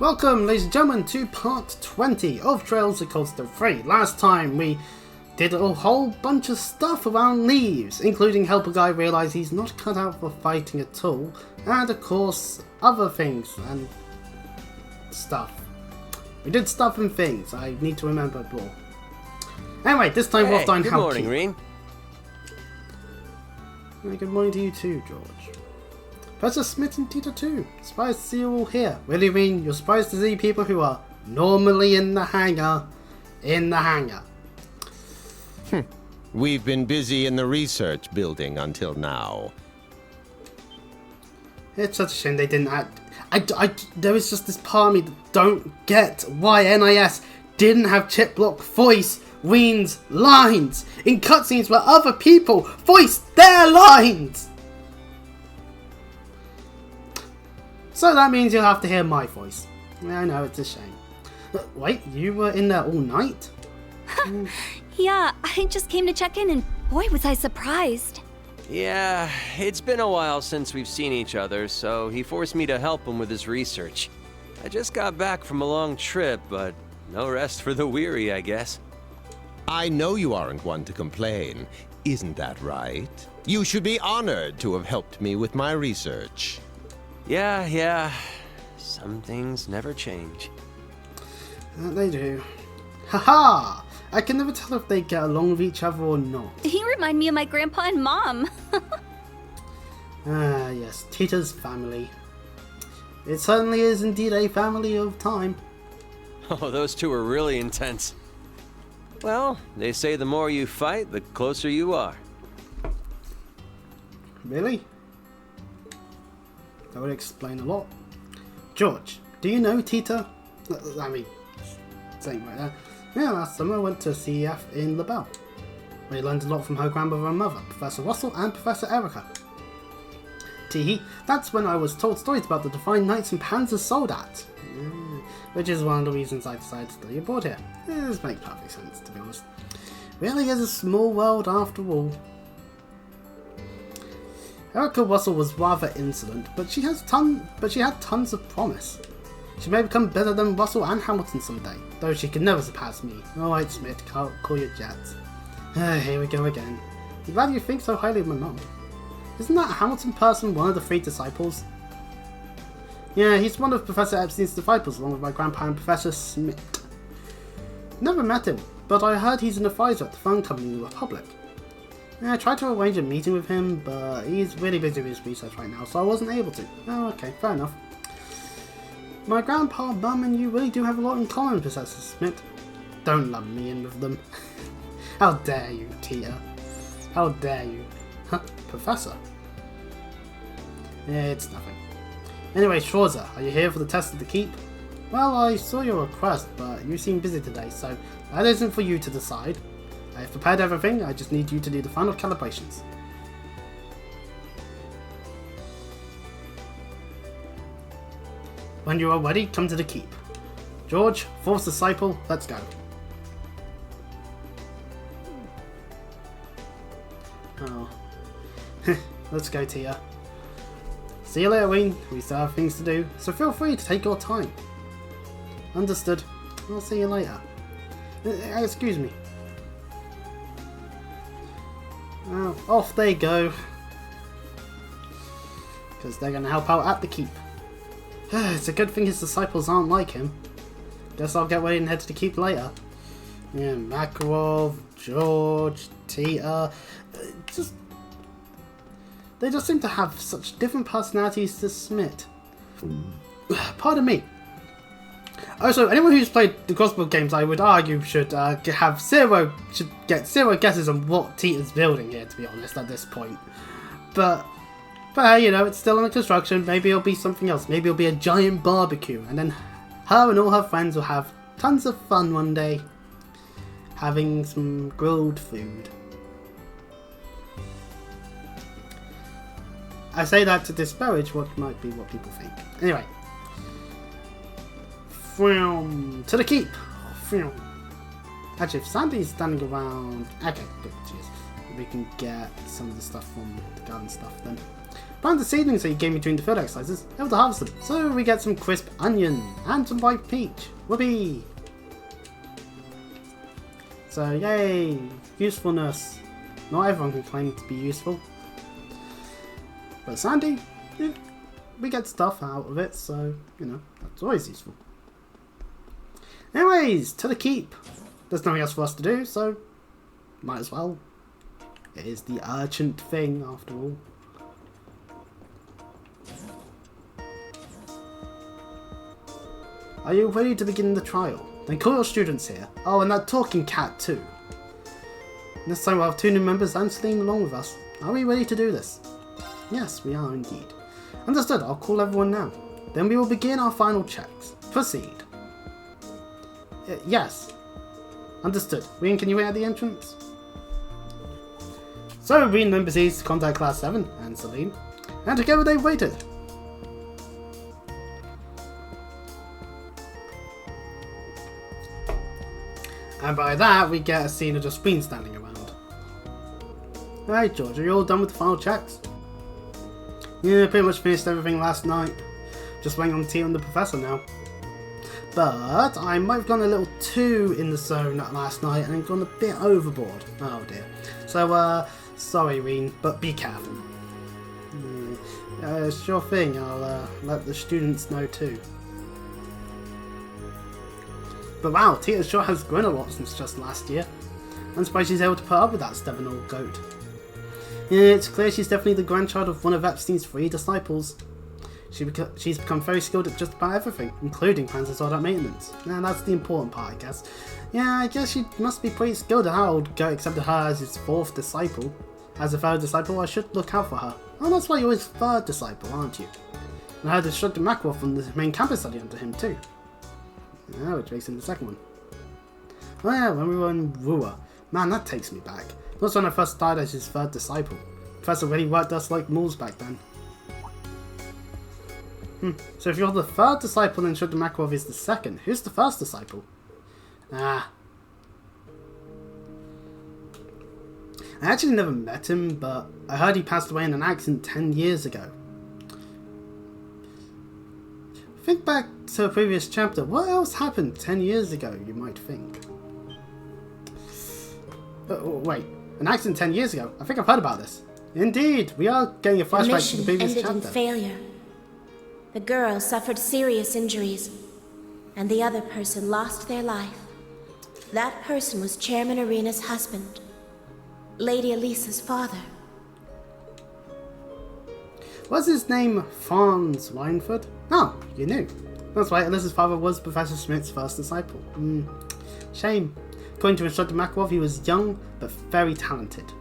Welcome, ladies and gentlemen, to part 20 of Trails of Coldstone 3. Last time we did a whole bunch of stuff around leaves, including help a guy realise he's not cut out for fighting at all, and of course, other things and stuff. We did stuff and things, I need to remember more. Anyway, this time we're off to einhel. Good morning, Rean. Good morning to you too, George. Professor Smith and Tita too. Surprised to see you all here. Really, Rean, you're surprised to see people who are normally in the hangar. We've been busy in the research building until now. It's such a shame they didn't add... there is just this part of me that don't get why NIS didn't have chip block voice Rean's lines in cutscenes where other people voiced their lines. So that means you'll have to hear my voice. I know, it's a shame. Wait, you were in there all night? Yeah, I just came to check in and boy was I surprised. Yeah, it's been a while since we've seen each other, so he forced me to help him with his research. I just got back from a long trip, but no rest for the weary, I guess. I know you aren't one to complain. Isn't that right? You should be honored to have helped me with my research. Yeah. Some things never change. They do. Haha! I can never tell if they get along with each other or not. You remind me of my grandpa and mom. Yes, Tita's family. It certainly is indeed a family of time. Oh, those two are really intense. Well, they say the more you fight, the closer you are. Really? That would explain a lot. George, do you know Tita? I mean, saying right there. Yeah, last summer I went to CEF in LaBelle. We learned a lot from her grandmother and mother, Professor Russell and Professor Erica. Teehee, that's when I was told stories about the Divine Knights and Panzer Soldat. Which is one of the reasons I decided to study abroad here. This makes perfect sense, to be honest. Really is a small world after all. Erica Russell was rather insolent, but she had tons of promise. She may become better than Russell and Hamilton someday, though she could never surpass me. Alright, Smith, call your jets. Here we go again. I'm glad you think so highly of my mum. Isn't that Hamilton person one of the 3 disciples? Yeah, he's one of Professor Epstein's disciples, along with my grandpa and Professor Smith. Never met him, but I heard he's an advisor at the phone company in the Republic. I tried to arrange a meeting with him, but he's really busy with his research right now, so I wasn't able to. Oh, okay, fair enough. My grandpa, mum, and you really do have a lot in common, Professor Smith. Don't lump me in with them. How dare you, Tita? How dare you? Huh, Professor? Yeah, it's nothing. Anyway, Schwarzer, are you here for the test of the keep? Well, I saw your request, but you seem busy today, so that isn't for you to decide. I've prepared everything, I just need you to do the final calibrations. When you are ready, come to the keep. George, fourth disciple, let's go. Oh. Let's go, Tia. See you later, Rean. We still have things to do, so feel free to take your time. Understood. I'll see you later. Excuse me. Well, off they go. Because they're going to help out at the keep. It's a good thing his disciples aren't like him. Guess I'll get ready and head to the keep later. Yeah, Makarov, George, Tita. They just seem to have such different personalities to Smith. Pardon me. Also, anyone who's played the Crossbow games, I would argue, should get zero guesses on what Tita's building here, to be honest, at this point. But hey, you know, it's still under construction. Maybe it'll be something else. Maybe it'll be a giant barbecue, and then her and all her friends will have tons of fun one day, having some grilled food. I say that to disparage what might be what people think. Anyway. To the keep. Actually, if Sandy's standing around... Okay, good, cheers. We can get some of the stuff from the garden stuff then. Plant the seedlings that you gave me during the field exercises, able to harvest them. So we get some crisp onion and some ripe peach. Whoopee! So yay! Usefulness. Not everyone can claim to be useful. But Sandy, yeah, we get stuff out of it, so, you know, that's always useful. Anyways, to the keep. There's nothing else for us to do, so might as well. It is the urgent thing, after all. Are you ready to begin the trial? Then call your students here. Oh, and that talking cat too. This time we'll have 2 new members and Celine along with us. Are we ready to do this? Yes, we are indeed. Understood, I'll call everyone now. Then we will begin our final checks. Proceed. Yes. Understood. Rean, can you wait at the entrance? So, Rean then proceeds to contact Class 7 and Celine, and together they waited. And by that, we get a scene of just Rean standing around. Hey George, are you all done with the final checks? Yeah, pretty much finished everything last night. Just waiting on Tita and the Professor now. But I might have gone a little too in the zone last night and gone a bit overboard. Oh dear. So, sorry Rean, but be careful. Sure thing, I'll let the students know too. But wow, Tita sure has grown a lot since just last year. I'm surprised she's able to put up with that stubborn old goat. Yeah, it's clear she's definitely the grandchild of one of Epstein's 3 disciples. She's become very skilled at just about everything, including plans to sort out maintenance. And that's the important part, I guess. Yeah, I guess she must be pretty skilled at how old goat accepted her as his 4th disciple. As a 3rd disciple, I should look out for her. Oh, that's why you're his 3rd disciple, aren't you? And I heard Instructor Macroff from the main campus study under him too. Yeah, which makes him the 2nd one. Oh yeah, when we were in Rua. Man, that takes me back. That's when I first started as his 3rd disciple. Professor really worked us like mules back then. So if you're the 3rd disciple and Instructor Macroff is the 2nd, who's the 1st disciple? I actually never met him, but I heard he passed away in an accident 10 years ago. Think back to a previous chapter. What else happened 10 years ago, you might think? Wait, an accident 10 years ago? I think I've heard about this. Indeed, we are getting a flashback to the previous chapter. The mission ended in failure. The girl suffered serious injuries, and the other person lost their life. That person was Chairman Arena's husband, Lady Elisa's father. Was his name Franz Weinfurt? Oh, you knew. That's right, Elisa's father was Professor Schmidt's 1st disciple. Shame. According to Instructor Macroff, he was young, but very talented.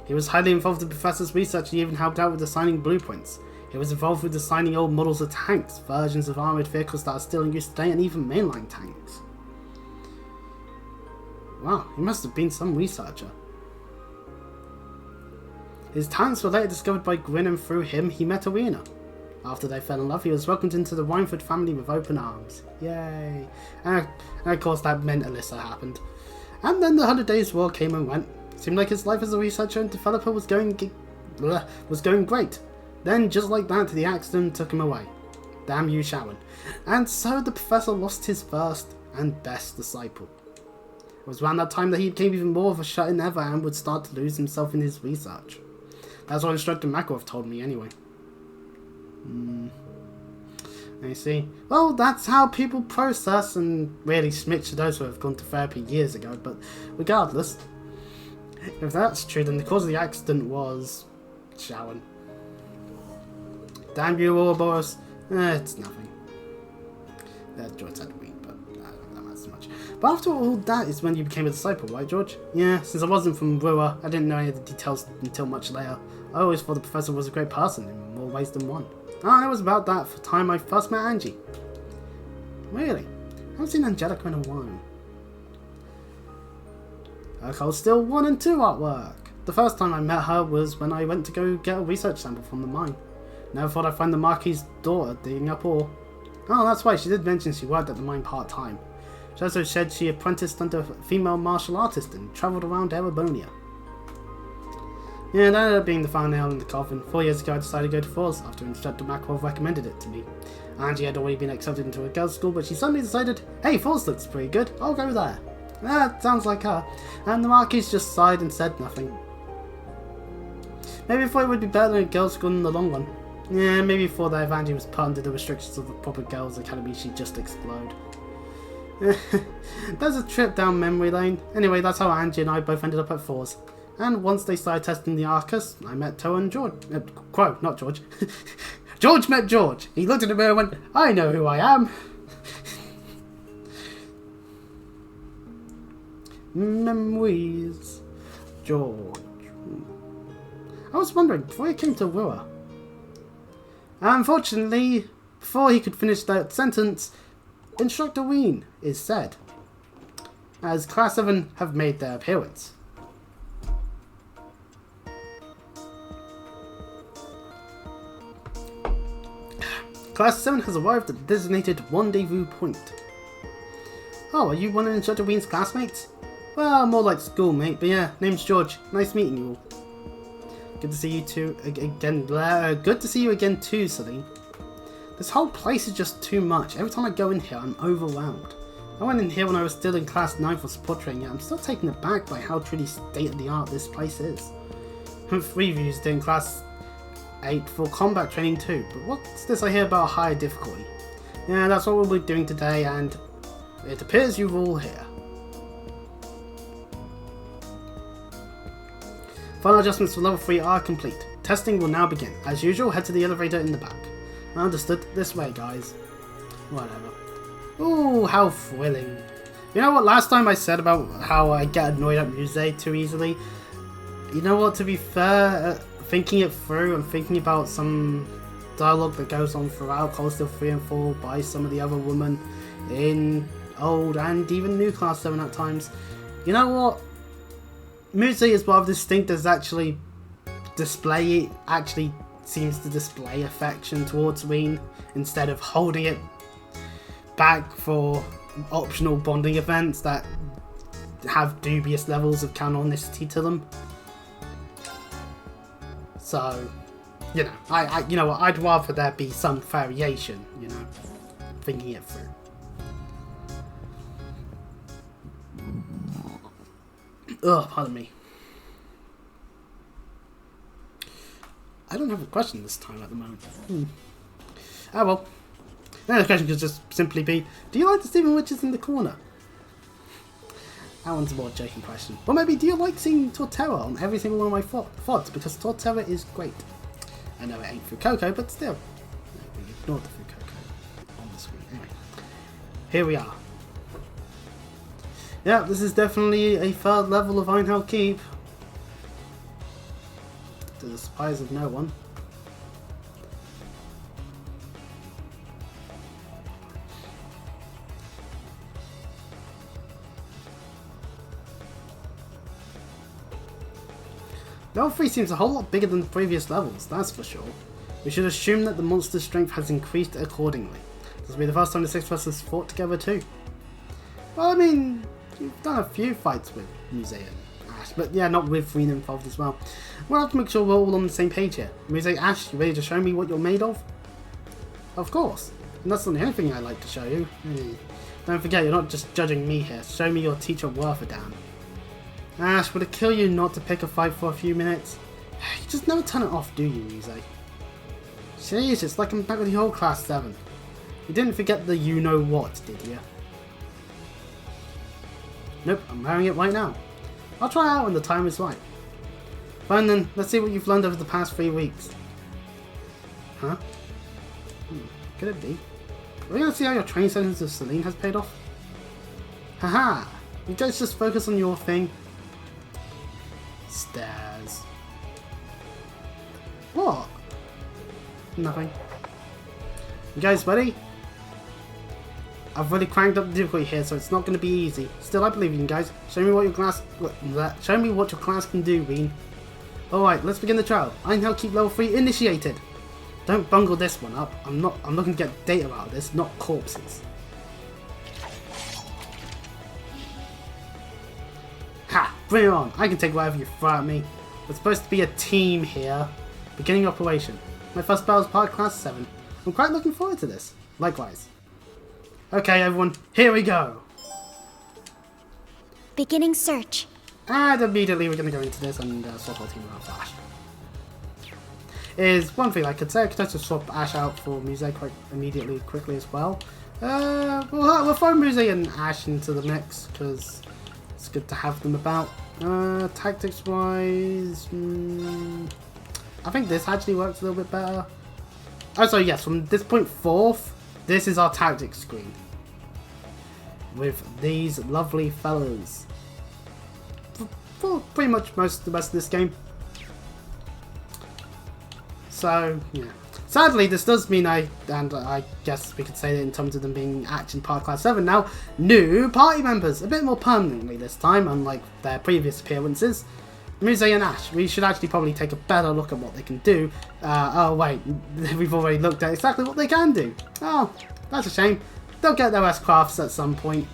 He was highly involved in the Professor's research and even helped out with designing blueprints. He was involved with designing old models of tanks, versions of armoured vehicles that are still in use today, and even mainline tanks. Wow, he must have been some researcher. His talents were later discovered by Gwyn, and through him, he met Arena. After they fell in love, he was welcomed into the Weinfurt family with open arms. Yay! And of course that meant Elisa happened. And then the 100 Days War came and went. Seemed like his life as a researcher and developer was going great. Then, just like that, the accident took him away. Damn you, Sharon. And so the Professor lost his 1st and best disciple. It was around that time that he became even more of a shut-in ever and would start to lose himself in his research. That's what Instructor Macroff told me anyway. I see. Well, that's how people process, and really Schmidt to those who have gone to therapy years ago, but regardless, if that's true, then the cause of the accident was Sharon. Damn you, Ouroboros. It's nothing. George had to read, but that matters much. But after all that is when you became a disciple, right, George? Yeah, since I wasn't from Brewer, I didn't know any of the details until much later. I always thought the Professor was a great person in more ways than one. Oh, it was about that for the time I first met Angie. Really? I haven't seen Angelica in a while. Her Cold Steel 1 and 2 artwork. The first time I met her was when I went to go get a research sample from the mine. Never thought I'd find the Marquis's daughter digging up ore. Oh, that's right, she did mention she worked at the mine part-time. She also said she apprenticed under a female martial artist and travelled around Erebonia. Yeah, that ended up being the final nail in the coffin. 4 years ago I decided to go to Falls after Instructor Makarov recommended it to me. Angie had already been accepted into a girls' school, but she suddenly decided, hey, Falls looks pretty good, I'll go there. That sounds like her. And the Marquis just sighed and said nothing. Maybe thought it would be better than a girls' school in the long run. Yeah, maybe before that if Angie was put under the restrictions of the proper girls' academy, she'd just explode. There's a trip down memory lane. Anyway, that's how Angie and I both ended up at Falls. And once they started testing the Arcus, I met Toa and George. Crow, not George. George met George. He looked in the mirror and went, I know who I am. Memories. George. I was wondering, before he came to Rua. Unfortunately, before he could finish that sentence, Instructor Rean is said, as Class 7 have made their appearance. Class 7 has arrived at the designated rendezvous point. Oh, are you one of Instructor Rean's classmates? Well, more like schoolmate, but yeah, name's George. Nice meeting you all. Good to see you two again. Good to see you again too, Celine. This whole place is just too much. Every time I go in here, I'm overwhelmed. I went in here when I was still in Class 9 for support training, yet I'm still taken aback by how truly state-of-the-art this place is. 3 views in Class 8 for combat training too, but what's this I hear about a higher difficulty? Yeah, that's what we'll be doing today, and it appears you're all here. Final adjustments for level 3 are complete. Testing will now begin. As usual, head to the elevator in the back. Understood. This way, guys. Whatever. Ooh, how thrilling. You know what, last time I said about how I get annoyed at Musée too easily? You know what, to be fair, thinking it through and thinking about some dialogue that goes on throughout Cold 3 and 4 by some of the other women in old and even new Class 7 at times. You know what? Musée is rather distinct as actually seems to display affection towards Rean instead of holding it back for optional bonding events that have dubious levels of canonicity to them. So, you know, you know what, I'd rather there be some variation, you know, thinking it through. Ugh, pardon me. I don't have a question this time at the moment. Ah well. Another question could just simply be, do you like the Stephen Witches in the corner? That one's a more joking question. Or maybe, do you like seeing Torterra on every single one of my VODs? Because Torterra is great. I know it ain't Fucoco, but still. We ignored the Fucoco on the screen. Anyway, here we are. Yeah, this is definitely a third level of Einhel Keep. To the surprise of no one. Level 3 seems a whole lot bigger than the previous levels, that's for sure. We should assume that the monster's strength has increased accordingly. This will be the first time the 6 of us has fought together too. Well, I mean, you've done a few fights with Musée and Ash, but yeah, not with Rean involved as well. We'll have to make sure we're all on the same page here. Musée, Ash, you ready to show me what you're made of? Of course. And that's not the only thing I like to show you. Don't forget, you're not just judging me here. Show me your teacher worth a damn. Ash, would it kill you not to pick a fight for a few minutes? You just never turn it off, do you, Musée? Jeez, it's like I'm back with the whole Class 7. You didn't forget the you-know-what, did you? Nope, I'm wearing it right now. I'll try out when the time is right. Fine then, let's see what you've learned over the past 3 weeks. Huh? Could it be? Are we gonna see how your training sessions with Celine has paid off? Haha! You guys just focus on your thing. Stairs. What? Nothing. You guys ready? I've really cranked up the difficulty here, so it's not going to be easy. Still, I believe in you guys. Show me what your class can do, Rean. All right, let's begin the trial. Einhel Keep level 3 initiated. Don't bungle this one up. I'm looking to get data out of this, not corpses. Ha! Bring it on. I can take whatever you throw at me. We're supposed to be a team here. Beginning operation. My first battle is part class 7. I'm quite looking forward to this. Likewise. Okay, everyone, here we go. Beginning search. And immediately we're going to go into this and swap our team out for Ash. Is one thing I could say. I could also swap Ash out for Muse quite immediately, quickly as well. We'll throw Muse and Ash into the mix because it's good to have them about. Tactics wise, I think this actually works a little bit better. Oh, so yes, from this point forth, this is our tactics screen with these lovely fellas for pretty much most of the rest of this game. So yeah, sadly this does mean I guess we could say that in terms of them being action part class 7 now, new party members, a bit more permanently this time, unlike their previous appearances. Muse and Ash, we should actually probably take a better look at what they can do. Oh wait, we've already looked at exactly what they can do. Oh, that's a shame. They'll get their S-crafts at some point,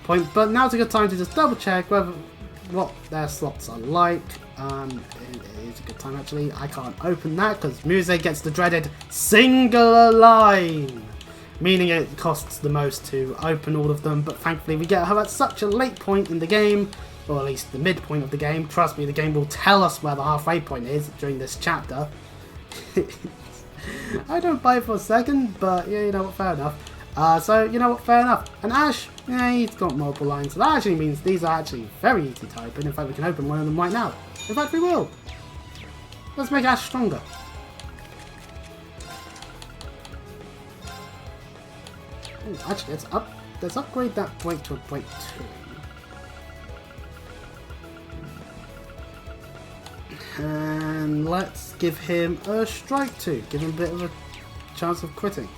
but now's a good time to just double check what their slots are like. It is a good time actually. I can't open that because Muse gets the dreaded singular line, meaning it costs the most to open all of them, but thankfully we get her at such a late point in the game, or at least the midpoint of the game. Trust me, the game will tell us where the halfway point is during this chapter. I don't buy it for a second, but yeah, you know what, fair enough. So, you know what, fair enough. And Ash, yeah, he's got multiple lines, so that actually means these are actually very easy to open. In fact, we can open one of them right now. In fact, we will. Let's make Ash stronger. Ooh, actually, let's upgrade that break to a break 2. And let's give him a strike 2. Give him a bit of a chance of quitting.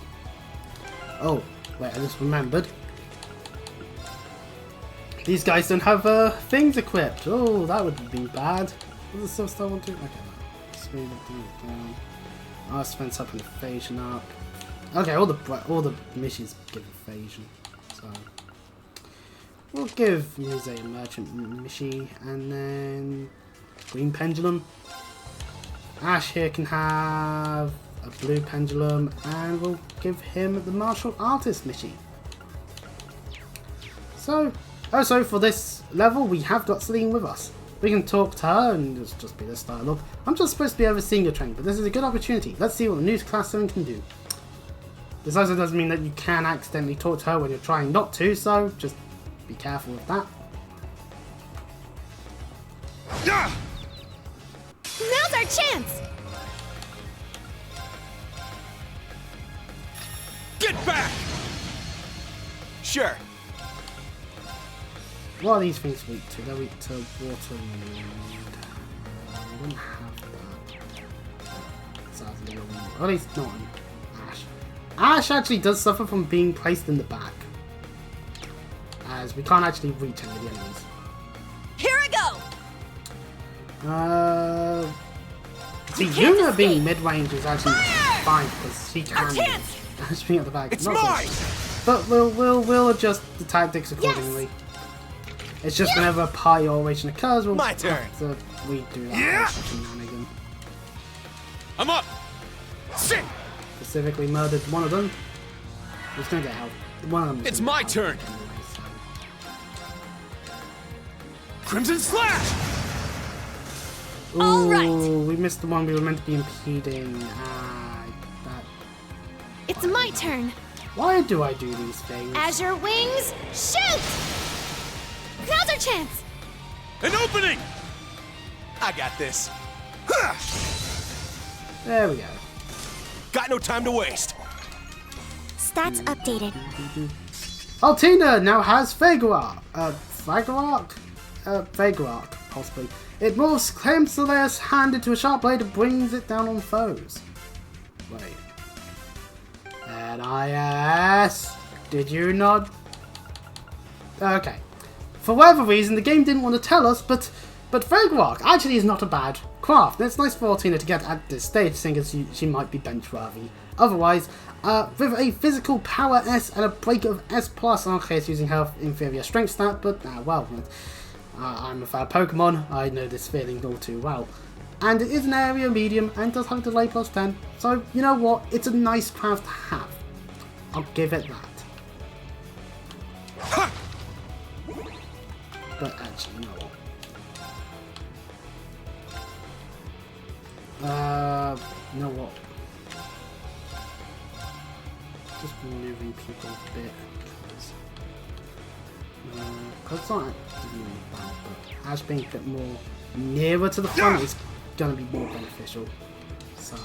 Oh, wait, I just remembered. These guys don't have things equipped. Oh, that would be bad. What does the Silver Star want to do? Okay, speed it down. Arts defense up and evasion up. Okay, all the missions give evasion. So we'll give Muse a merchant Mishi and then green pendulum. Ash here can have a blue pendulum, and we'll give him the martial artist Mishi. So, also for this level, we have got Celine with us. We can talk to her and just be this dialogue. I'm just supposed to be overseeing your training, but this is a good opportunity. Let's see what the new class 7 can do. This also doesn't mean that you can accidentally talk to her when you're trying not to, so just be careful with that. Now's our chance! Get back! Sure. What are these things weak to? They're weak to water and wind. I don't have that. Sadly, or at least not on Ash. Ash actually does suffer from being placed in the back, as we can't actually reach any of the enemies. Here I go! See, Yuna being mid-range is actually fine because she can be at the back. It's mine! But we'll adjust the tactics accordingly. Yes. It's just whenever a party operation occurs, we'll my turn. We do that shenanigan. I'm up. Sit. Specifically murdered one of them. He's gonna get help. One of them. It's my turn. Anyway, so. Crimson Slash. Ooh, all right. We missed the one we were meant to be impeding. It's my turn. Why do I do these things? Azure Wings, shoot! Now's our chance! An opening! I got this. There we go. Got no time to waste. Stats updated. Altina now has Fagerark. Fagerark, possibly. It moves claims Celeste hand into a sharp blade and brings it down on foes. Wait. NIS? Did you not? Okay. For whatever reason, the game didn't want to tell us, but Fagerark actually is not a bad craft. And it's nice for Altina to get at this stage, seeing as she might be bench worthy. Otherwise, with a physical power S and a break of S+, in our case using her inferior strength stat, but well, I'm a fan of Pokemon, I know this feeling all too well. And it is an area medium and does have a delay plus 10, so you know what, it's a nice craft to have. I'll give it that. But actually, you know what? You know what? Just moving people a bit. Because it's not actually really bad, but Ash being a bit more nearer to the front is going to be more beneficial. So,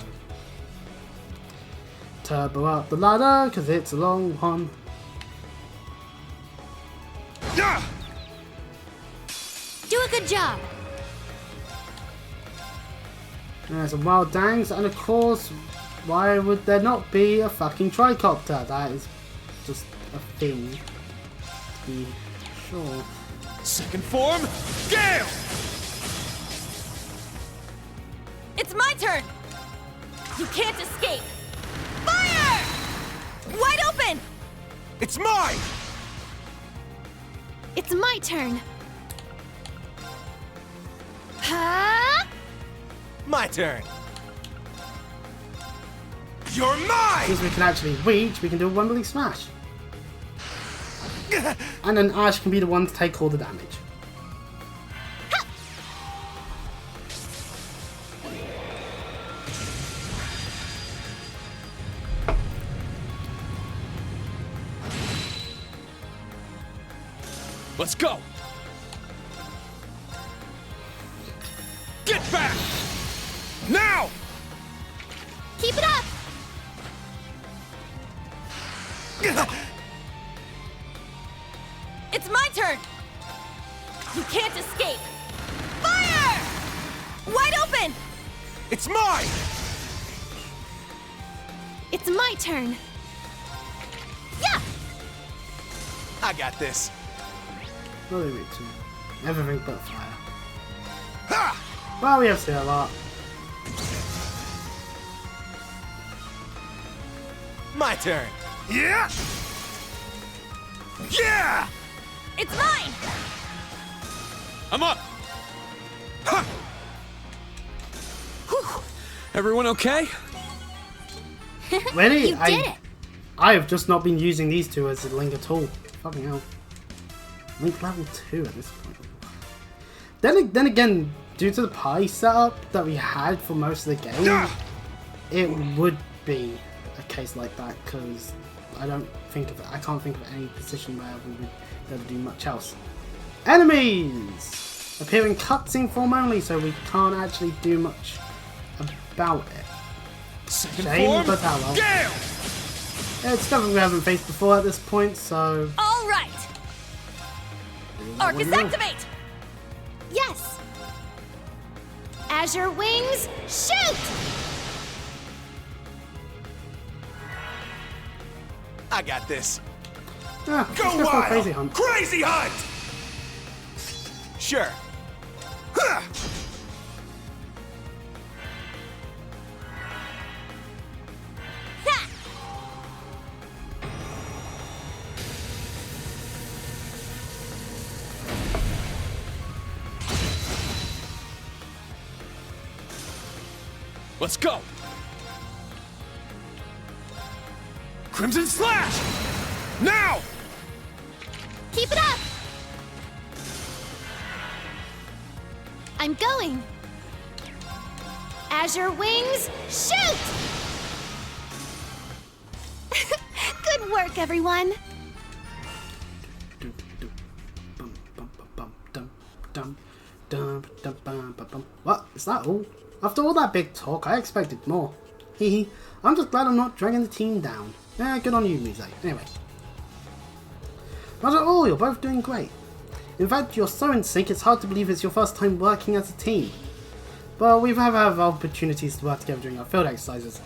turbo up the ladder because it's a long one. Do a good job. There's some wild dangs, and of course, why would there not be a fucking tricopter? That is just a thing, to be sure. Second form, Gale! It's my turn. You can't escape. Fire! Wide open. It's mine! It's my turn. Huh? My turn. You're mine! Since we can actually reach, we can do a Wembley Smash. And then Ash can be the one to take all the damage. Let's go! Get back! Now! Keep it up. It's my turn. You can't escape. Fire! Wide open. It's mine! It's my turn. Yeah! I got this. What are we reaching? Everything but fire. Ha! Well, we have seen a lot. My turn. Yeah! Yeah! It's mine. I'm up! Ha! Whew. Everyone okay? Really? You did it. I have just not been using these two as a link at all. Fucking hell. Link level 2 at this point. Then again, due to the pie setup that we had for most of the game, it would be a case like that because I can't think of any position where we would be able to do much else. Enemies appear in cutscene form only, so we can't actually do much about it. Second Shame, form, but oh well. Gale! It's stuff we haven't faced before at this point, so All right. Arcus know. activate. Yes. Azure wings, shoot! I got this. Yeah, Go let's go for a wild! crazy hunt. Crazy hunt! Sure. Ha! Ha! Let's go! Crimson Slash! Now! Keep it up. I'm going. Azure wings, shoot! Good work, everyone. What? Is that all? After all that big talk, I expected more. Hehe. I'm just glad I'm not dragging the team down. Yeah, good on you, Mise. Anyway. Not at all, you're both doing great. In fact, you're so in sync, it's hard to believe it's your first time working as a team. But we've had opportunities to work together during our field exercises.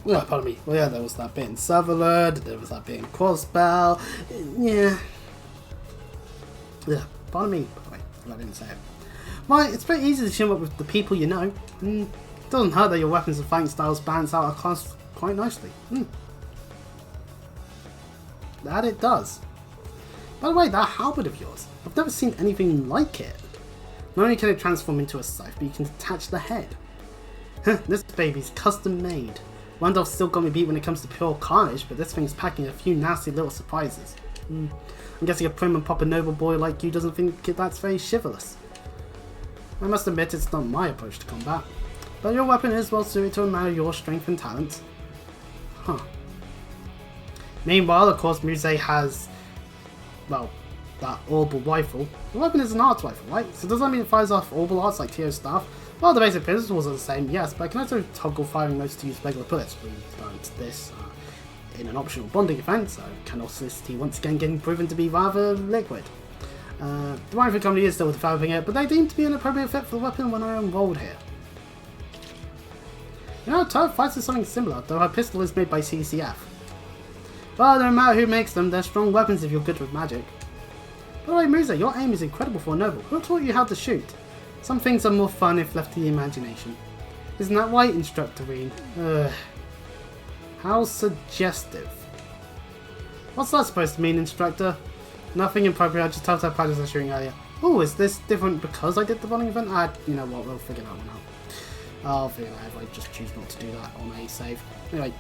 Well, pardon me. Well, yeah, there was that bit in Sutherland, there was that bit in Crossbell. Yeah. Yeah, pardon me, by the way, I didn't say it. Well, it's pretty easy to team up with the people you know. It doesn't hurt that your weapons and fighting styles balance out our class quite nicely. That it does. By the way, that halberd of yours, I've never seen anything like it. Not only can it transform into a scythe, but you can detach the head. This baby's custom made. Randolph's still got me beat when it comes to pure carnage, but this thing's packing a few nasty little surprises. I'm guessing a prim and proper noble boy like you doesn't think that's very chivalrous. I must admit it's not my approach to combat, but your weapon is well suited to a man of your strength and talents. Huh. Meanwhile, of course, Muse has, well, that orbital rifle. The weapon is an arts rifle, right? So does that mean it fires off orbital arts like Tio's staff? Well, the basic principles are the same, yes, but I can also toggle firing those to use regular bullets. We've learned this in an optional bonding event, so canonicity once again getting proven to be rather liquid. The rifle company is still developing it, but they deemed to be an appropriate fit for the weapon when I enrolled here. You know, Turret Fights is something similar, though her pistol is made by CCF. Well, no matter who makes them, they're strong weapons if you're good with magic. By the way, Musa, your aim is incredible for a noble. Who taught you how to shoot? Some things are more fun if left to the imagination. Isn't that right, Instructor Rean? Ugh. How suggestive. What's that supposed to mean, Instructor? Nothing appropriate, I just told her practice I was shooting earlier. Oh, is this different because I did the bonding event? You know what, we'll figure that one out. I'll figure that out if I just choose not to do that on a save. Anyway,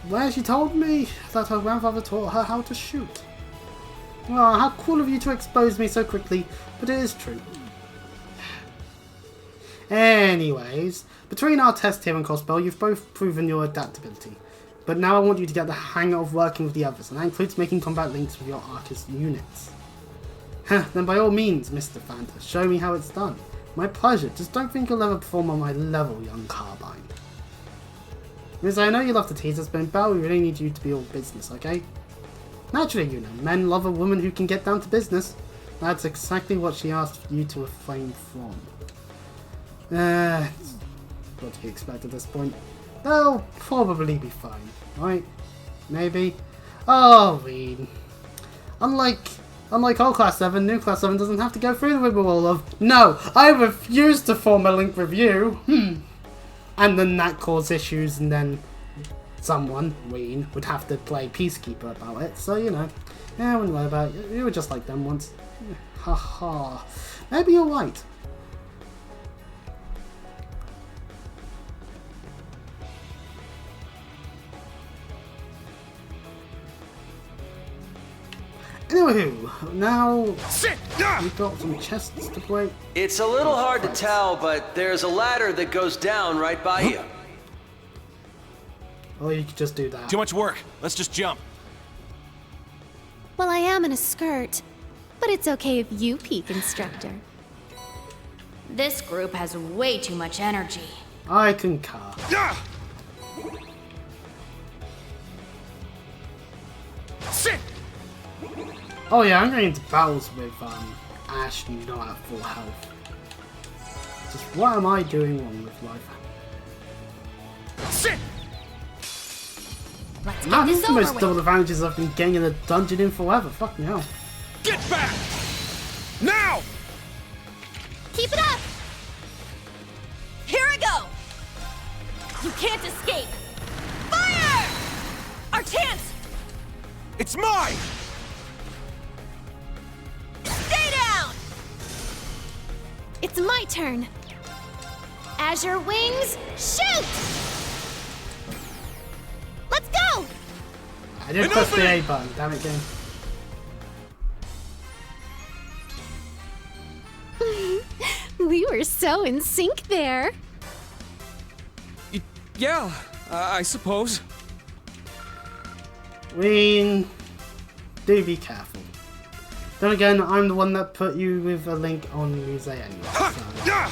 where she told me that her grandfather taught her how to shoot. Oh, how cool of you to expose me so quickly, but it is true. Anyways, between our test here and Crossbow, you've both proven your adaptability. But now I want you to get the hang of working with the others, and that includes making combat links with your Arcus units. Then by all means, Mr. Fanta, show me how it's done. My pleasure, just don't think you'll ever perform on my level, young Carbine. Miss, I know you love to tease us, but in battle we really need you to be all business, okay? Naturally, you know, men love a woman who can get down to business. That's exactly what she asked you to refrain from. What do you expect at this point? They'll probably be fine, right? Maybe. Oh, Rean. Unlike old Class 7, new Class 7 doesn't have to go through the rigmarole of, no, I refuse to form a link with you. And then that caused issues, and then someone, Rean, would have to play Peacekeeper about it. So, you know, yeah, I wouldn't worry about it. You were just like them once. Haha. Maybe you're right. Anywho, now we've got some chests to break. It's a little hard to tell, but there's a ladder that goes down right by you. Or you could just do that. Too much work. Let's just jump. Well, I am in a skirt, but it's okay if you peek, Instructor. This group has way too much energy. I concur. Sit! Oh yeah, I'm going into battles with Ash not at full health. Just what am I doing wrong with life? Sit! Let's Man, get this is this the most over double with. advantages I've been getting in a dungeon in forever. Fucking hell. Get back! Now! Keep it up! Here I go! You can't escape! Fire! Our chance! It's mine! Stay down! It's my turn. Azure Wings, shoot! Let's go! I didn't press the A button, damn it, game. We were so in sync there. Yeah, I suppose. Rean, do be careful. Then again, I'm the one that put you with a link on Muse anyway, so.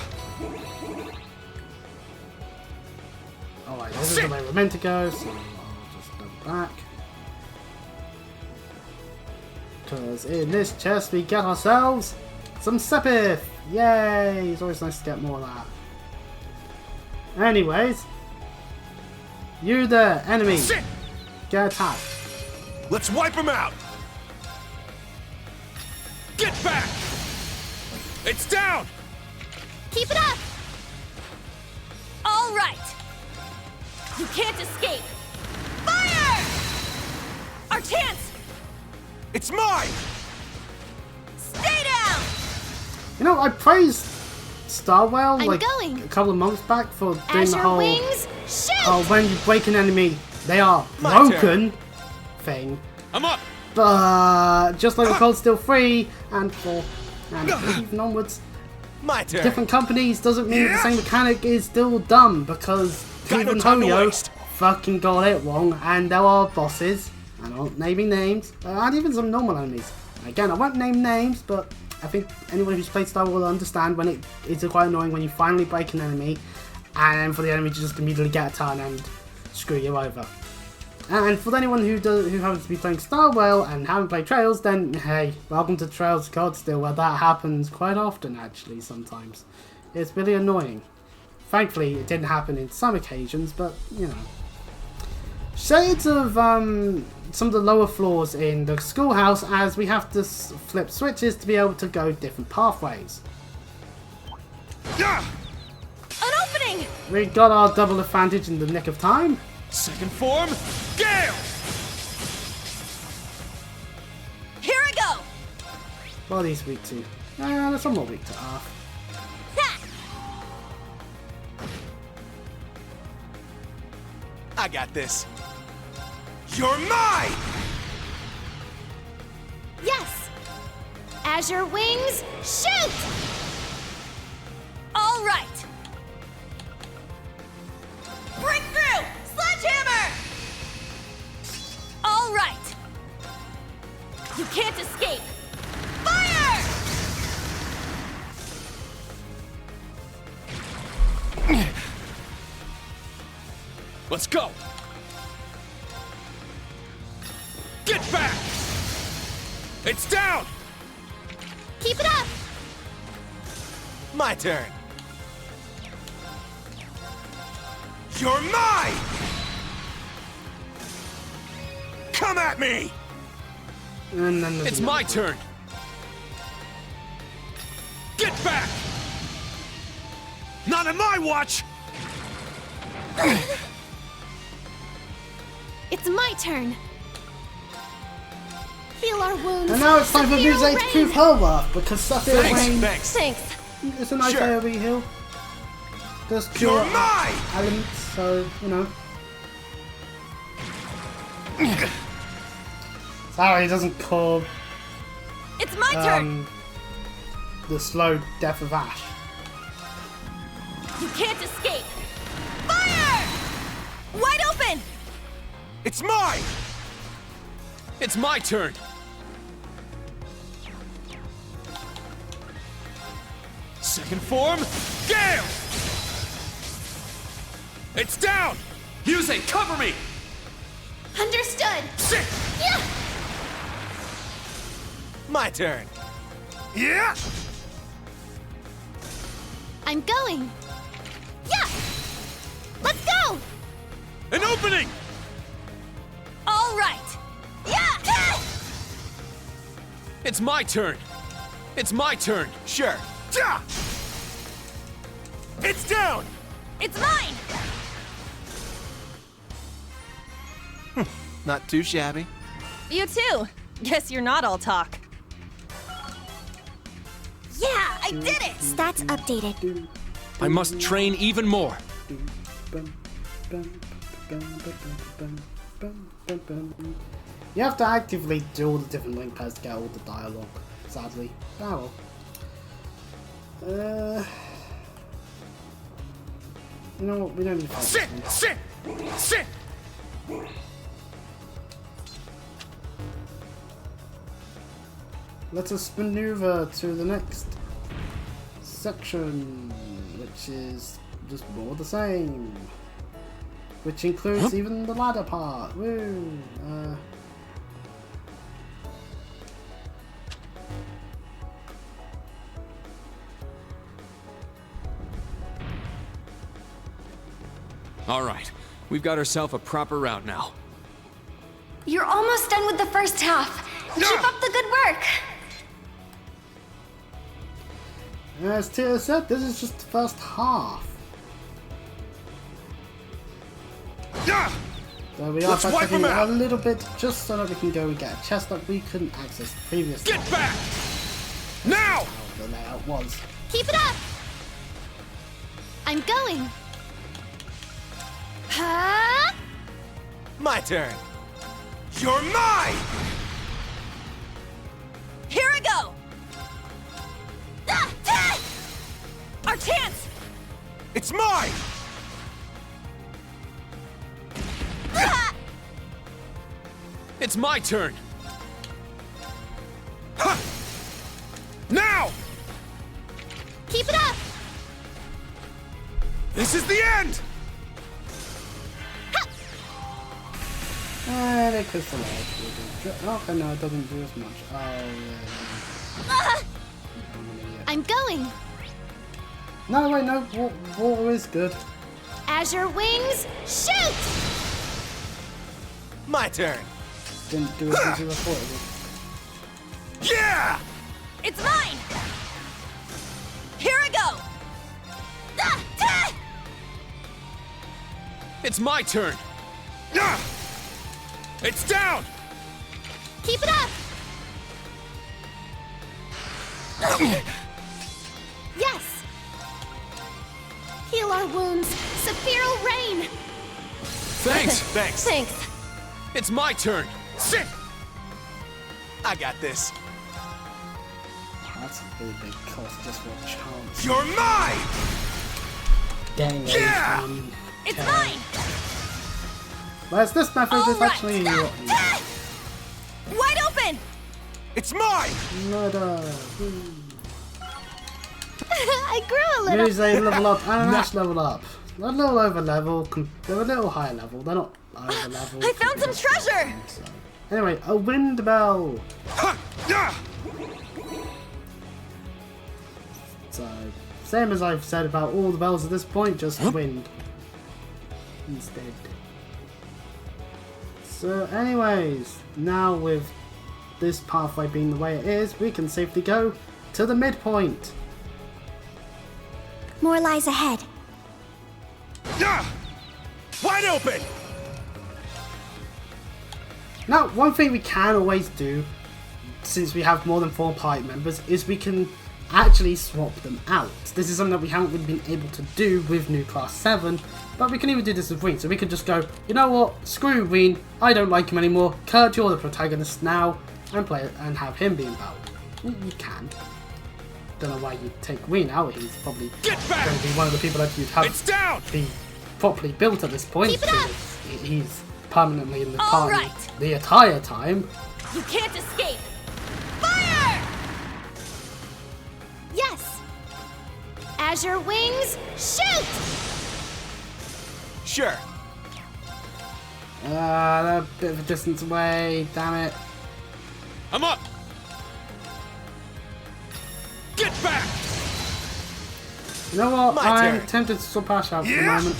Alright, this is the way we're meant to go, so I'll just go back. Because in this chest we get ourselves some Sepith! Yay! It's always nice to get more of that. Anyways, you there, enemy! Sit! Get attacked. Let's wipe him out! Get back! It's down! Keep it up! All right! You can't escape! Fire! Our chance! It's mine! know, I praised Starwell I'm like going. a couple of months back for doing the Azure whole wings, shoot! when you break an enemy, they are My broken thing. I'm up. But just like the Cold Steel 3 and 4 and even onwards, My turn. different companies doesn't mean the same mechanic is still dumb, because Got no even time to Hoyo waste. fucking got it wrong, and there are bosses, I'm not naming names, and even some normal enemies. Again, I won't name names, but I think anyone who's played Star Wars will understand when it's quite annoying when you finally break an enemy, and for the enemy to just immediately get a turn and screw you over. And for anyone who happens to be playing Starwell and haven't played Trails, then hey, welcome to Trails of God Steel, where that happens quite often actually sometimes. It's really annoying. Thankfully, it didn't happen in some occasions, but you know. Shades of some of the lower floors in the schoolhouse, as we have to flip switches to be able to go different pathways. Yeah. An opening! We got our double advantage in the nick of time. Second form, Gale. Here I go! What are these weak to? There's some more weak to Earth. Ha! I got this. You're mine. Yes! Azure wings, shoot! All right! Breakthrough! Sledgehammer! All right! You can't escape! Fire! Let's go. Get back. It's down. Keep it up! My turn. You're mine. Come at me. And then there's It's another my one. turn. Get back. Not on my watch. It's my turn! Heal our wounds! And now it's time for Severe Muse to rain. prove her worth, because Sapphire Rain Thanks. Thanks. is a nice Sure. AoE heal. Does cure You're mine. elements, so, you know. Sorry, it doesn't call It's my turn! the slow death of Ash. You can't escape! Fire! Wide open! It's mine. It's my turn. Second form, Gale. It's down. Use it. Cover me. Understood! Sit. Yeah! My turn. Yeah. I'm going! Yeah! Let's go! An opening. All right! Yeah! It's my turn. It's my turn. Sure. Yeah. It's down. It's mine! Not too shabby. You too! Guess you're not all talk. Yeah, I did it! Stats updated. I must train even more. You have to actively do all the different link pads to get all the dialogue, sadly. Oh well. You know what, we don't need to fight this Sit. one. Sit. Sit. Let us maneuver to the next section, which is just more the same. Which includes even the ladder part. Woo! All right, we've got ourselves a proper route now. You're almost done with the first half. Keep up the good work. As Tita said, this is just the first half. Yeah. So we are Let's wipe backtracking them out. a little bit just so that we can go and get a chest that we couldn't access previously. Get back. Now. How the layout was. Keep it up! I'm going! Ha! My turn. You're mine! Here I go! Our chance! It's mine! It's my turn! Ha! Now! Keep it up! This is the end! And it crystallized. Okay, no, it doesn't do as much. Oh, yeah. I'm going! No, wait, no, water is good. Azure wings, shoot! My turn. Didn't do as much as I thought it would. Yeah! It's mine! Here I go! It's my turn! Ah! It's down! Keep it up! Yes! Heal our wounds, Sephiral Rain! Thanks! Thanks! Thanks. It's my turn! Sit! I got this. That's a really big cost just for a chance. You're mine! Getting away Yeah! from It's Karen. mine! Whereas this method All is right. actually Wide open! It's mine! murder. I grew a little. Use a level up and a dash level up. They're a little over level. They're a little higher level. They're not over level. I found some treasure! So. Anyway, a wind bell. Ha! Yeah! So, same as I've said about all the bells at this point, just wind instead. So anyways, now with this pathway being the way it is, we can safely go to the midpoint. More lies ahead. Yeah! Wide open! Now, one thing we can always do, since we have more than 4 party members, is we can actually swap them out. This is something that we haven't really been able to do with New Class 7, but we can even do this with Rean. So we could just go, you know what, screw Rean, I don't like him anymore, Kurt, you're the protagonist now, and play it and have him be in battle. You can. Don't know why you'd take Rean out, he's probably Get back! going to be one of the people that you'd have It's down! be properly built at this point. Keep it up! Since he's permanently in the All party right. the entire time. You can't escape! Fire! Yes! Azure wings, shoot! Sure. A bit of a distance away, damn it. I'm up! Get back! You know what? My I'm turn. tempted to surpass out for the Yeah. moment.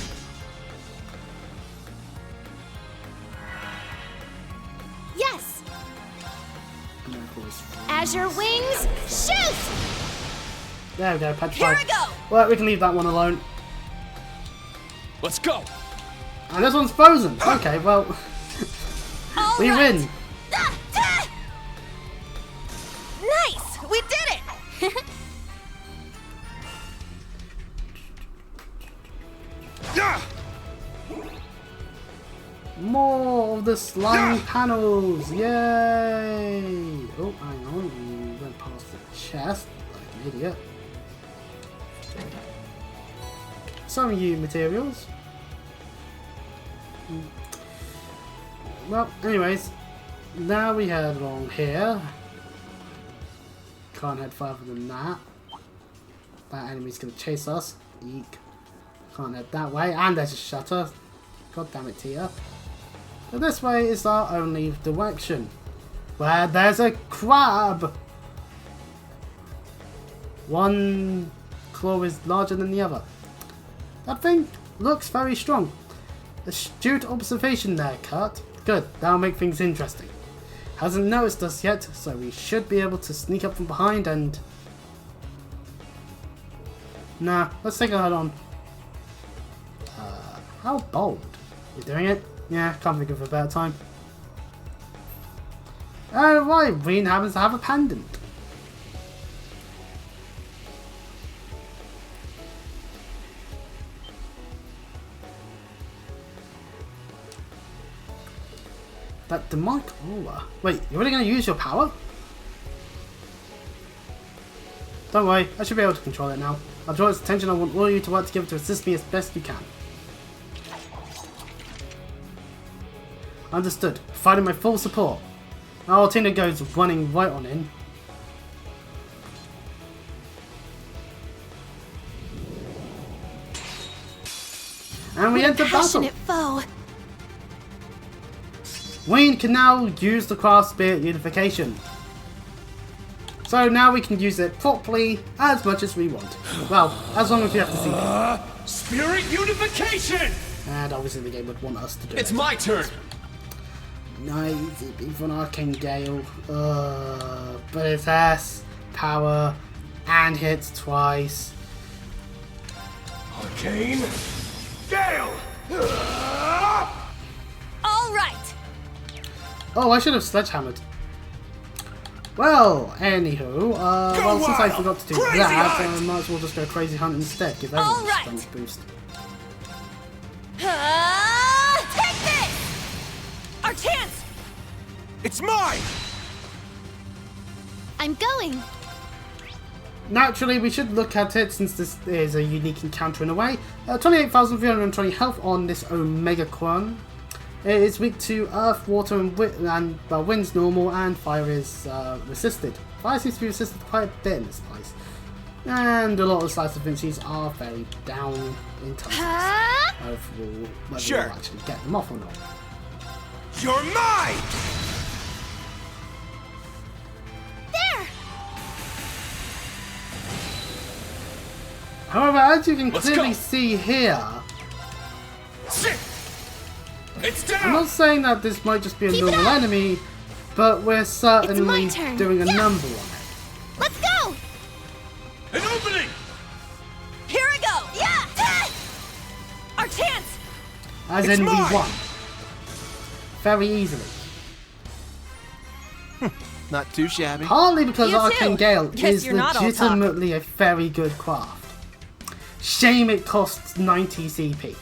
Yes! And then of course, Azure wings, shoot! there we go, Here petrified. I go! Well, we can leave that one alone. Let's go! And this one's frozen. Okay, well, All we right. win. Nice! We did it! Yeah! More of the slime panels. Yay! Oh, hang on. We went past the chest. Like an idiot. Some of you materials. Well, anyways, now we head along here. Can't head further than that. That enemy's gonna chase us. Eek. Can't head that way. And there's a shutter. God damn it, Tita. But this way is our only direction. Where there's a crab! One claw is larger than the other. That thing looks very strong. Astute observation there, Kurt. Good, that'll make things interesting. Hasn't noticed us yet, so we should be able to sneak up from behind and... Nah, let's take a head on. How bold? You doing it? Yeah, can't think of a better time. Oh, right, Rean happens to have a pendant. That demonic aura. Wait, you're really going to use your power? Don't worry, I should be able to control it now. I'll draw its attention. I want all of you to work together to assist me as best you can. Understood. Providing my full support. Our Tina goes running right on in. And we enter battle. Foe. Rean can now use the craft spirit unification. So now we can use it properly as much as we want. Well, as long as we have to see it. Spirit unification! And obviously the game would want us to do it. It's my turn! Nice, it'd be for an arcane gale. But it's S, power, and hits twice. Arcane Gale! All right. Oh, I should have sledgehammered. Well, anywho, well, since I forgot to do Crazy that, I Hunt! might as well just go Crazy Hunt instead. Give everyone Alright. a strength boost. Take this! Our chance! It's mine! I'm going. Naturally, we should look at it since this is a unique encounter in a way. 28,320 health on this Omega Quan. It is weak to earth, water, and wind's normal, and fire is resisted. Fire seems to be resisted quite a bit in this place. And a lot of slice defenses are very down in terms of overall whether Sure. we'll actually get them off or not. You're mine! There! However, as you can Let's clearly go. see here, Shit! It's I'm down! not saying that this might just be a Keep it normal up. enemy, but we're certainly It's my turn. doing a Yeah. number on it. Let's go! An opening! Here we go! Yeah! Our chance! As It's in, we mine. won. Very easily. Not too shabby. Partly because You Arcane too. Gale Guess is you're not all talk. legitimately a very good craft. Shame it costs 90 CP.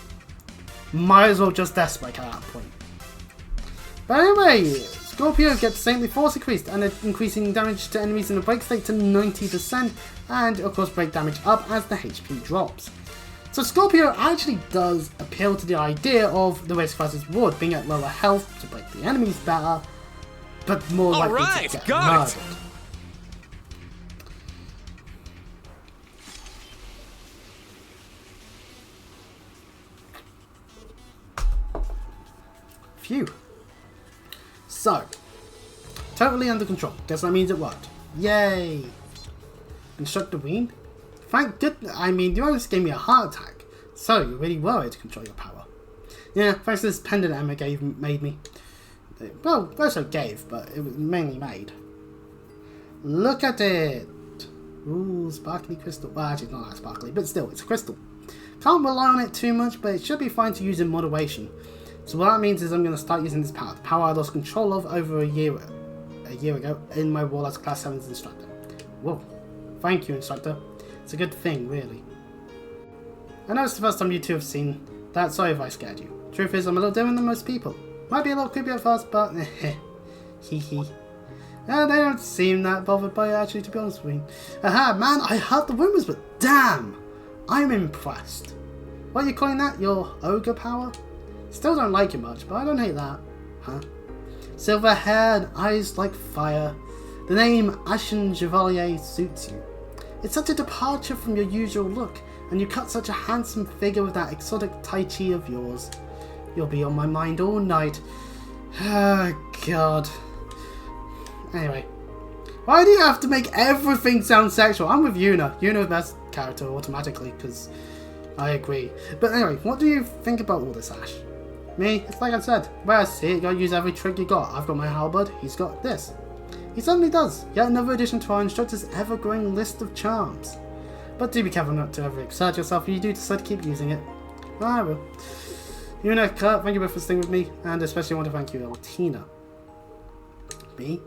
Might as well just Deathstrike at that point. But anyway, Scorpio gets Saintly Force increased and increasing damage to enemies in the break state to 90%, and of course break damage up as the HP drops. So Scorpio actually does appeal to the idea of the risk versus reward, being at lower health to break the enemies better, but more likely Alright, to get got murdered. it. Phew. So, totally under control. Guess that means it worked. Yay! Instructor Rean? Thank goodness. I mean, you almost gave me a heart attack. So, you really were able to control your power. Yeah, thanks to this pendant Emma made me. Well, also gave, but it was mainly made. Look at it! Ooh, sparkly crystal. Well, actually, not that sparkly, but still, it's a crystal. Can't rely on it too much, but it should be fine to use in moderation. So what that means is I'm going to start using this power. The power I lost control of over a year ago in my role as Class 7's instructor. Whoa. Thank you, instructor. It's a good thing, really. I know it's the first time you two have seen that. Sorry if I scared you. Truth is, I'm a little different than most people. Might be a little creepy at first, but hee hee. They don't seem that bothered by it, actually, to be honest with you. Aha, man, I heard the rumours, but damn! I'm impressed. What are you calling that? Your ogre power? Still don't like it much, but I don't hate that. Huh? Silver hair and eyes like fire. The name Ashen Chevalier suits you. It's such a departure from your usual look, and you cut such a handsome figure with that exotic Tai Chi of yours. You'll be on my mind all night. Oh, God. Anyway. Why do you have to make everything sound sexual? I'm with Yuna. Yuna's best character automatically, because I agree. But anyway, what do you think about all this, Ash? Me, it's like I said, where I see it, you gotta use every trick you got. I've got my halberd, he's got this. He certainly does. Yet another addition to our instructor's ever-growing list of charms. But do be careful not to ever exert yourself if you do decide to keep using it. I will. Yuna, Kurt, thank you both for staying with me, and especially want to thank you, Tina. Me?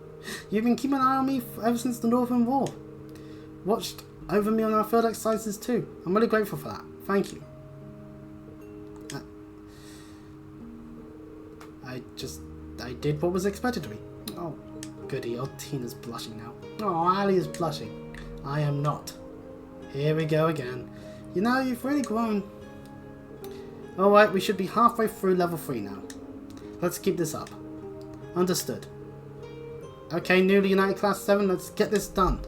You've been keeping an eye on me ever since the Northern War. Watched over me on our field exercises too. I'm really grateful for that. Thank you. I I did what was expected of me. Oh, goody, old Tina's blushing now. Oh, Ali is blushing. I am not. Here we go again. You know, you've really grown. Alright, we should be halfway through level 3 now. Let's keep this up. Understood. Okay, newly united class 7, let's get this done.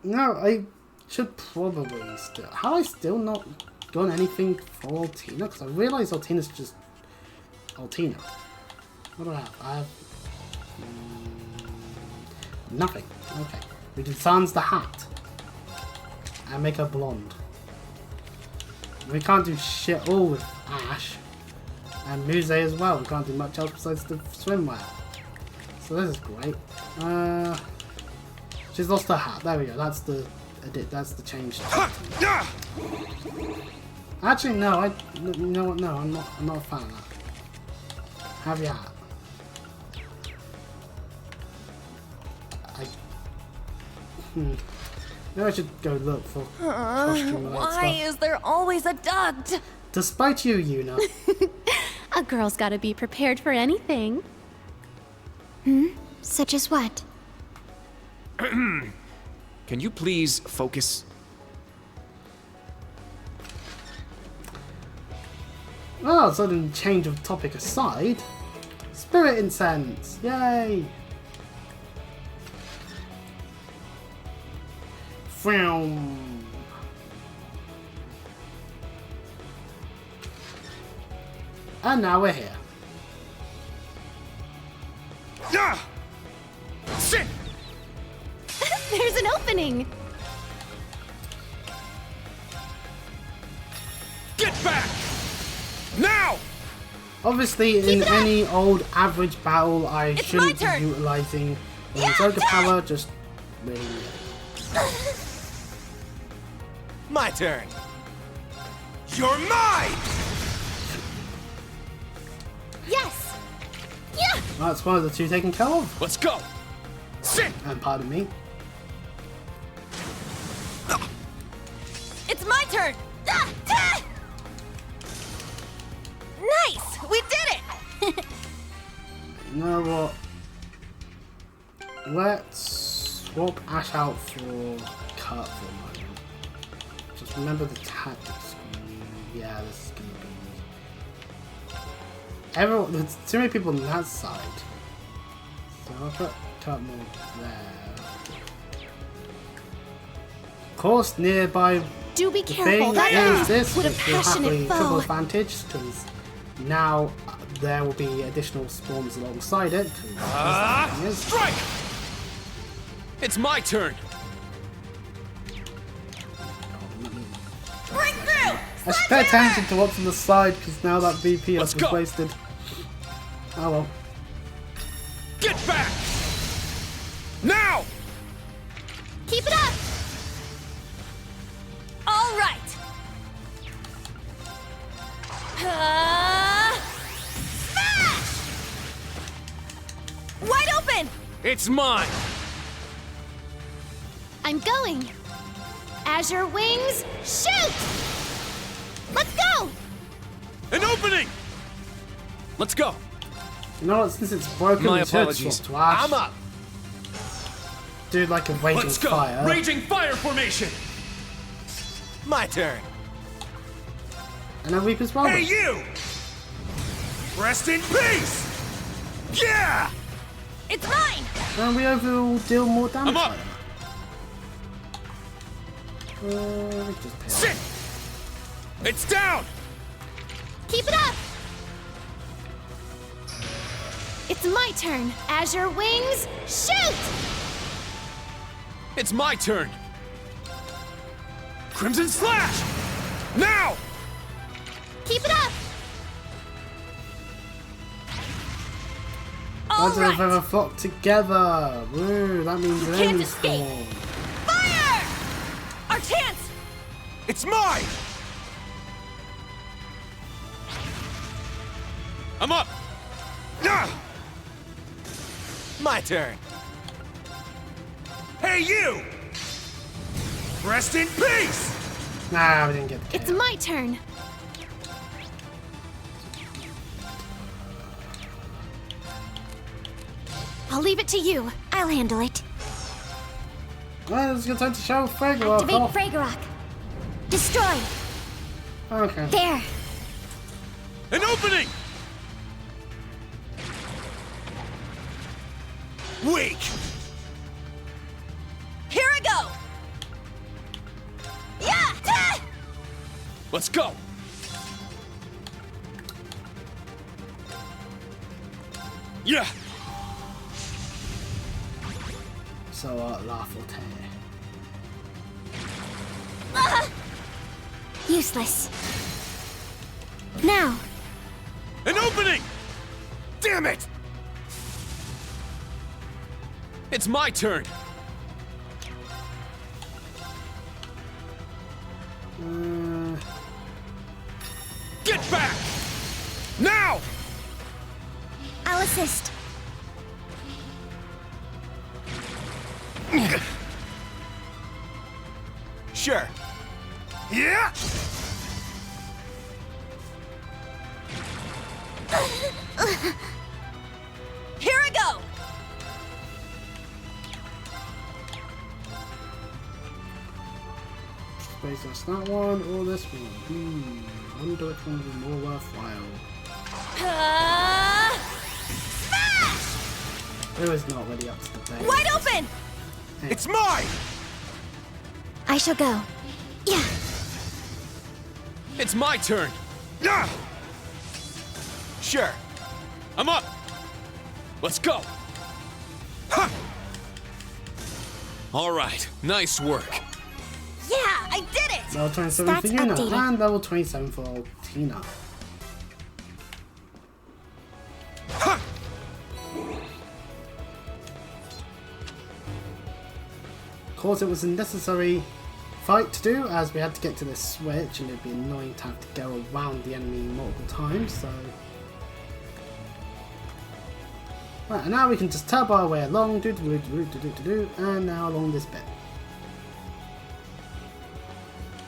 No, I should probably still... Have I still not done anything for Altina? Because I realise Altina's just... Altina. What do I have? I have... nothing. Okay. We can sans the hat. And make her blonde. We can't do shit all with Ash. And Muse as well. We can't do much else besides the swimwear. So this is great. She's lost her hat. There we go. That's the edit. That's the change. Actually, no. You know what? No, I'm not a fan of that. Have your hat. Maybe I should go look for costume Why is there always a duct? Despite you, Yuna. A girl's gotta be prepared for anything. Such as what? Can you please focus? Well, sudden change of topic aside. Spirit incense! Yay! Vroom. And now we're here. Sit! There's an opening! Get back! Now! Obviously, in any old average battle, I shouldn't be utilizing Zoga power, just really. My turn. You're mine! Yes! Yeah! That's one of the two taken care of. Let's go! Sit! And pardon me. It's my turn! Nice! We did it! You know what? Let's swap Ash out for Kurt for a moment. Just remember the tactics screen. Yeah, this is gonna be... Everyone, there's too many people on that side. So I'll put Kurt more there. Of course, nearby Do be the careful, thing that is this, with a which will happily passionate triple foe. advantage, because now there will be additional spawns alongside it. Strike! It's my turn! Break through! I should pay attention to what's on the side, because now that VP Let's has go. been wasted. Oh well. Get back! Now! Keep it up! All right. Smash! Wide open! It's mine! I'm going! Azure wings, shoot! Let's go! An opening! Let's go! You know what, since it's broken, My we should apologies. swap to Ash. I'm up. Do like a raging Let's go! fire. Raging fire formation! My turn. And then Reaper's Rumble. Hey, you! Rest in peace! Yeah! It's mine! And we overall deal more damage. I'm up. like that. Just pay Sit! It's down! Keep it up! It's my turn. Azure wings, shoot! It's my turn! Crimson Slash! Now! Keep it up! All Let's have right. a flock together. Woo, that means You an can't enemy escape. spawn. Fire! Our chance! It's mine! I'm up! Ah! My turn. Hey, you! Rest in peace! Nah, we didn't get the It's KO. my turn. I'll leave it to you. I'll handle it. Well, it's a good time to show Fragorock Activate off. Fragorock. Destroy. Okay. There. An opening! Weak! Here I go! Yeah! Ta! Let's go! Yeah! So, laugh or tear. Useless. Now. An opening! Damn it! It's my turn! Get back! Now! I'll assist. Sure. Yeah! Here I go! Space us that one or this one. Wonder which one would be more worthwhile. Smash! It was not really up to the plate. Wide open! It's mine! I shall go. Yeah. It's my turn! Yeah! Sure. I'm up! Let's go! Ha! Alright, nice work. Yeah, I did it! Level 27 for Stats Yuna updated. and level 27 for Tina. Ha! Of course, it was a necessary fight to do, as we had to get to this switch, and it'd be annoying to have to go around the enemy multiple times, so... Right, and now we can just turbo our way along, and now along this bit.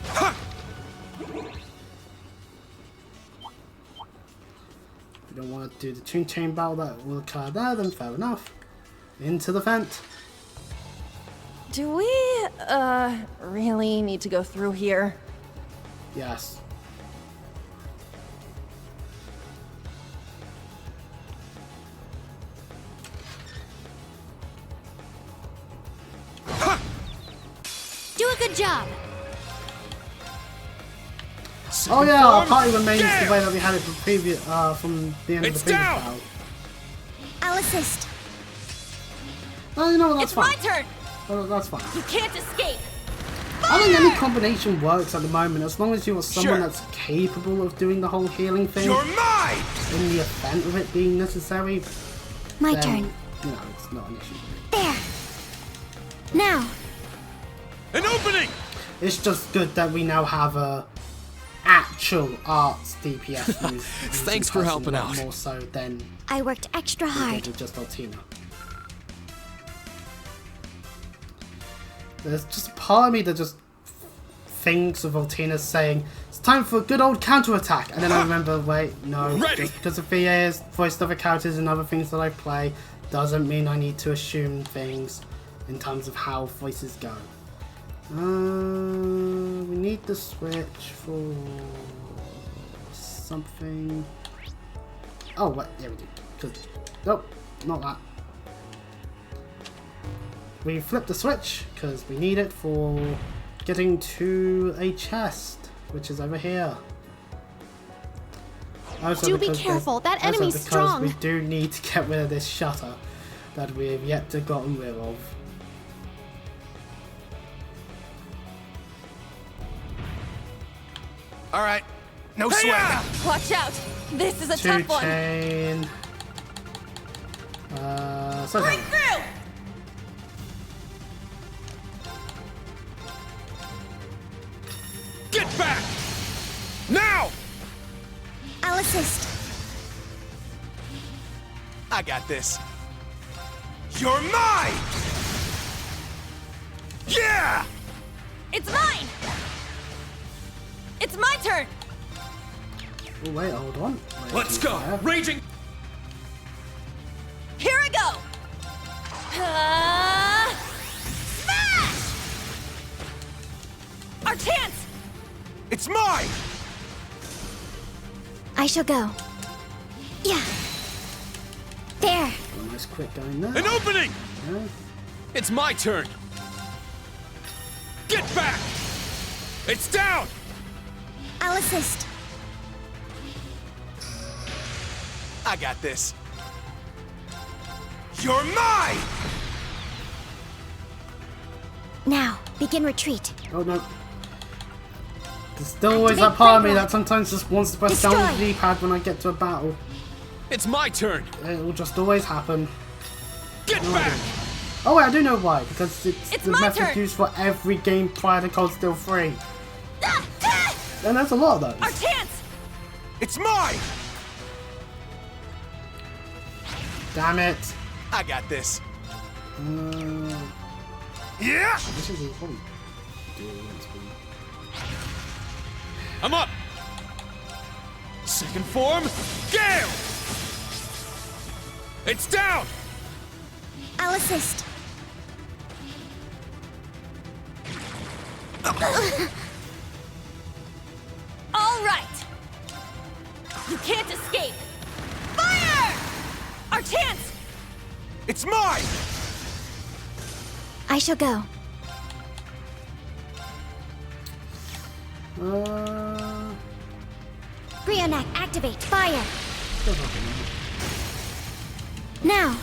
Ha! If you don't want to do the Toon Chain battle that will occur there, then fair enough. Into the vent. Do we, really need to go through here? Yes. Do a good job. Oh yeah, our party remains the way that we had it from previous, from the end of the It's previous down! battle. I'll assist. Oh, you know what, that's It's fine. my turn! Oh, that's fine. You can't escape! I think any combination works at the moment, as long as you're someone Sure. that's capable of doing the whole healing thing. You're mine! In the event of it being necessary, My then, turn. you know, it's not an issue. There. Now. An opening! It's just good that we now have a actual arts DPS use. Thanks for helping out. More so than I worked extra we hard. did with just Altina. There's just a part of me that just thinks of Altina saying, it's time for a good old counterattack. And then I remember, wait, no, Ready. just because of VA's voiced other characters and other things that I play, doesn't mean I need to assume things in terms of how voices go. We need the switch for something. Oh, wait, yeah, we do. 'Cause- nope, not that. We flip the switch because we need it for getting to a chest, which is over here. Also Do be because careful, that also enemy's because strong. we do need to get rid of this shutter that we have yet to gotten rid of. Alright, no sweat. Watch out! This is a Two tough one! chain. So Break through! Get back! Now! I'll assist. I got this. You're mine! Yeah! It's mine! It's my turn! Oh, wait, hold on. Wait, Let's he's go! there. Raging! Here I go! Smash! Our chance! It's mine! I shall go. Yeah. There. Nice quick going there. An opening! Yeah. It's my turn! Get back! It's down! I'll assist. I got this. You're mine! Now, begin retreat. Oh no. There's still always that part of me that sometimes just wants to press down the Destroy. D-pad when I get to a battle. It's my turn! It will just always happen. Get No back! idea. Oh wait, I do know why. Because it's the my method turn. used for every game prior to Cold Steel 3. And there's a lot of Our those. chance! It's mine! Damn it. I got this. Uh, Yeah! this is probably I'm up! Second form, Gale! It's down! I'll assist. All right! You can't escape! Fire! Our chance! It's mine! I shall go. Rean, activate. Fire. Now.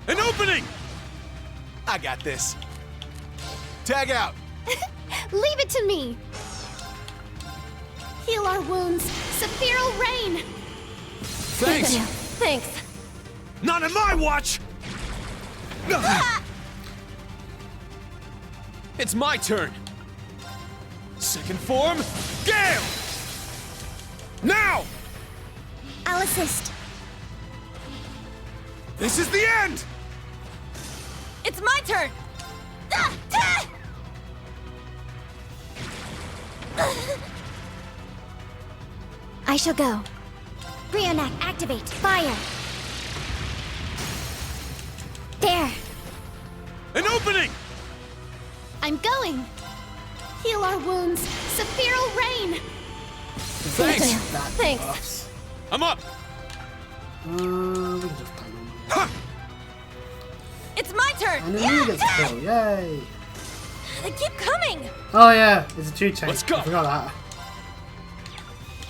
An opening! I got this. Tag out! Leave it to me. Heal our wounds. Sephiral rain. Thanks! Thank you. Thanks. Not on my watch! It's my turn! Second form, Gale! Now! I'll assist. This is the end! It's my turn! I shall go. Rean, activate. Fire. There. An opening! I'm going. Heal our wounds. Sephiral rain. Thanks! that Thanks. buffs. I'm up! We can just time them. Ha! It's my turn! And then he gets a kill, yay! They keep coming! Oh yeah, it's a 2 chain. Let's go. I forgot that.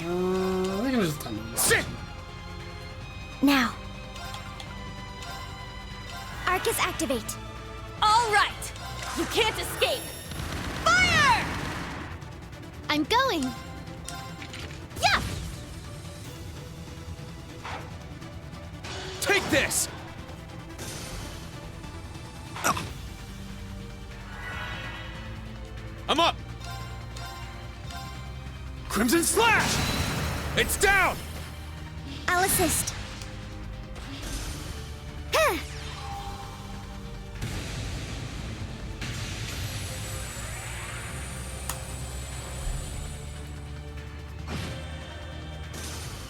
We can just time them. Sit! Now. Arcus, activate. All right! You can't escape! Fire! I'm going. Yeah! Take this! I'm up! Crimson Slash! It's down! I'll assist. Huh.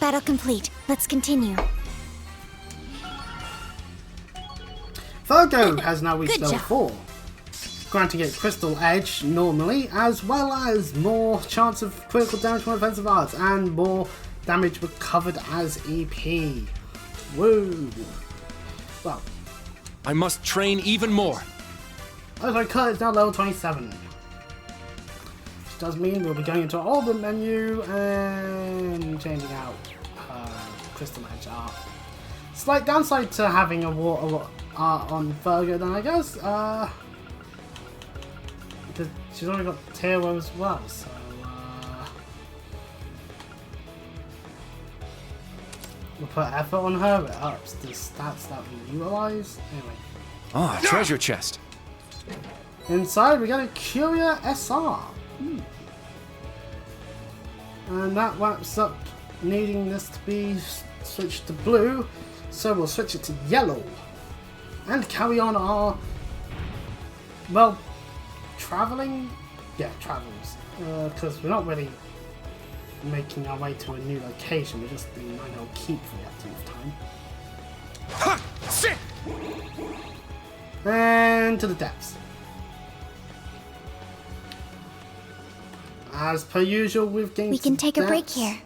Battle complete. Let's continue. Virgo has now reached Good level job. 4, granting it Crystal Edge normally, as well as more chance of critical damage from offensive arts and more damage recovered as EP. Woo! Well, I must train even more. okay, Kurt is now level 27. Which does mean we'll be going into our orbit menu and changing out Crystal Edge art. Slight downside to having a water art on Virgo then, I guess, because she's already got Tearworm as well, so we'll put effort on her, it ups the stats that we utilize. Anyway. Ah, treasure chest. Inside we got a Curia SR. And that wraps up needing this to be switched to blue, so we'll switch it to yellow. And carry on our, well, travelling? Yeah, travels. Because we're not really making our way to a new location, we're just in Einhel Keep for the 10th time. Ha! Sit! And to the depths. As per usual, we've gained We can take a break here.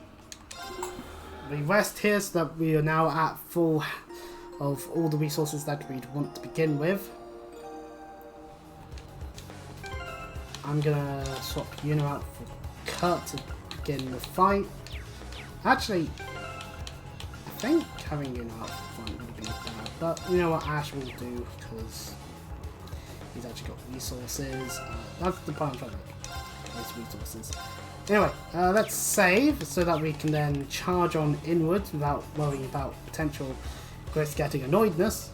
We rest here so that we are now at full of all the resources that we'd want to begin with. I'm gonna swap Yuna out for Kurt to begin the fight. Actually, I think having Yuna out front would be bad, but you know what Ash will do because he's actually got resources. That's the point I'm trying to make. Those resources. Anyway, let's save so that we can then charge on inwards without worrying about potential Chris getting annoyedness.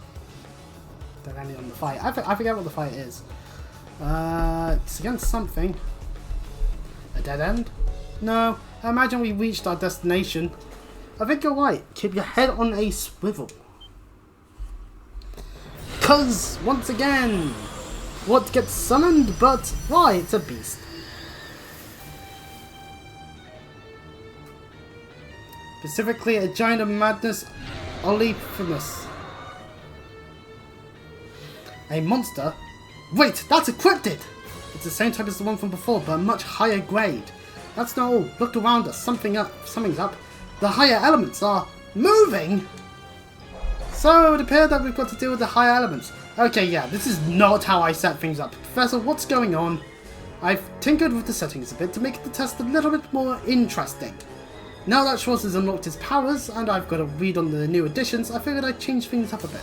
Depending on the fight. I forget what the fight is. It's against something. A dead end? No, I imagine we reached our destination. I think you're right. Keep your head on a swivel. 'Cause, once again, what gets summoned but why? It's a beast. Specifically, a giant of madness, Oleiphemus. A monster? Wait, that's a cryptid! It's the same type as the one from before, but a much higher grade. That's not all. Look around us. Something's up. The higher elements are moving! So, it appears that we've got to deal with the higher elements. Okay, yeah, this is not how I set things up. Professor, what's going on? I've tinkered with the settings a bit to make the test a little bit more interesting. Now that Schwartz has unlocked his powers, and I've got a read on the new additions, I figured I'd change things up a bit.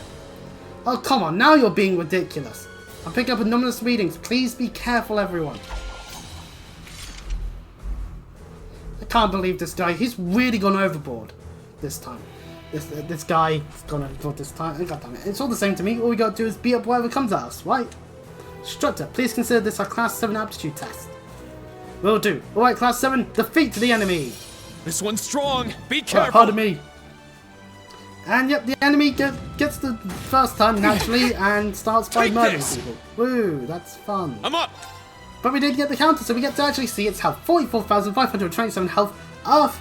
Oh, come on, now you're being ridiculous. I'm picking up anomalous readings. Please be careful, everyone. I can't believe this guy. He's really gone overboard this time. This guy's gone overboard this time. God damn it. It's all the same to me. All we gotta do is beat up whatever comes at us, right? Instructor, please consider this our Class 7 aptitude test. Will do. Alright, Class 7, defeat the enemy. This one's strong. Be careful. Pardon me. And yep, the enemy gets the first time naturally and starts by murdering people. Woo, that's fun. I'm up. But we did get the counter, so we get to actually see its health. 44,527 health. Earth,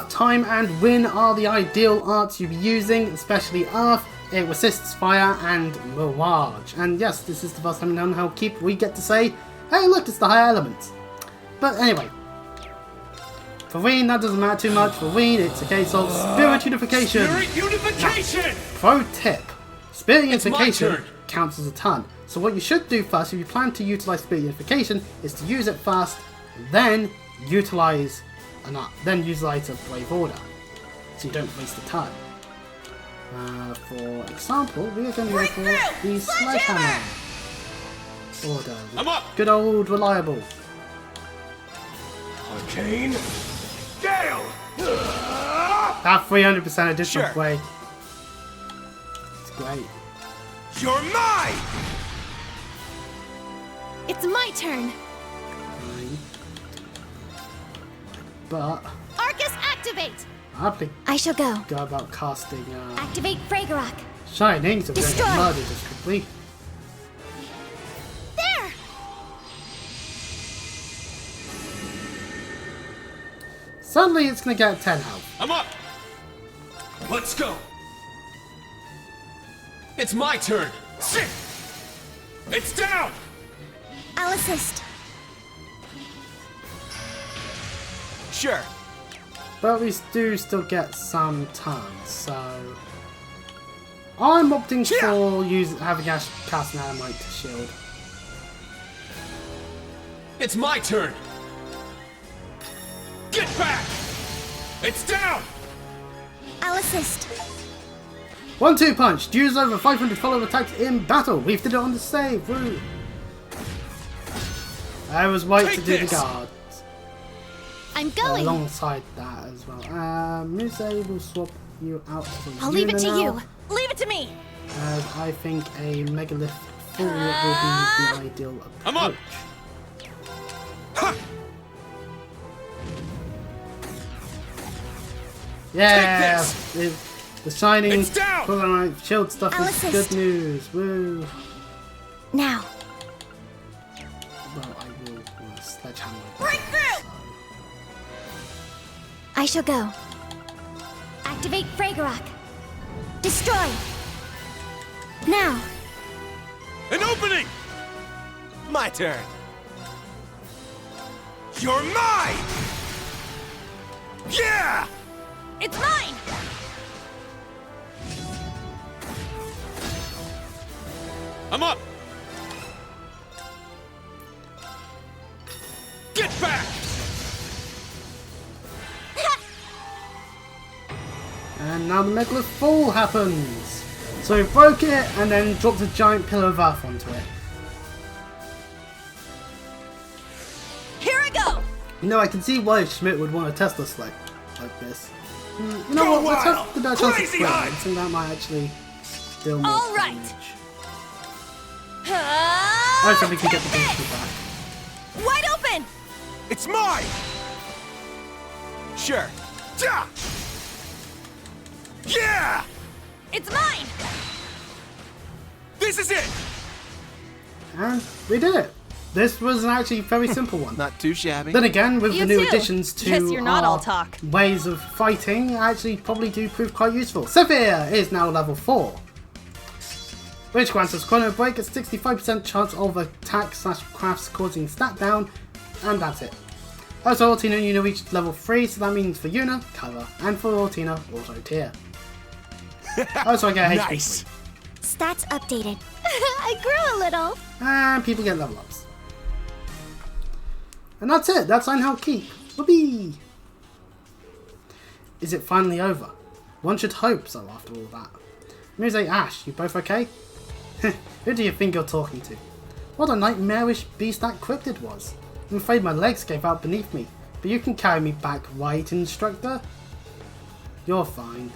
time, and wind are the ideal arts you'll be using, especially Earth. It resists fire and mirage. And yes, this is the first time in Einhel Keep we get to say, hey look, it's the higher elements. But anyway. For Rean, that doesn't matter too much. For Rean, it's a case of spirit unification. Spirit unification! Now, pro tip. Spirit unification counts as a turn. So what you should do first, if you plan to utilize spirit unification, is to use it first, then utilize a brave order. So you don't waste a turn. For example, we are going to go for the sledgehammer order. I'm up. Good old reliable. Arcane Gale! That 300% additional weight. It's great. You're mine! It's my turn. But Arcus, activate! I shall go. Go about casting Activate Fragorock. Shining, so we don't get murdered as quickly. There! Suddenly it's going to get 10 health. I'm up! Let's go! It's my turn! Sit! It's down! I'll assist. Sure. But we do still get some turns, so I'm opting for having Ash cast an Adamite shield. It's my turn! Get back! It's down! I'll assist. 1-2 punch. Deals over 500 follow attacks in battle. We've did it on the save. Woo. I was right to do the guards. I'm going. Alongside that as well. Muse will swap you out for I'll leave it to now, you. Leave it to me. As I think a megalith full will be the ideal approach. I'm up. Ha! Yeah, the shining shield stuff I'll is assist. good news. Woo. Now. Well, I will sledgehammer. Break through! I shall go. Activate Fragorock. Destroy. Now. An opening! My turn. You're mine! Yeah! It's mine! I'm up! Get back! And now the Megalith Fall happens! So he broke it and then dropped a giant pillar of earth onto it. Here I go! You know, I can see why Schmidt would want to test us like this. You know what, let's have the better chance of sprint. I think that might actually deal more All right. damage. I hope we can get the booster back. Wide open! It's mine! Sure. Ja! Yeah! It's mine! This is it! And we did it! This was an actually very simple one. Not too shabby. Then again, with You the new too. additions to Guess you're not our all talk. ways of fighting, actually probably do prove quite useful. Sephir is now level 4. Which grants us Chrono Break, a 65% chance of attack/crafts causing stat down, and that's it. Also, Tina and Yuna reached level 3, so that means for Yuna, cover, and for Tina, auto tier. Also, I get HP Nice. 3. Stats updated. I grew a little. And people get level ups. And that's it, that's Einhel Keep. Whoopee! Is it finally over? One should hope so after all that. Muse, Ash, you both okay? Who do you think you're talking to? What a nightmarish beast that cryptid was. I'm afraid my legs gave out beneath me, but you can carry me back, right, instructor? You're fine.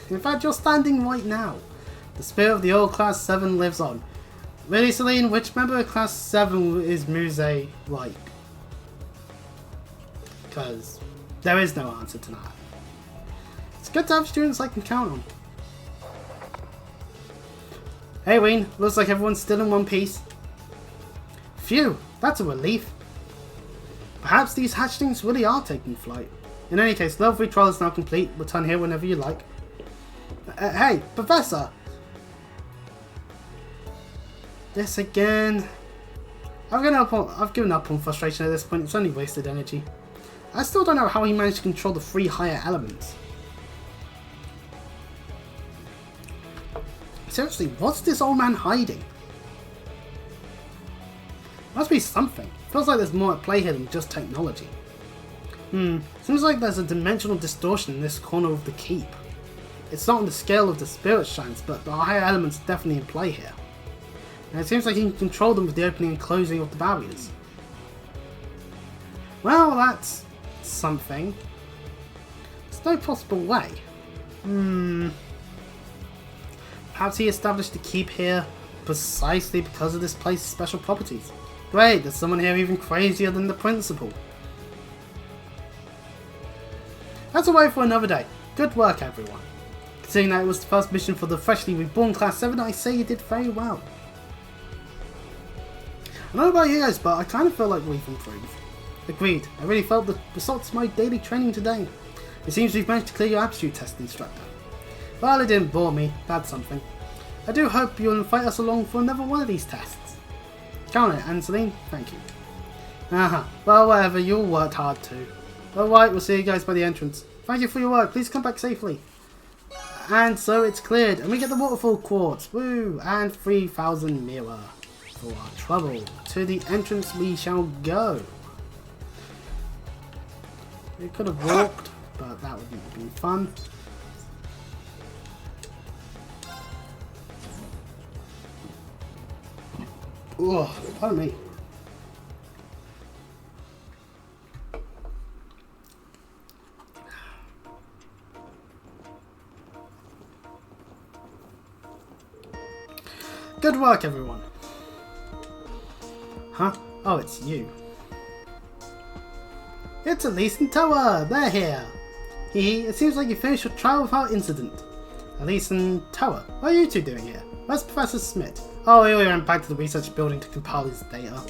In fact, you're standing right now. The spirit of the old Class 7 lives on. Really, Celine, which member of Class 7 is Muse like? Because there is no answer to that. It's good to have students I can count on. Hey Rean, looks like everyone's still in one piece. Phew, that's a relief. Perhaps these hatchlings really are taking flight. In any case, level 3 trial is now complete. Return here whenever you like. Hey, Professor! This again. I've given up on frustration at this point. It's only wasted energy. I still don't know how he managed to control the 3 higher elements. Seriously, what's this old man hiding? Must be something. Feels like there's more at play here than just technology. Seems like there's a dimensional distortion in this corner of the keep. It's not on the scale of the spirit shines, but the higher elements are definitely in play here. And it seems like he can control them with the opening and closing of the barriers. Well, that's something. There's no possible way. Perhaps he established the keep here precisely because of this place's special properties. Great, there's someone here even crazier than the principal. That's a way for another day. Good work, everyone. Considering that it was the first mission for the freshly reborn Class 7, I say you did very well. I don't know about you guys, but I kind of feel like we've improved. Agreed, I really felt the results of my daily training today. It seems we've managed to clear your aptitude test, instructor. Well, it didn't bore me, that's something. I do hope you'll invite us along for another one of these tests. Count it, and Celine, thank you. Well, whatever, you all worked hard too. Alright, we'll see you guys by the entrance. Thank you for your work, please come back safely. And so it's cleared, and we get the waterfall quartz, woo, and 3,000 mirror. For our trouble, to the entrance we shall go. We could have walked, but that wouldn't have been fun. Oh, pardon me. Good work, everyone. Huh? Oh, it's you. It's Elise and Toa! They're here! It seems like you finished your trial without incident. Elise and Toa, what are you two doing here? Where's Professor Smith? Oh, he went back to the research building to compile his data.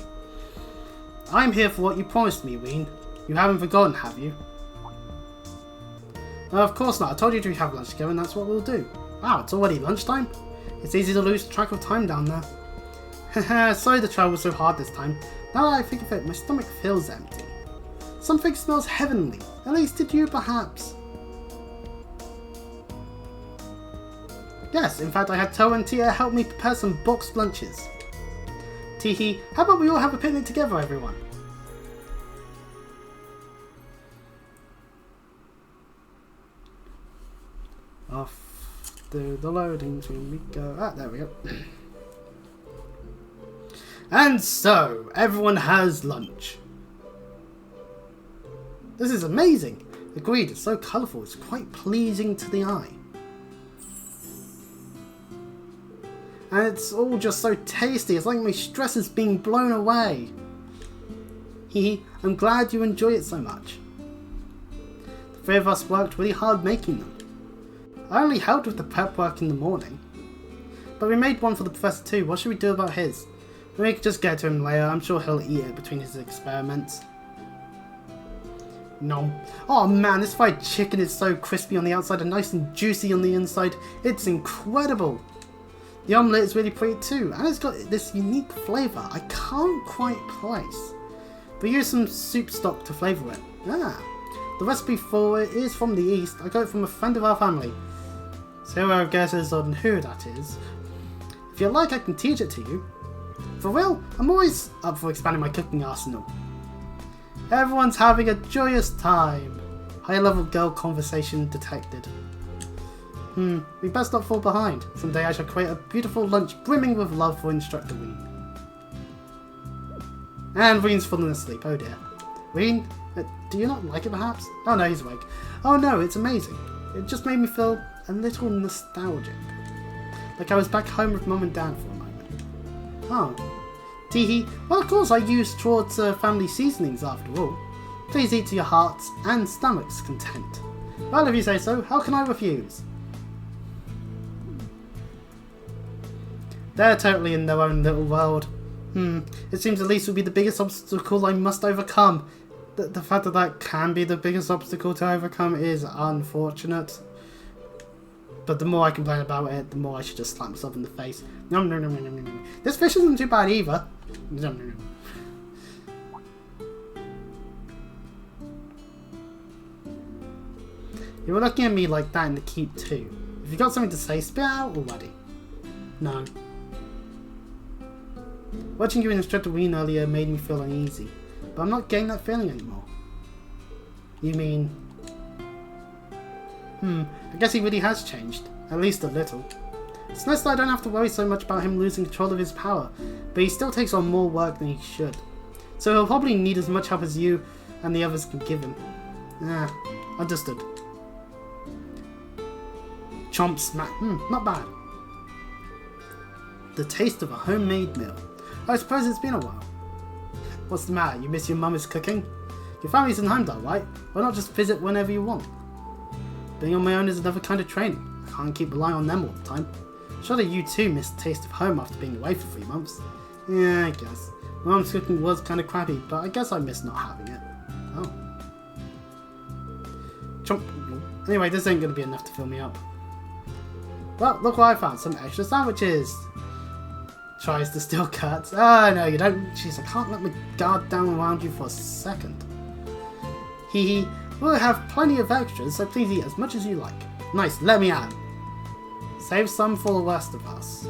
I'm here for what you promised me, Rean. You haven't forgotten, have you? Of course not. I told you to have lunch together and that's what we'll do. Wow, it's already lunchtime? It's easy to lose track of time down there. Sorry the travel was so hard this time. Now that I think of it, my stomach feels empty. Something smells heavenly. At least did you, perhaps? Yes, in fact I had Toa and Tita help me prepare some boxed lunches. Teehee, how about we all have a picnic together, everyone? Off through the loading screen we go. Ah, there we go. And so, everyone has lunch. This is amazing. Agreed, it's so colourful, it's quite pleasing to the eye. And it's all just so tasty, it's like my stress is being blown away. Hehe, I'm glad you enjoy it so much. The three of us worked really hard making them. I only helped with the prep work in the morning. But we made one for the professor too, what should we do about his? We could just get to him later, I'm sure he'll eat it between his experiments. No. Oh man, this fried chicken is so crispy on the outside and nice and juicy on the inside. It's incredible. The omelette is really pretty too, and it's got this unique flavour I can't quite place. We use some soup stock to flavour it. Ah, the recipe for it is from the East. I got it from a friend of our family. So our guesses on who that is. If you like, I can teach it to you. For real, I'm always up for expanding my cooking arsenal. Everyone's having a joyous time. High-level girl conversation detected. We best not fall behind. Someday I shall create a beautiful lunch brimming with love for Instructor Rean. And Rean's fallen asleep, oh dear. Rean, do you not like it perhaps? Oh no, he's awake. Oh no, it's amazing. It just made me feel a little nostalgic. Like I was back home with Mum and Dad for a moment. Oh. Teehee, well of course I use towards family seasonings after all. Please eat to your hearts and stomach's content. Well, if you say so, how can I refuse? They're totally in their own little world. It seems at least will be the biggest obstacle I must overcome. The fact that that can be the biggest obstacle to overcome is unfortunate. But the more I complain about it, the more I should just slap myself in the face. Nom, nom, nom, nom, nom, nom. This fish isn't too bad either. Nom, nom, nom. You were looking at me like that in the keep too. If you got something to say, spit it out already. No. Watching you in Instructor Rean earlier made me feel uneasy, but I'm not getting that feeling anymore. You mean... I guess he really has changed, at least a little. It's nice that I don't have to worry so much about him losing control of his power, but he still takes on more work than he should. So he'll probably need as much help as you and the others can give him. Understood. Chomp smack. Not bad. The taste of a homemade meal. I suppose it's been a while. What's the matter? You miss your mum's cooking? Your family's in Heimdall, right? Why not just visit whenever you want? Being on my own is another kind of training. I can't keep relying on them all the time. Surely you too missed the taste of home after being away for 3 months. Yeah, I guess. My mum's cooking was kind of crappy, but I guess I miss not having it. Oh. Chomp. Anyway, this ain't going to be enough to fill me up. Well, look what I found. Some extra sandwiches. Tries to steal Kurt's. Ah, no, you don't. Jeez, I can't let my guard down around you for a second. Hehe. We'll have plenty of extras, so please eat as much as you like. Nice, let me out. Save some for the rest of us.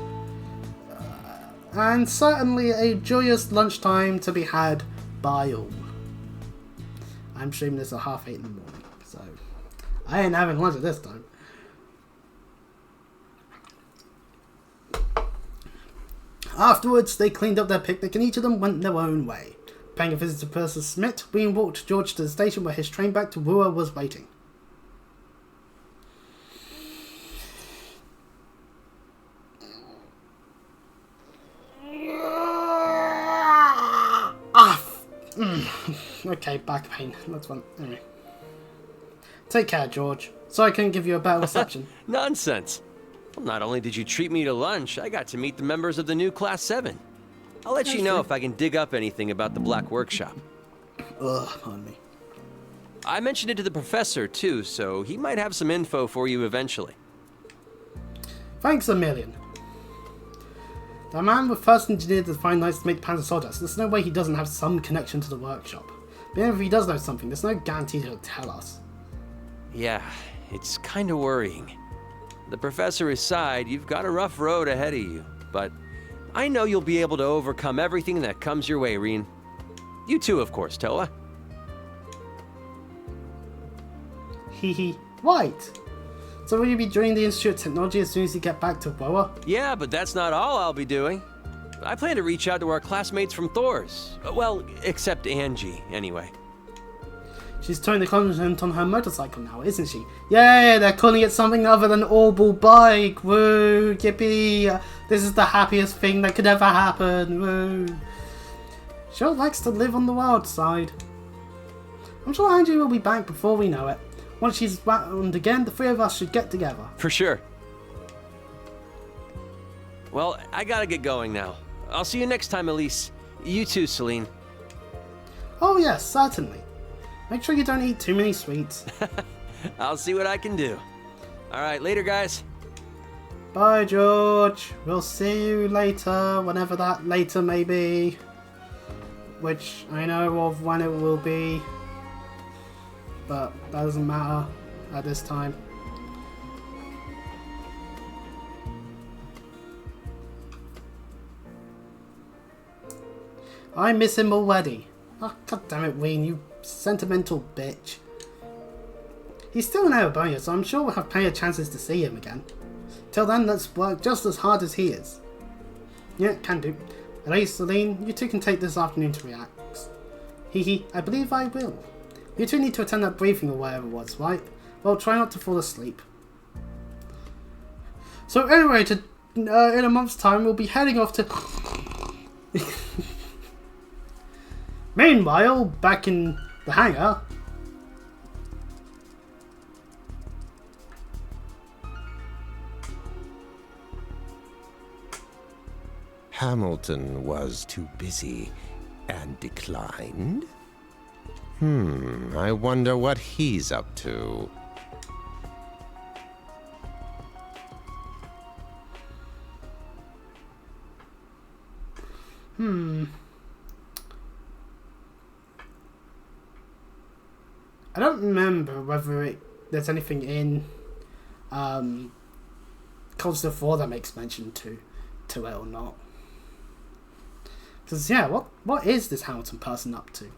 And certainly a joyous lunchtime to be had by all. I'm streaming this at 8:30 in the morning, so I ain't having lunch at this time. Afterwards, they cleaned up their picnic and each of them went their own way. Paying a visit to Professor Smith, Rean walked George to the station where his train back to Wua was waiting. Okay, back pain. That's one. Anyway. Take care, George. Sorry I couldn't give you a better reception. Nonsense. Well, not only did you treat me to lunch, I got to meet the members of the new Class 7. I'll let you know if I can dig up anything about the Black Workshop. Ugh, pardon me. I mentioned it to the professor, too, so he might have some info for you eventually. Thanks a million. The man was first engineered the fine knights to make the Panzer Soldiers. There's no way he doesn't have some connection to the workshop. But even if he does know something, there's no guarantee he'll tell us. Yeah, it's kind of worrying. The professor aside, you've got a rough road ahead of you, but I know you'll be able to overcome everything that comes your way, Rean. You too, of course, Toa. Hehe. Right. So will you be joining the Institute of Technology as soon as you get back to Boa? Yeah, but that's not all I'll be doing. I plan to reach out to our classmates from Thor's. Well, except Angie, anyway. She's towing the continent on her motorcycle now, isn't she? Yay, they're calling it something other than Orbital Bike. Woo, yippee. This is the happiest thing that could ever happen. Woo. She likes to live on the wild side. I'm sure Angie will be back before we know it. Once she's round again, the three of us should get together. For sure. Well, I gotta get going now. I'll see you next time, Elise. You too, Celine. Oh yes, certainly. Make sure you don't eat too many sweets. I'll see what I can do. Alright, later, guys. Bye, George. We'll see you later, whenever that later may be. Which I know of when it will be. But that doesn't matter at this time. I miss him already. Oh, God damn it, Rean, you sentimental bitch. He's still in Arabonia, so I'm sure we'll have plenty of chances to see him again. Till then, let's work just as hard as he is. Yeah, can do. At least, Celine, you two can take this afternoon to relax. Hehe, I believe I will. You two need to attend that briefing or whatever it was, right? Well, try not to fall asleep. So anyway, in a month's time, we'll be heading off to... Meanwhile, back in the hangar... Hamilton was too busy and declined? I wonder what he's up to. I don't remember whether there's anything in Culture 4 that makes mention to it or not. Because, yeah, what is this Hamilton person up to?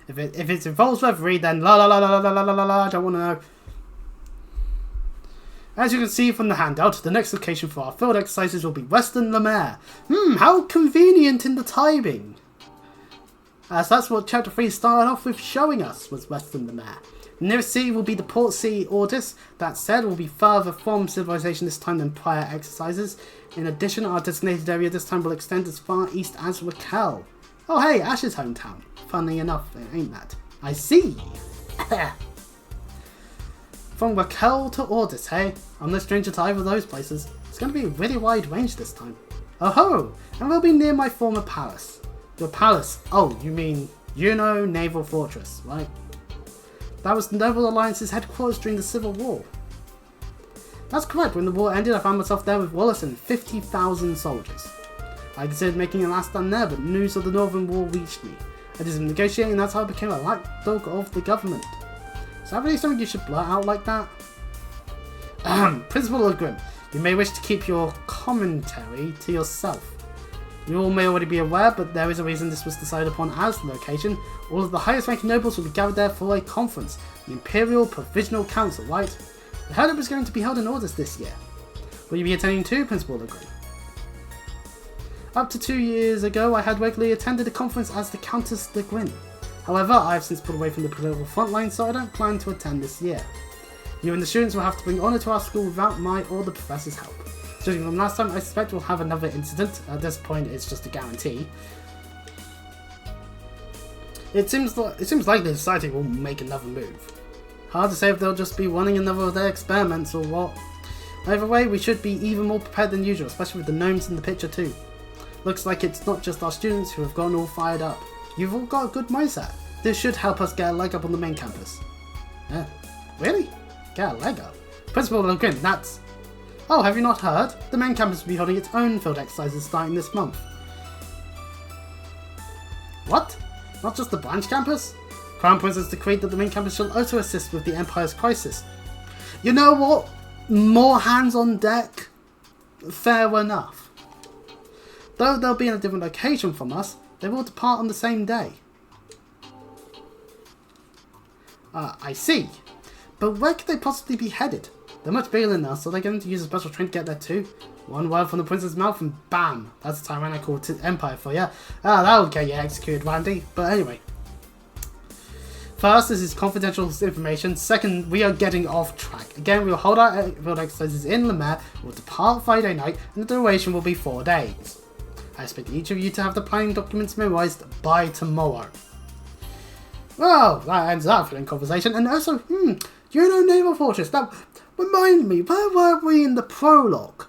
If it involves referee, then la la la la la la la la, I don't want to know. As you can see from the handout, the next location for our field exercises will be Western Lemaire. How convenient in the timing. As that's what Chapter 3 started off with showing us, was Western Lemaire. The nearest city will be the port city Ordis. That said, will be further from civilization this time than prior exercises. In addition, our designated area this time will extend as far east as Raquel. Oh hey, Ash's hometown. Funny enough, ain't that? I see. From Raquel to Ordis, hey? I'm no stranger to either of those places. It's going to be a really wide range this time. Oh ho! And we'll be near my former palace. Your palace? Oh, you mean Juno Naval Fortress, right? That was the Noble Alliance's headquarters during the Civil War. That's correct. When the war ended, I found myself there with Wallace and 50,000 soldiers. I considered making a last stand there, but news of the Northern War reached me. I did some negotiating, and that's how I became a lapdog of the government. Is that really something you should blurt out like that? Principal Grim, you may wish to keep your commentary to yourself. You all may already be aware, but there is a reason this was decided upon as the location. All of the highest ranking nobles will be gathered there for a conference. The Imperial Provisional Council, right? I heard it was going to be held in Ordis this year. Will you be attending too, Principal Grim? Up to 2 years ago, I had regularly attended a conference as the Countess de Gwyn. However, I have since pulled away from the political frontline, so I don't plan to attend this year. You and the students will have to bring honour to our school without my or the professor's help. Judging from last time, I suspect we'll have another incident. At this point, it's just a guarantee. It seems likely the society will make another move. Hard to say if they'll just be running another of their experiments or what. Either way, we should be even more prepared than usual, especially with the gnomes in the picture too. Looks like it's not just our students who have gotten all fired up. You've all got a good mindset. This should help us get a leg up on the main campus. Yeah, really? Get a leg up? Principal Grim, that's... Oh, have you not heard? The main campus will be holding its own field exercises starting this month. What? Not just the branch campus? Crown Prince has decreed that the main campus shall also assist with the Empire's crisis. You know what? More hands on deck? Fair enough. Though they'll be in a different location from us, they will depart on the same day. I see. But where could they possibly be headed? They're much bigger than us, so they're going to use a special train to get there too. One word from the prince's mouth and bam! That's a tyrannical empire for you. That'll get you executed, Randy. But anyway. First, this is confidential information. Second, we are getting off track. Again, we will hold our field exercises in Le Maire, we'll depart Friday night, and the duration will be 4 days. I expect each of you to have the planning documents memorized by tomorrow. Well, that ends that filling conversation. And also, you know Naval Fortress. Now, remind me, where were we in the prologue?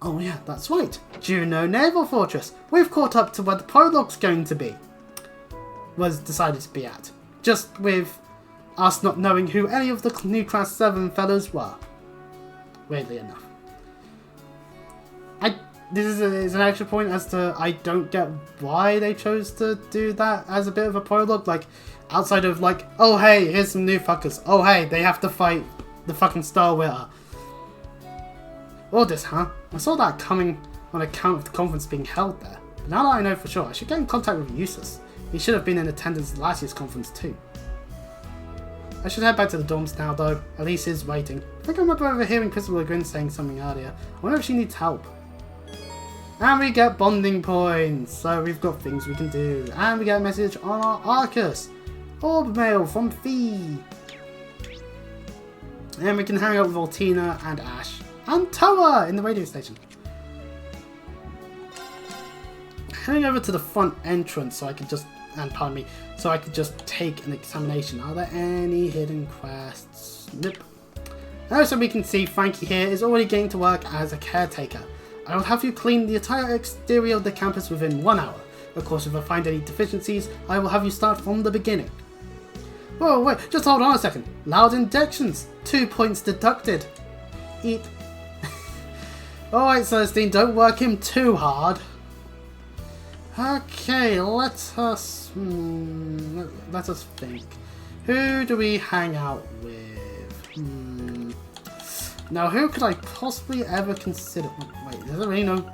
Oh yeah, that's right. Juno Naval Fortress. We've caught up to where the prologue's going to be. Was decided to be at. Just with us not knowing who any of the new Class 7 fellows were. Weirdly enough. This is an extra point as to I don't get why they chose to do that as a bit of a prologue. Like, outside of like, oh hey, here's some new fuckers. Oh hey, they have to fight the fucking Star Wither. All this, huh? I saw that coming on account of the conference being held there. But now that I know for sure, I should get in contact with Eustace. He should have been in attendance at last year's conference too. I should head back to the dorms now though. Elise is waiting. I think I remember overhearing Principal Grin saying something earlier. I wonder if she needs help. And we get bonding points, so we've got things we can do. And we get a message on our Arcus. Orb mail from Fee. And we can hang out with Altina and Ash. And Toa in the radio station. Heading over to the front entrance so I could just, so I could just take an examination. Are there any hidden quests? Nope. And also we can see Frankie here is already getting to work as a caretaker. I will have you clean the entire exterior of the campus within 1 hour. Of course, if I find any deficiencies, I will have you start from the beginning. Whoa, wait, just hold on a second. Loud injections. 2 points deducted. Eep. Alright, Celestine, don't work him too hard. Okay, let us think. Who do we hang out with? Now, who could I possibly ever consider? Wait, is there really no?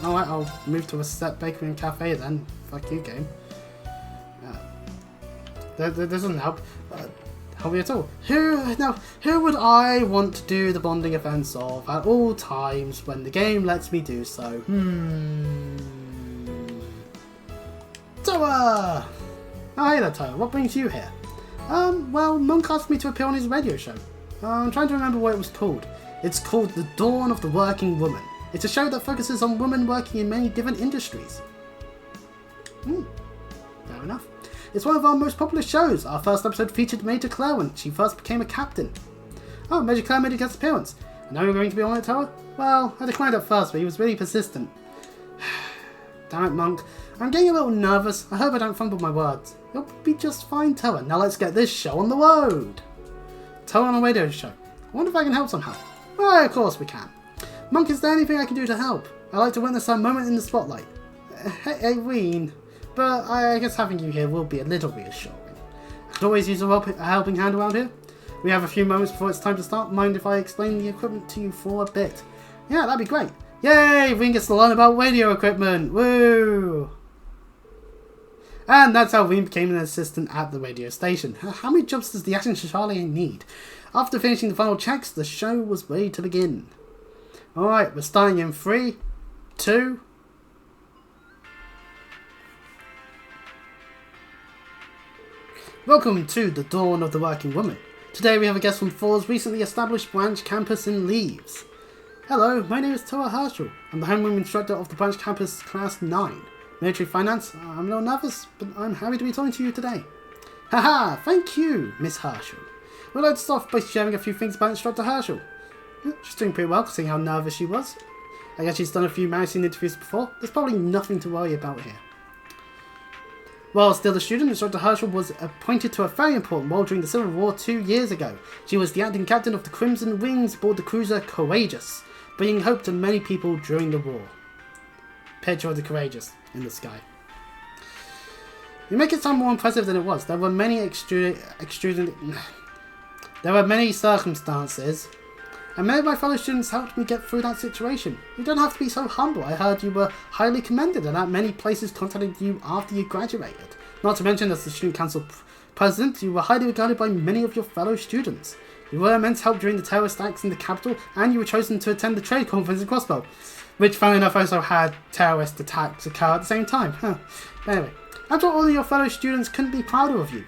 Alright, I'll move to a set bakery and cafe then. Fuck you, game. That doesn't help. Help me at all. Who would I want to do the bonding events of at all times when the game lets me do so? Toa! Oh, hey there, Toa. What brings you here? Well, Monk asked me to appear on his radio show. I'm trying to remember what it was called. It's called The Dawn of the Working Woman. It's a show that focuses on women working in many different industries. Fair enough. It's one of our most popular shows. Our first episode featured Major Claire when she first became a captain. Oh, Major Claire made a guest appearance. And now you're going to be on it, Toa? Well, I declined at first, but he was really persistent. Damn it, Monk. I'm getting a little nervous. I hope I don't fumble my words. You'll be just fine, Toa. Now let's get this show on the road. Toa on a radio show. I wonder if I can help somehow. Well, of course we can. Monk, is there anything I can do to help? I like to witness our moment in the spotlight. Hey, Rean. But I guess having you here will be a little reassuring. I could always use a helping hand around here. We have a few moments before it's time to start. Mind if I explain the equipment to you for a bit? Yeah, that'd be great. Yay! Rean gets to learn about radio equipment. Woo! And that's how Rean became an assistant at the radio station. How many jobs does the acting Charlie need? After finishing the final checks, the show was ready to begin. Alright, we're starting in 3, 2... Welcome to The Dawn of the Working Woman. Today we have a guest from 4's recently established branch campus in Leaves. Hello, my name is Toa Herschel. I'm the homeroom instructor of the branch campus Class 9. Military Finance. I'm a little nervous, but I'm happy to be talking to you today. Haha, thank you, Miss Herschel. We'd like to start off by sharing a few things about Instructor Herschel. She's doing pretty well, considering how nervous she was. I guess she's done a few magazine interviews before. There's probably nothing to worry about here. While still a student, Instructor Herschel was appointed to a very important role during the Civil War 2 years ago. She was the acting captain of the Crimson Wings aboard the cruiser Courageous. bringing hope to many people during the war. Picture of the courageous in the sky. You make it sound more impressive than it was. There were many there were many circumstances, and many of my fellow students helped me get through that situation. You don't have to be so humble. I heard you were highly commended and that many places contacted you after you graduated. Not to mention, as the student council president, you were highly regarded by many of your fellow students. You were immense help during the terrorist acts in the capital, and you were chosen to attend the trade conference in Crossbow, which, funnily enough, also had terrorist attacks occur at the same time. But anyway, I'm sure all of your fellow students couldn't be prouder of you.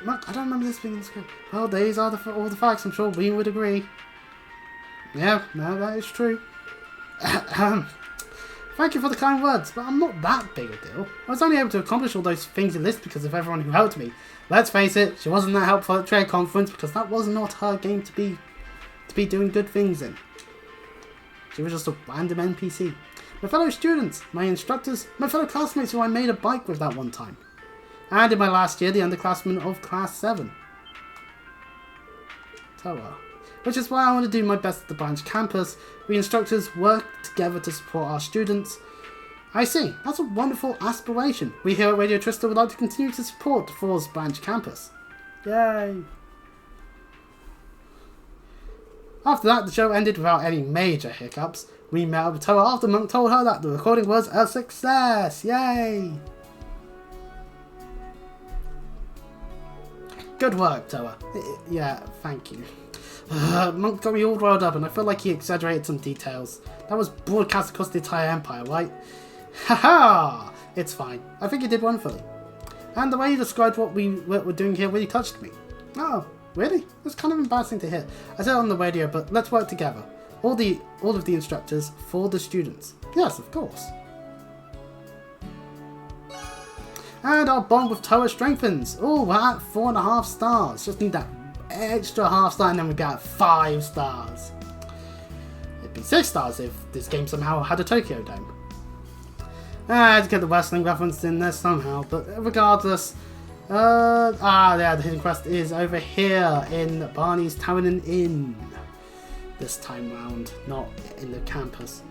I don't remember this being in the script. Well, these are all the facts. I'm sure we would agree. Yeah, no, that is true. Thank you for the kind words, but I'm not that big a deal. I was only able to accomplish all those things you list because of everyone who helped me. Let's face it, she wasn't that helpful at the trade conference because that was not her game to be doing good things in. She was just a random NPC. My fellow students, my instructors, my fellow classmates who I made a bike with that one time. And in my last year, the underclassmen of Class 7. Toa. Which is why I want to do my best at the branch campus. We instructors work together to support our students. I see, that's a wonderful aspiration. We here at Radio Trista would like to continue to support the Falls branch campus. Yay! After that, the show ended without any major hiccups. We met up with Toa after Monk told her that the recording was a success. Yay! Good work, Toa. Yeah, thank you. Monk got me all riled up and I feel like he exaggerated some details. That was broadcast across the entire empire, right? Haha! It's fine. I think you did wonderfully. And the way you described what we're doing here really touched me. Oh, really? It's kind of embarrassing to hear. I said it on the radio, but let's work together. All of the instructors for the students. Yes, of course. And our bond with Toa strengthens. Oh, we're at 4.5 stars. Just need that extra half star and then we'd be at 5 stars. It'd be 6 stars if this game somehow had a Tokyo Dome. I had to get the wrestling reference in there somehow, but regardless. Yeah, the hidden quest is over here in Barney's Tavern and Inn. This time round, not in the campus.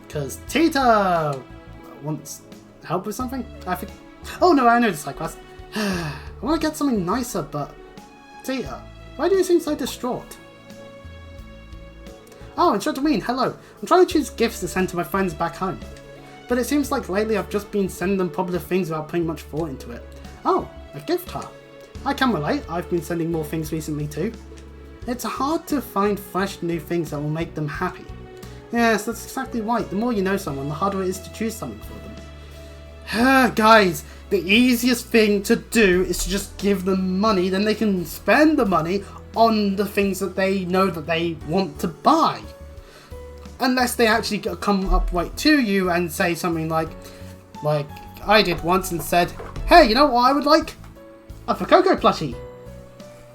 Because Tita wants help with something? I think. Oh no, I know the side quest. I want to get something nicer, but Tita, why do you seem so distraught? Oh, Instructor Rean, hello. I'm trying to choose gifts to send to my friends back home. But it seems like lately I've just been sending them popular things without putting much thought into it. Oh, a gift her. I can relate, I've been sending more things recently too. It's hard to find fresh new things that will make them happy. Yes, that's exactly right. The more you know someone, the harder it is to choose something for them. Guys, the easiest thing to do is to just give them money, then they can spend the money on the things that they know that they want to buy. Unless they actually come up right to you and say something like I did once and said, hey, you know what I would like? A Fuecoco plushie.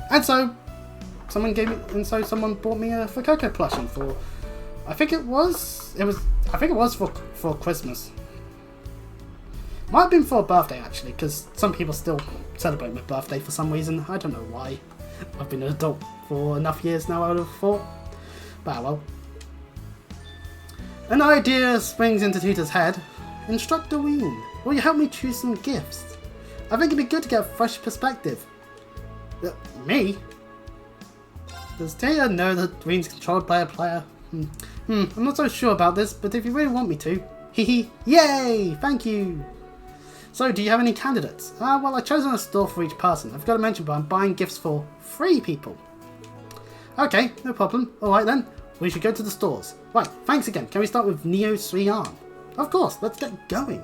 And so someone bought me a Fuecoco plushie for, I think it was for Christmas. Might have been for a birthday actually, because some people still celebrate my birthday for some reason. I don't know why. I've been an adult for enough years now, I would have thought. But well. An idea springs into Tita's head. Instructor Rean, will you help me choose some gifts? I think it'd be good to get a fresh perspective. Me? Does Tita know that Rean's controlled by a player? I'm not so sure about this, but if you really want me to. Hehe, yay! Thank you! So, do you have any candidates? Well, I've chosen a store for each person. I've got to mention, but I'm buying gifts for 3 people. Okay, no problem. Alright then, we should go to the stores. Right, thanks again. Can we start with Neo's Rean? Of course, let's get going.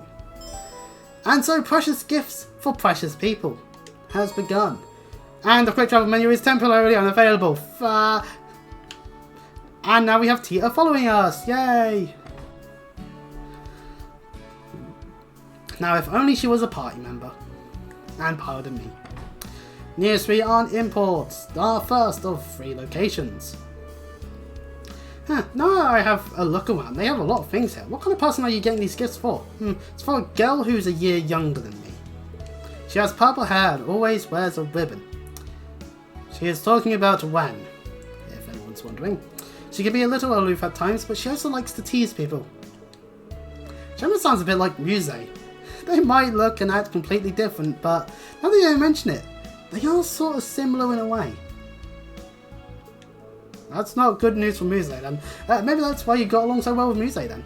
And so, precious gifts for precious people has begun. And the quick travel menu is temporarily unavailable. And now we have Tita following us. Yay! Now, if only she was a party member. And pardon me. Nearest Rean Imports, our first of 3 locations. Now I have a look around, they have a lot of things here. What kind of person are you getting these gifts for? It's for a girl who's a year younger than me. She has purple hair and always wears a ribbon. She is talking about Wen, if anyone anyone's wondering. She can be a little aloof at times, but she also likes to tease people. She almost sounds a bit like Muse. They might look and act completely different, but now that you mention it, they are sort of similar in a way. That's not good news for Muse then. Maybe that's why you got along so well with Muse then.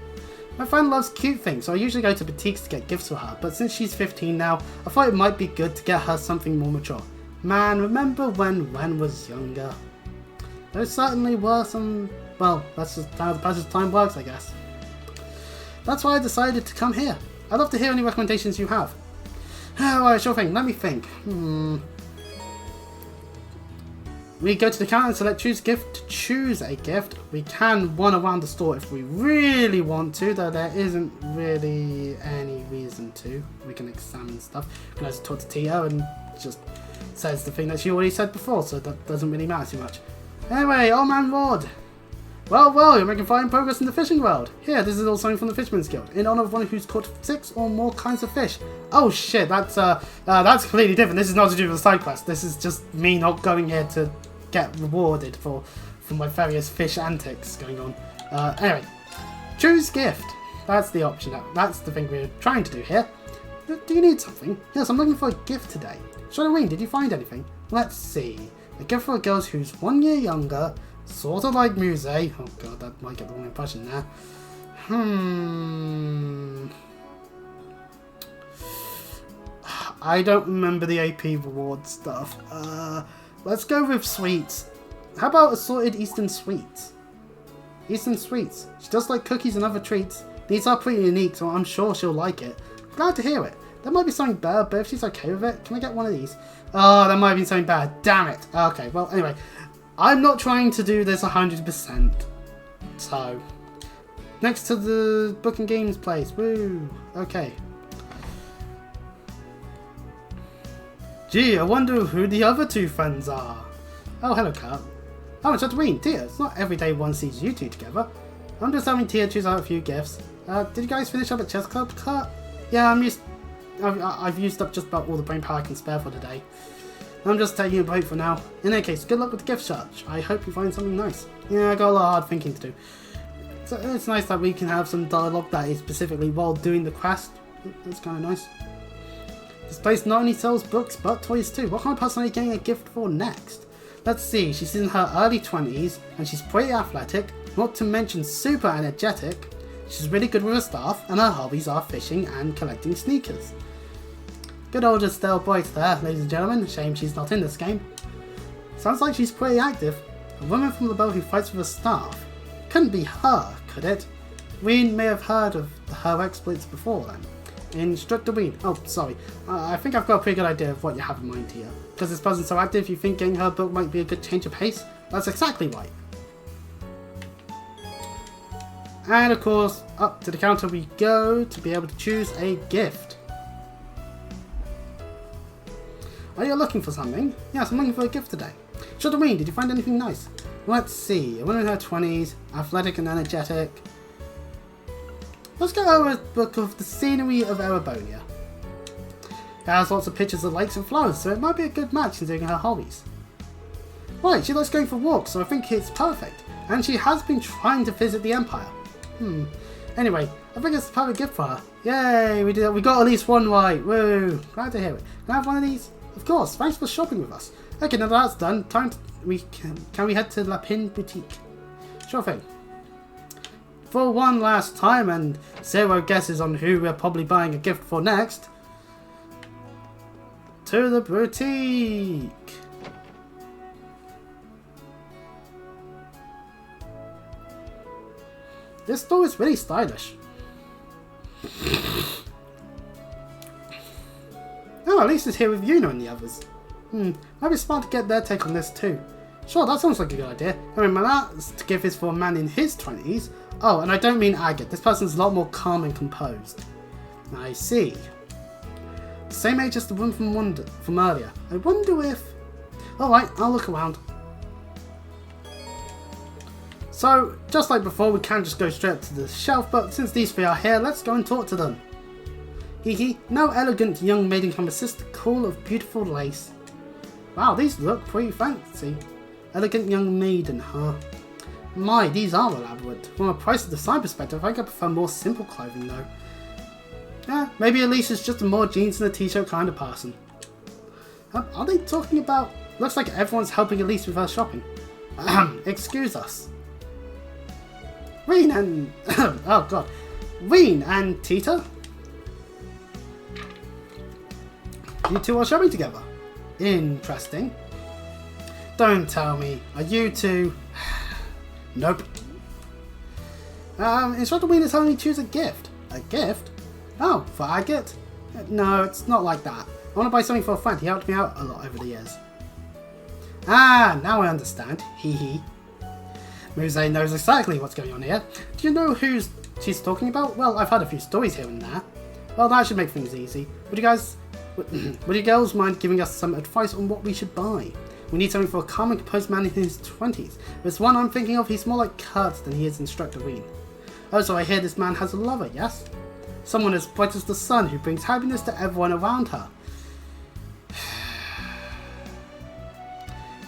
My friend loves cute things, so I usually go to boutiques to get gifts for her, but since she's 15 now, I thought it might be good to get her something more mature. Man, remember when Ren was younger? There certainly were some... well, that's just how the passage of time works, I guess. That's why I decided to come here. I'd love to hear any recommendations you have. Alright, sure thing, let me think. We go to the counter and select choose gift. To choose a gift, we can run around the store if we really want to, though there isn't really any reason to. We can examine stuff. We can also talk to Tita and just says the thing that she already said before, so that doesn't really matter too much. Anyway, old man Rod. Well, you're making fine progress in the fishing world. Here, this is all something from the Fisherman's Guild, in honor of one who's caught 6 or more kinds of fish. Oh shit, that's completely different. This is not to do with the side quest. This is just me not going here to get rewarded for my various fish antics going on. Anyway, choose gift. That's the option. That's the thing we're trying to do here. Do you need something? Yes, I'm looking for a gift today. Rean, did you find anything? Let's see. A gift for a girl who's 1 year younger, sort of like Muse. Oh god, that might get the wrong impression there. I don't remember the AP reward stuff. Let's go with sweets. How about assorted Eastern sweets? Eastern sweets. She does like cookies and other treats. These are pretty unique, so I'm sure she'll like it. Glad to hear it. There might be something better, but if she's okay with it, can I get one of these? Oh, there might be something better. Damn it. Okay, well, anyway. I'm not trying to do this 100%. So, next to the book and games place. Woo. Okay. Gee, I wonder who the other 2 friends are. Oh, hello, Kurt. Oh, it's Rean, Tia. It's not every day one sees you 2 together. I'm just having Tia choose out a few gifts. Did you guys finish up at chess club, Kurt? Yeah, I've used up just about all the brain power I can spare for today. I'm just taking a break for now. In any case, good luck with the gift search. I hope you find something nice. Yeah, I got a lot of hard thinking to do. So it's nice that we can have some dialogue that is specifically while doing the quest. That's kind of nice. This place not only sells books, but toys too. What kind of person are you getting a gift for next? Let's see, she's in her early 20s, and she's pretty athletic, not to mention super energetic. She's really good with her staff, and her hobbies are fishing and collecting sneakers. Good old Estelle Boyce there, ladies and gentlemen. Shame she's not in this game. Sounds like she's pretty active. A woman from the boat who fights with her staff. Couldn't be her, could it? Rean may have heard of her exploits before then. Instructor Rean. Oh, sorry. I think I've got a pretty good idea of what you have in mind here. Because this person's so active, you think getting her book might be a good change of pace? That's exactly right. And of course, up to the counter we go to be able to choose a gift. Are you looking for something? Yes, I'm looking for a gift today. Rean, did you find anything nice? Let's see. A woman in her 20s, athletic and energetic. Let's get her a book of the scenery of Erebonia. It has lots of pictures of lakes and flowers, so it might be a good match considering her hobbies. Right, she likes going for walks, so I think it's perfect. And she has been trying to visit the Empire. Anyway, I think it's the perfect gift for her. Yay, we did it. We got at least one right. Woo! Glad to hear it. Can I have one of these? Of course. Thanks for shopping with us. Okay, now that's done. Can we head to La Pin Boutique? Sure thing. For one last time, and 0 guesses on who we're probably buying a gift for next. To the boutique. This store is really stylish. Oh, at least it's here with Yuna and the others. Might be smart to get their take on this too. Sure, that sounds like a good idea. I mean, my last gift is for a man in his 20s. Oh, and I don't mean Agate. This person's a lot more calm and composed. I see. Same age as the one from earlier. I wonder if... Alright, I'll look around. So, just like before, we can just go straight up to the shelf, but since these 3 are here, let's go and talk to them. Hehe, no elegant young maiden can resist the call of beautiful lace. Wow, these look pretty fancy. Elegant young maiden, huh? My, these are elaborate. From a price design perspective, I think I prefer more simple clothing though. Yeah, maybe Elise is just a more jeans and a t-shirt kind of person. Are they talking about... Looks like everyone's helping Elise with her shopping. Excuse us. Rean and... oh god. Rean and Tita? You two are shopping together. Interesting. Don't tell me. Are you two... Nope. Instructor Rean is telling me to choose a gift. A gift? Oh, for Agate? No, it's not like that. I want to buy something for a friend. He helped me out a lot over the years. Ah, now I understand. Hee hee. Muse knows exactly what's going on here. Do you know who she's talking about? Well, I've had a few stories here and there. Well, that should make things easy. Would you girls mind giving us some advice on what we should buy? We need something for a calm and composed man in his 20s. There's one I'm thinking of, he's more like Kurt than he is Instructor Rean. Oh, so I hear this man has a lover, yes? Someone as bright as the sun who brings happiness to everyone around her.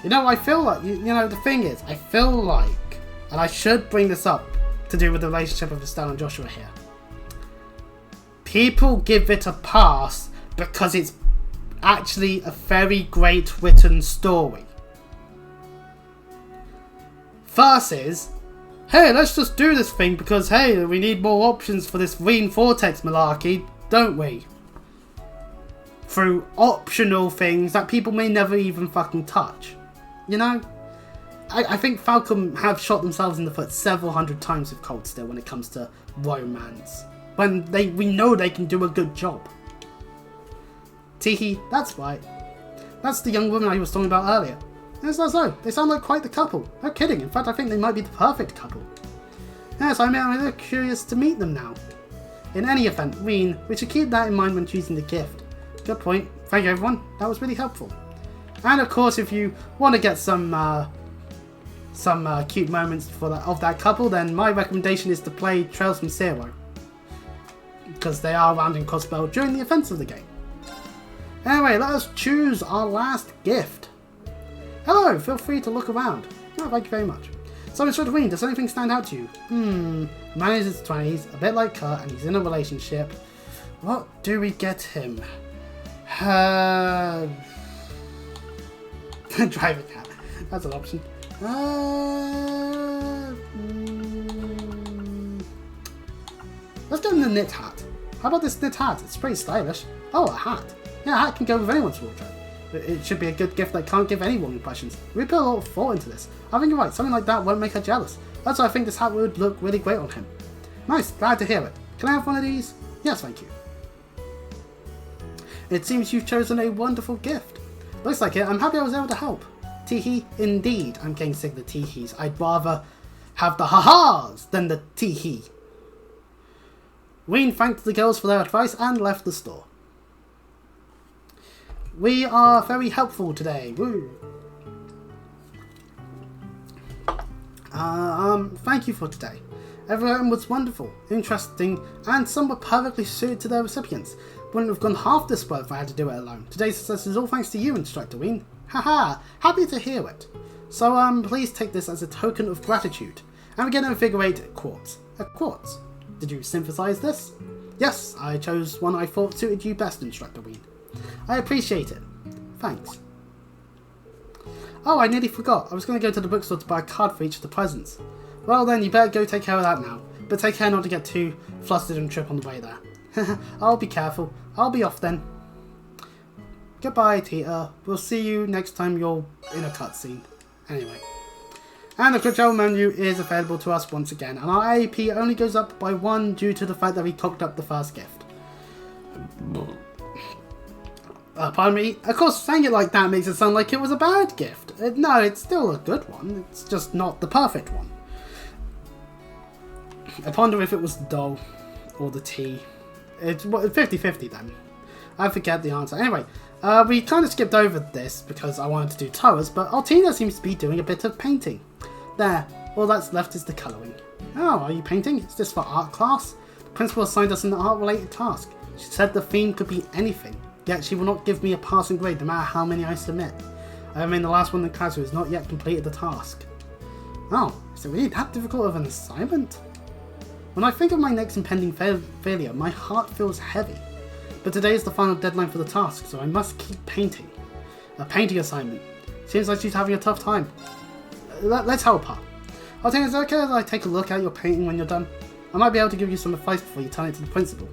You know, I feel like, you know, the thing is, I feel like, and I should bring this up to do with the relationship of Estelle and Joshua here. People give it a pass because it's actually a very great written story. Versus, hey, let's just do this thing because, hey, we need more options for this Rean Vortex malarkey, don't we? Through optional things that people may never even fucking touch. You know? I think Falcom have shot themselves in the foot several hundred times with Cold Steel when it comes to romance. When we know they can do a good job. Teehee, that's right. That's the young woman I was talking about earlier. Yes, that's so. They sound like quite the couple. No kidding. In fact, I think they might be the perfect couple. Yes, I'm really curious to meet them now. In any event, Rean, we should keep that in mind when choosing the gift. Good point. Thank you, everyone. That was really helpful. And of course, if you want to get some cute moments of that couple, then my recommendation is to play Trails from Zero. Because they are rounding crossbow during the events of the game. Anyway, let us choose our last gift. Hello, feel free to look around. Oh, thank you very much. So, Mr. Rean, does anything stand out to you? Man is in his 20s, a bit like Kurt, and he's in a relationship. What do we get him? Drive a cat. That's an option. Let's get him the knit hat. How about this knit hat? It's pretty stylish. Oh, a hat. Yeah, a hat can go with anyone's wardrobe. It should be a good gift that can't give anyone impressions. We put a lot of thought into this. I think you're right, something like that won't make her jealous. Also, I think this hat would look really great on him. Nice, glad to hear it. Can I have one of these? Yes, thank you. It seems you've chosen a wonderful gift. Looks like it, I'm happy I was able to help. Teehee, indeed. I'm getting sick of the teehees. I'd rather have the ha-has than the teehee. Rean thanked the girls for their advice and left the store. We are very helpful today. Woo. Thank you for today. Everyone was wonderful, interesting, and some were perfectly suited to their recipients. Wouldn't have gone half this well if I had to do it alone. Today's success is all thanks to you, Instructor Rean. Haha, happy to hear it. So, please take this as a token of gratitude. And we're going to invigorate quartz. A quartz. Did you synthesize this? Yes, I chose one I thought suited you best, Instructor Rean. I appreciate it. Thanks. Oh, I nearly forgot. I was going to go to the bookstore to buy a card for each of the presents. Well then, you better go take care of that now. But take care not to get too flustered and trip on the way there. I'll be careful. I'll be off then. Goodbye, Tita. We'll see you next time you're in a cutscene. Anyway. And the quick travel menu is available to us once again. And our AAP only goes up by 1 due to the fact that we cocked up the first gift. Pardon me? Of course, saying it like that makes it sound like it was a bad gift. No, it's still a good one. It's just not the perfect one. I ponder if it was the doll or the tea. It's 50-50 then. I forget the answer. Anyway, we kind of skipped over this because I wanted to do towers, but Altina seems to be doing a bit of painting. There, all that's left is the colouring. Oh, are you painting? Is this for art class? The principal assigned us an art-related task. She said the theme could be anything, yet she will not give me a passing grade no matter how many I submit. I remain the last one in the class who has not yet completed the task. Oh, Is it really that difficult of an assignment? When I think of my next impending failure, my heart feels heavy. But today is the final deadline for the task, so I must keep painting. A painting assignment. Seems like she's having a tough time. Let's help her. I'll think it's okay if I take a look at your painting when you're done. I might be able to give you some advice before you turn it to the principal.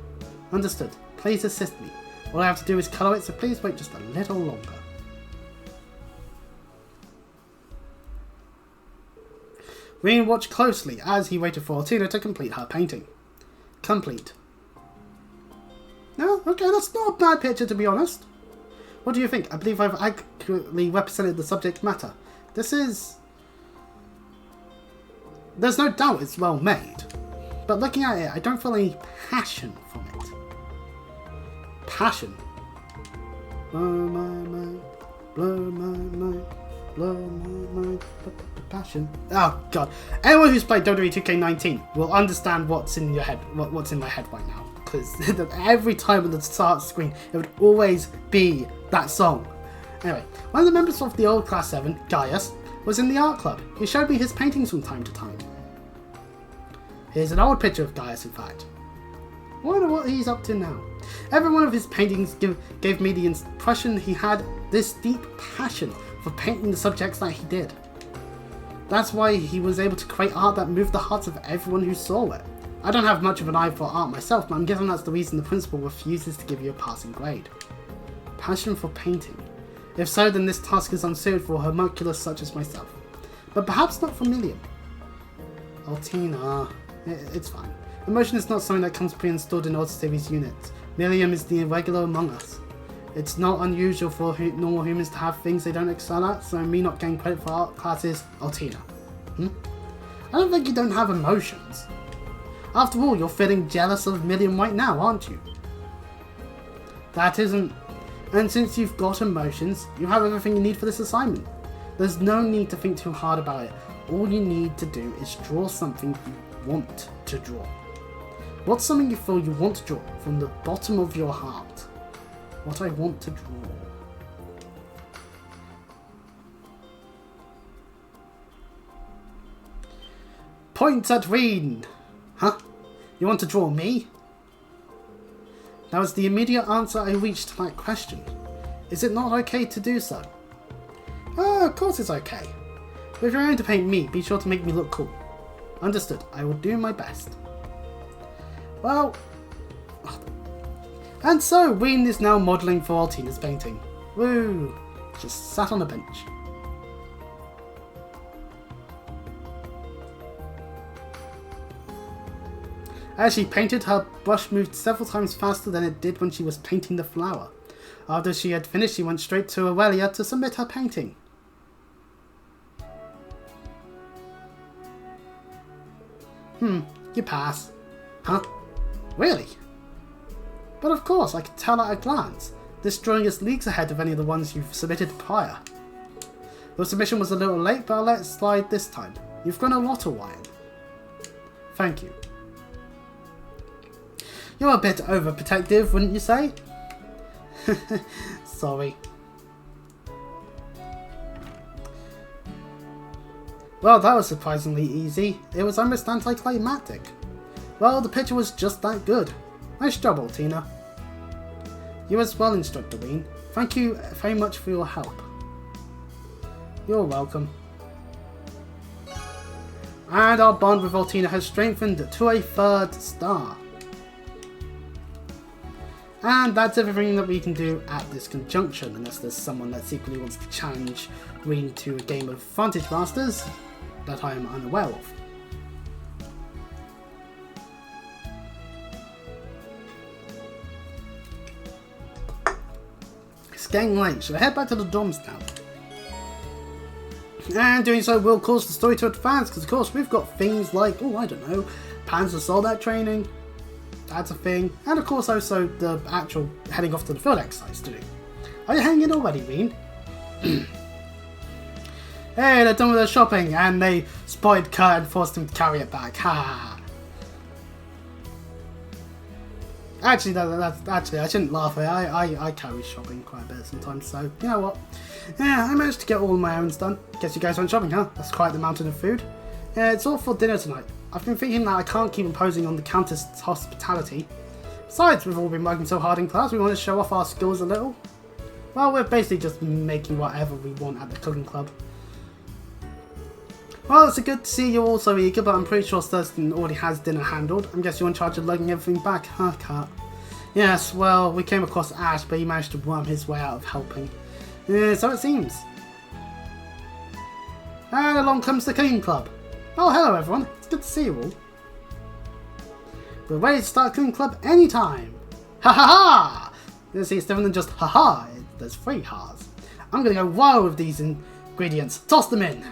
Understood. Please assist me. All I have to do is colour it, so please wait just a little longer. Rean watched closely as he waited for Tina to complete her painting. Complete. No, okay, that's not a bad picture to be honest. What do you think? I believe I've accurately represented the subject matter. There's no doubt it's well made. But looking at it, I don't feel any passion from it. Passion? Blow my mind, blow my mind, blow my mind, passion. Oh god. Anyone who's played WWE 2K19 will understand what's in your head, what's in my head right now. Because every time on the start screen, it would always be that song. Anyway, one of the members of the old Class 7, Gaius, was in the art club. He showed me his paintings from time to time. Here's an old picture of Gaius, in fact. I wonder what he's up to now. Every one of his paintings gave me the impression he had this deep passion for painting the subjects that he did. That's why he was able to create art that moved the hearts of everyone who saw it. I don't have much of an eye for art myself, but I'm guessing that's the reason the principal refuses to give you a passing grade. Passion for painting. If so, then this task is unsuited for a homunculus such as myself. But perhaps not for Milliam. Oh, Tina. It's fine. Emotion is not something that comes pre-installed in Odd Series units. Milliam is the irregular among us. It's not unusual for normal humans to have things they don't excel at, so me not getting credit for art classes, oh Tina. I don't think you don't have emotions. After all, you're feeling jealous of Milliam right now, aren't you? That isn't... And since you've got emotions, you have everything you need for this assignment. There's no need to think too hard about it. All you need to do is draw something you want to draw. What's something you feel you want to draw from the bottom of your heart? What I want to draw. Point at Rean! Huh? You want to draw me? That was the immediate answer I reached to that question. Is it not okay to do so? Oh, of course it's okay. But if you're going to paint me, be sure to make me look cool. Understood. I will do my best. Well... And so, Rean is now modelling for Altina's painting. Woo! Just sat on a bench. As she painted, her brush moved several times faster than it did when she was painting the flower. After she had finished, she went straight to Aurelia to submit her painting. You pass. Huh? Really? But of course, I could tell at a glance. This drawing is leagues ahead of any of the ones you've submitted prior. Your submission was a little late, but I'll let it slide this time. You've grown a lot of wine. Thank you. You're a bit overprotective, wouldn't you say? Sorry. Well, that was surprisingly easy. It was almost anticlimactic. Well, the picture was just that good. Nice job, Altina. You as well, Instructor Rean. Thank you very much for your help. You're welcome. And our bond with Altina has strengthened to a 3rd star. And that's everything that we can do at this conjunction, unless there's someone that secretly wants to challenge Rean to a game of Vantage Masters that I am unaware of. It's getting late, so I head back to the dorms now. And doing so will cause the story to advance, because of course we've got things like, oh I don't know, Panzer Soldat training. That's a thing. And of course also the actual heading off to the field exercise to do. Are you hanging already, Rean? Hey, they're done with their shopping and they spotted Kurt and forced him to carry it back. Ha! Actually, actually, I shouldn't laugh at it. I carry shopping quite a bit sometimes, so you know what? Yeah, I managed to get all my errands done. Guess you guys went shopping, huh? That's quite the mountain of food. Yeah, it's all for dinner tonight. I've been thinking that I can't keep imposing on the Countess' hospitality. Besides, we've all been working so hard in class, we want to show off our skills a little. Well, we're basically just making whatever we want at the cooking club. Well, it's good to see you're all so eager, but I'm pretty sure Thurston already has dinner handled. I guess you're in charge of lugging everything back, huh, Kat? Yes, well, we came across Ash, but he managed to worm his way out of helping. Yeah, so it seems. And along comes the cooking club. Oh, hello everyone. It's good to see you all. We're ready to start cooking club anytime. Ha ha ha! You see, it's different than just ha ha. There's 3 ha's. I'm gonna go wild with these ingredients. Toss them in.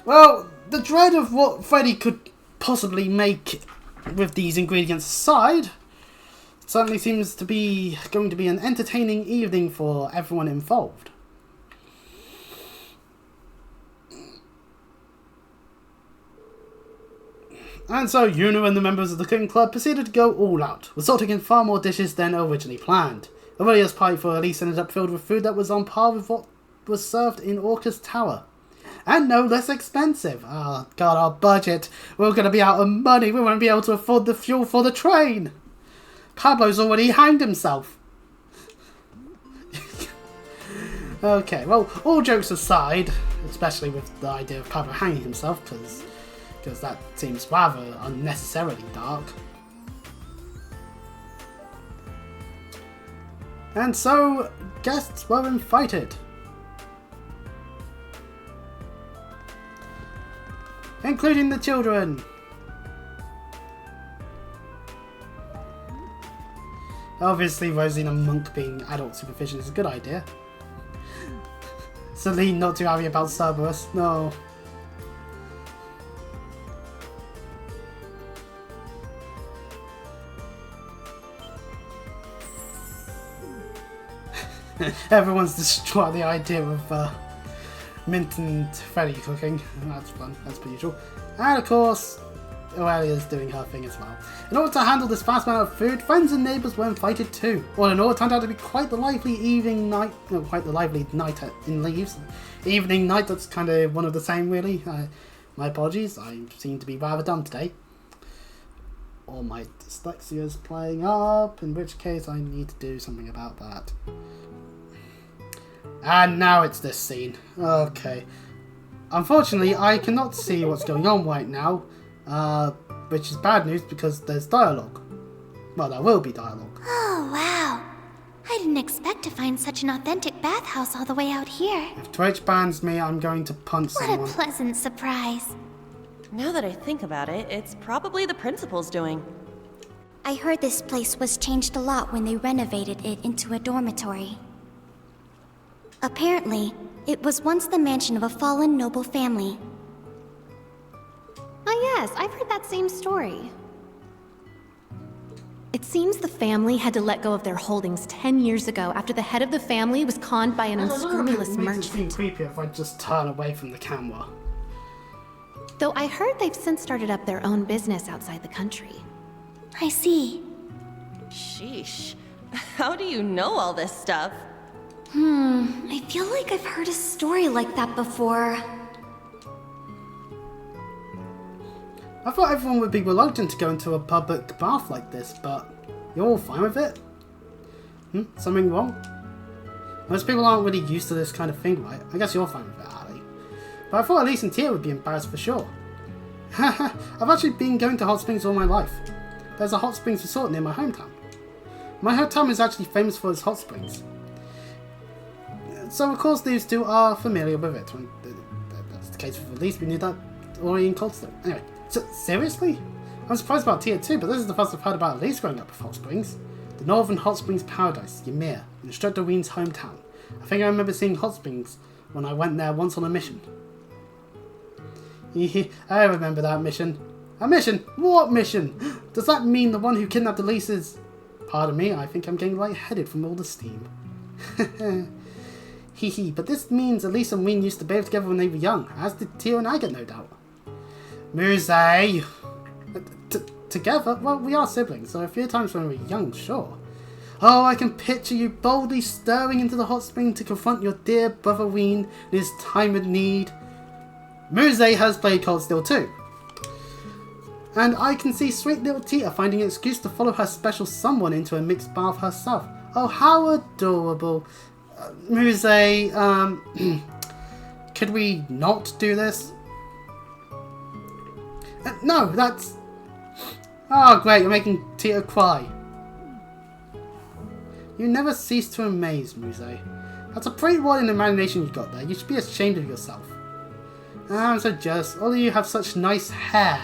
Well, the dread of what Freddy could possibly make with these ingredients aside, it certainly seems to be going to be an entertaining evening for everyone involved. And so Yuna and the members of the cooking club proceeded to go all out, resulting in far more dishes than originally planned. The Warrior's party for Elise ended up filled with food that was on par with what was served in Orca's Tower. And no less expensive. Oh god, our budget. We're going to be out of money. We won't be able to afford the fuel for the train. Pablo's already hanged himself. Okay, well, all jokes aside, especially with the idea of Pablo hanging himself, because that seems rather unnecessarily dark. And so, guests were invited. Including the children. Obviously, Rosine and Monk being adult supervision is a good idea. Celine not too happy about Cerberus. No. Everyone's distraught at the idea of Mint and Freddy cooking. That's fun, that's per usual. And of course, Aurelia's doing her thing as well. In order to handle this vast amount of food, friends and neighbours were invited too. All in all, it turned out to be quite the lively night in Leaves. Evening, night, that's kind of one of the same really. My apologies, I seem to be rather dumb today. Or my dyslexia is playing up, in which case I need to do something about that. And now it's this scene. Okay. Unfortunately, I cannot see what's going on right now, which is bad news because there's dialogue. Well, there will be dialogue. Oh, wow. I didn't expect to find such an authentic bathhouse all the way out here. If Twitch bans me, I'm going to punch someone. What a pleasant surprise. Now that I think about it, it's probably the principal's doing. I heard this place was changed a lot when they renovated it into a dormitory. Apparently, it was once the mansion of a fallen noble family. Oh yes, I've heard that same story. It seems the family had to let go of their holdings 10 years ago after the head of the family was conned by an unscrupulous merchant. It would be creepy if I just turn away from the camera. Though I heard they've since started up their own business outside the country. I see. Sheesh. How do you know all this stuff? I feel like I've heard a story like that before. I thought everyone would be reluctant to go into a public bath like this, but you're all fine with it? Something wrong? Most people aren't really used to this kind of thing, right? I guess you're fine with it, Ali. But I thought Elise and Tia would be embarrassed for sure. I've actually been going to hot springs all my life. There's a hot springs resort near my hometown. My hometown is actually famous for its hot springs. So of course these two are familiar with it. That's the case with Elise, we knew that already in Coldstone. Anyway, so, seriously? I'm surprised about Tia too, but this is the first I've heard about Elise growing up with hot springs. The Northern Hot Springs Paradise, Ymir, Instructor Rean's hometown. I think I remember seeing hot springs when I went there once on a mission. I remember that mission. A mission? What mission? Does that mean the one who kidnapped Elise is... Pardon me, I think I'm getting lightheaded from all the steam. But this means Elise and Rean used to bathe together when they were young, as did Tia and Agate, no doubt. Muse! Together? Well, we are siblings, so a few times when we were young, sure. Oh, I can picture you boldly stirring into the hot spring to confront your dear brother Rean in his time of need. Muse has played Cold Steel too. And I can see sweet little Tita finding an excuse to follow her special someone into a mixed bath herself. Oh, how adorable. Muse, could we not do this? No, that's... Oh, great, you're making Tita cry. You never cease to amaze, Muse. That's a pretty wild imagination you got there. You should be ashamed of yourself. I'm so jealous. All of you have such nice hair.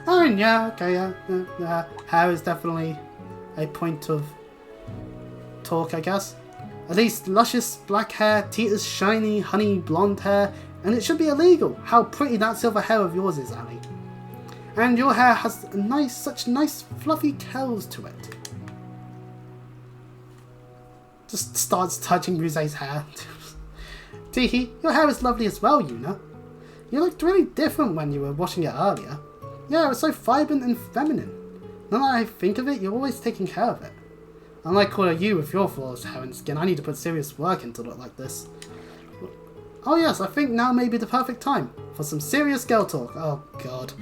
Oh, yeah, okay, yeah. Hair is definitely a point of talk, I guess. At least luscious black hair, Tita's shiny honey blonde hair, and it should be illegal. How pretty that silver hair of yours is, Ali. And your hair has such nice fluffy curls to it. Just starts touching Muse's hair. Teehee, your hair is lovely as well, Yuna. You looked really different when you were washing it earlier. Yeah, it was so vibrant and feminine. Now that I think of it, you're always taking care of it. Unlike all of you with your flawless hair and skin, I need to put serious work in to look like this. Oh yes, I think now may be the perfect time for some serious girl talk. Oh god.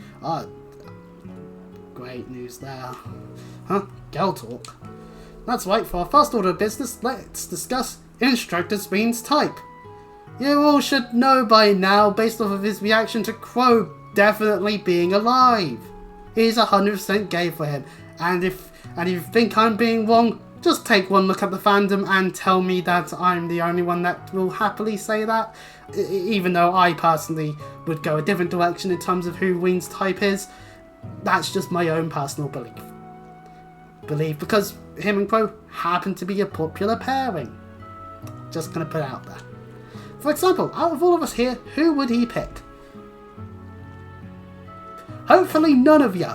Great news there. Huh? Girl talk? That's right, for our first order of business, let's discuss Instructor Sween's type. You all should know by now, based off of his reaction to Crow definitely being alive. He's 100% gay for him, and if you think I'm being wrong, just take one look at the fandom and tell me that I'm the only one that will happily say that. Even though I personally would go a different direction in terms of who Ween's type is. That's just my own personal belief. Because him and Crow happen to be a popular pairing. Just gonna put it out there. For example, out of all of us here, who would he pick? Hopefully none of you.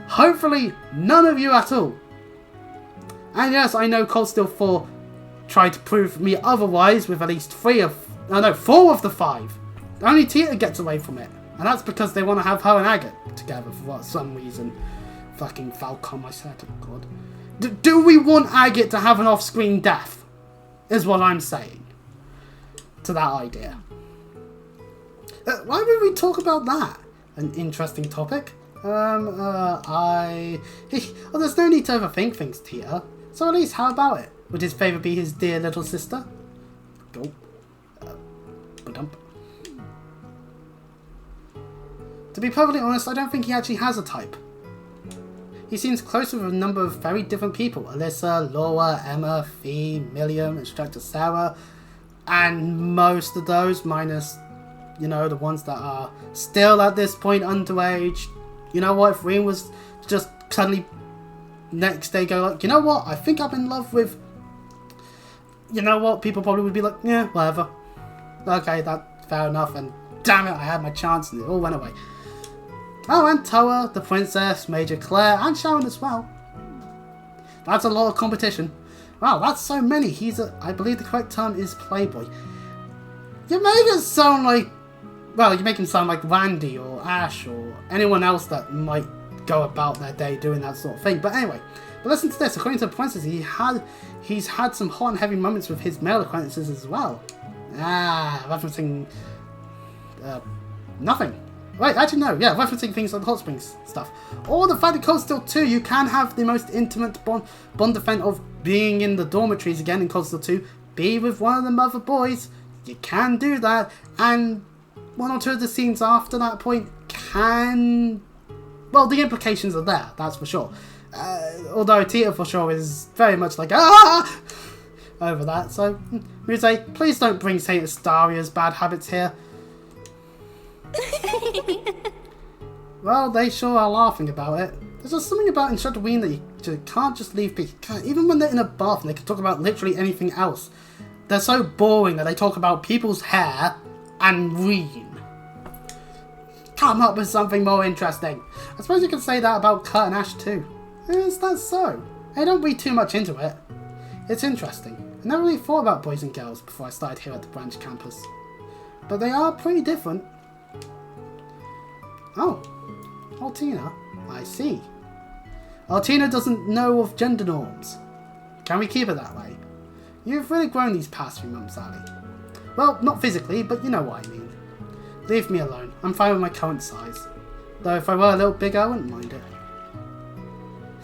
Hopefully none of you at all. And yes, I know Cold Steel 4 tried to prove me otherwise with at least 4 of the 5. Only Tita gets away from it. And that's because they want to have her and Agate together for some reason. Fucking Falcom, I said. Oh god. Do we want Agate to have an off-screen death? Is what I'm saying. To that idea. Why would we talk about that? An interesting topic. There's no need to overthink things, Tita. So at least, how about it? Would his favourite be his dear little sister? Go. Ba-dump. To be perfectly honest, I don't think he actually has a type. He seems close with a number of very different people. Alyssa, Laura, Emma, Fee, Milliam, Instructor Sarah, and most of those, minus, you know, the ones that are still at this point underage. You know what, if Rean was just suddenly next day go like, you know what, I think I'm in love with, you know what, people probably would be like, yeah, whatever. Okay, that's fair enough, and damn it, I had my chance and it all went away. Oh, and Toa, the Princess, Major Claire, and Sharon as well. That's a lot of competition. Wow, that's so many. I believe the correct term is playboy. You make it sound like, well, you make him sound like Randy or Ash or anyone else that might go about their day doing that sort of thing. But anyway, but listen to this. According to the Princess, he's had some hot and heavy moments with his male acquaintances as well. Referencing nothing. Wait, actually no, yeah, referencing things like the Hot Springs stuff. Or the fact that Cold Steel 2, you can have the most intimate bond event of being in the dormitories again in Cold Steel 2, be with one of the other boys. You can do that, and one or two of the scenes after that point can... Well, the implications are there, that's for sure. Although Tita for sure is very much like, over that, so, Muse, please don't bring Saint Astaria's bad habits here. Well, they sure are laughing about it. There's just something about Instructor Ween that you can't just leave be. Even when they're in a bath and they can talk about literally anything else. They're so boring that they talk about people's hair and Rean. Come up with something more interesting. I suppose you could say that about Kurt and Ash too. Is that so? Hey, don't read too much into it. It's interesting. I never really thought about boys and girls before I started here at the branch campus. But they are pretty different. Oh, Altina, I see. Altina doesn't know of gender norms. Can we keep it that way? You've really grown these past few months, Ali. Well, not physically, but you know what I mean. Leave me alone. I'm fine with my current size. Though if I were a little bigger, I wouldn't mind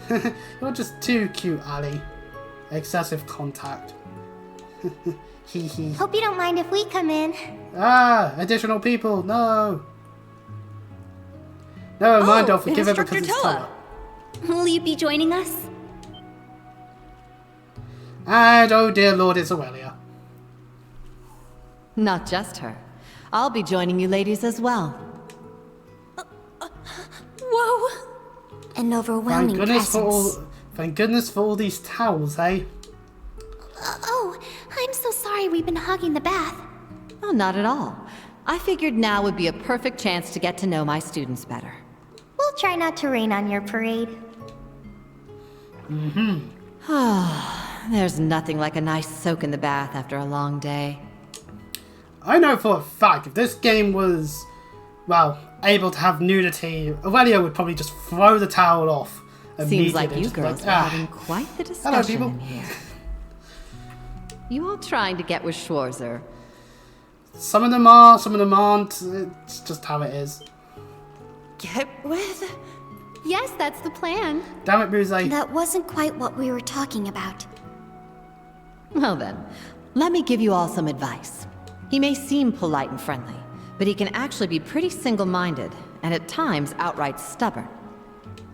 it. You're just too cute, Ali. Excessive contact. Hee hee. Hope you don't mind if we come in. Ah, additional people, no. Never mind, I'll forgive it because it's Tita. Will you be joining us? And oh dear Lord, it's Aurelia. Not just her. I'll be joining you ladies as well. Whoa! An overwhelming presence. Thank goodness for all these towels, eh? Oh, I'm so sorry we've been hogging the bath. Oh, not at all. I figured now would be a perfect chance to get to know my students better. We'll try not to rain on your parade. There's nothing like a nice soak in the bath after a long day. I know for a fact if this game was, well, able to have nudity, Aurelia would probably just throw the towel off immediately. Seems like you girls are having quite the discussion in here. You all trying to get with Schwarzer? Some of them are, some of them aren't. It's just how it is. Get with? Yes, that's the plan. Damn it, Bruce. That wasn't quite what we were talking about. Well then, let me give you all some advice. He may seem polite and friendly, but he can actually be pretty single-minded, and at times outright stubborn.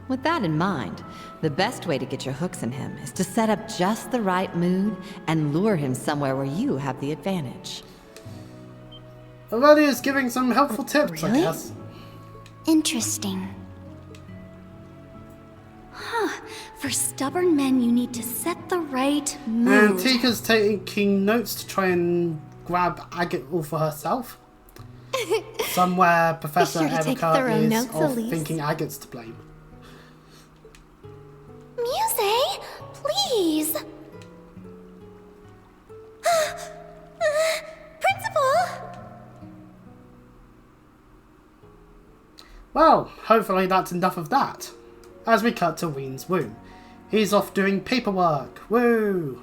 With that in mind, the best way to get your hooks in him is to set up just the right mood and lure him somewhere where you have the advantage. Aurelia's giving some helpful tips, really? I guess. Interesting. Huh. For stubborn men, you need to set the right mood. And Tika's taking notes to try and grab agate all for herself. Somewhere Professor Erica is off thinking agate's to blame. Muse, please. Principal. Well, hopefully that's enough of that. As we cut to Rean's room. He's off doing paperwork. Woo!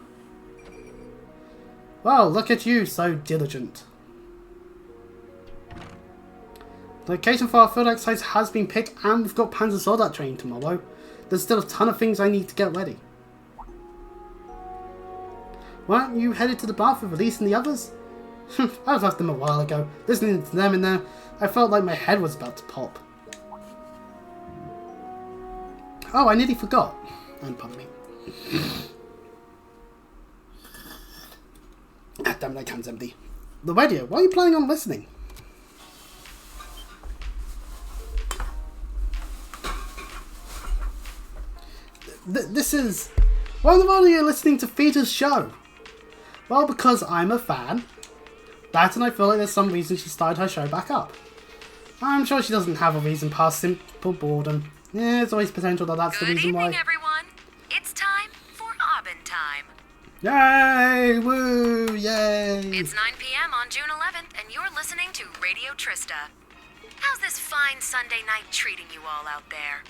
Well, look at you, so diligent. The location for our field exercise has been picked and we've got Panzer Soldat training tomorrow. There's still a ton of things I need to get ready. Weren't you headed to the bath with Elise and the others? I was left them a while ago. Listening to them in there, I felt like my head was about to pop. Oh, I nearly forgot. Pardon me. Ah, damn it, that can's empty. The radio, why are you planning on listening? This is... Why in the world are you listening to Tita's show? Well, because I'm a fan. That and I feel like there's some reason she started her show back up. I'm sure she doesn't have a reason past simple boredom. Yeah, it's always potential that that's the reason why. Good evening, everyone. It's time for Aubin time. Yay! Woo! Yay! It's 9 p.m. on June 11th, and you're listening to Radio Trista. How's this fine Sunday night treating you all out there?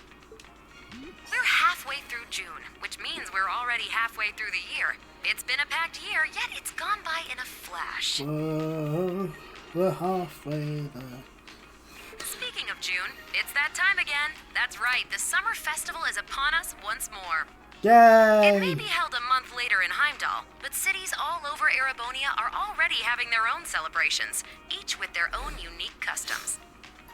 We're halfway through June, which means we're already halfway through the year. It's been a packed year, yet it's gone by in a flash. We're halfway there. Speaking of June, it's that time again. That's right, the summer festival is upon us once more. Yay! It may be held a month later in Heimdall, but cities all over Erebonia are already having their own celebrations, each with their own unique customs.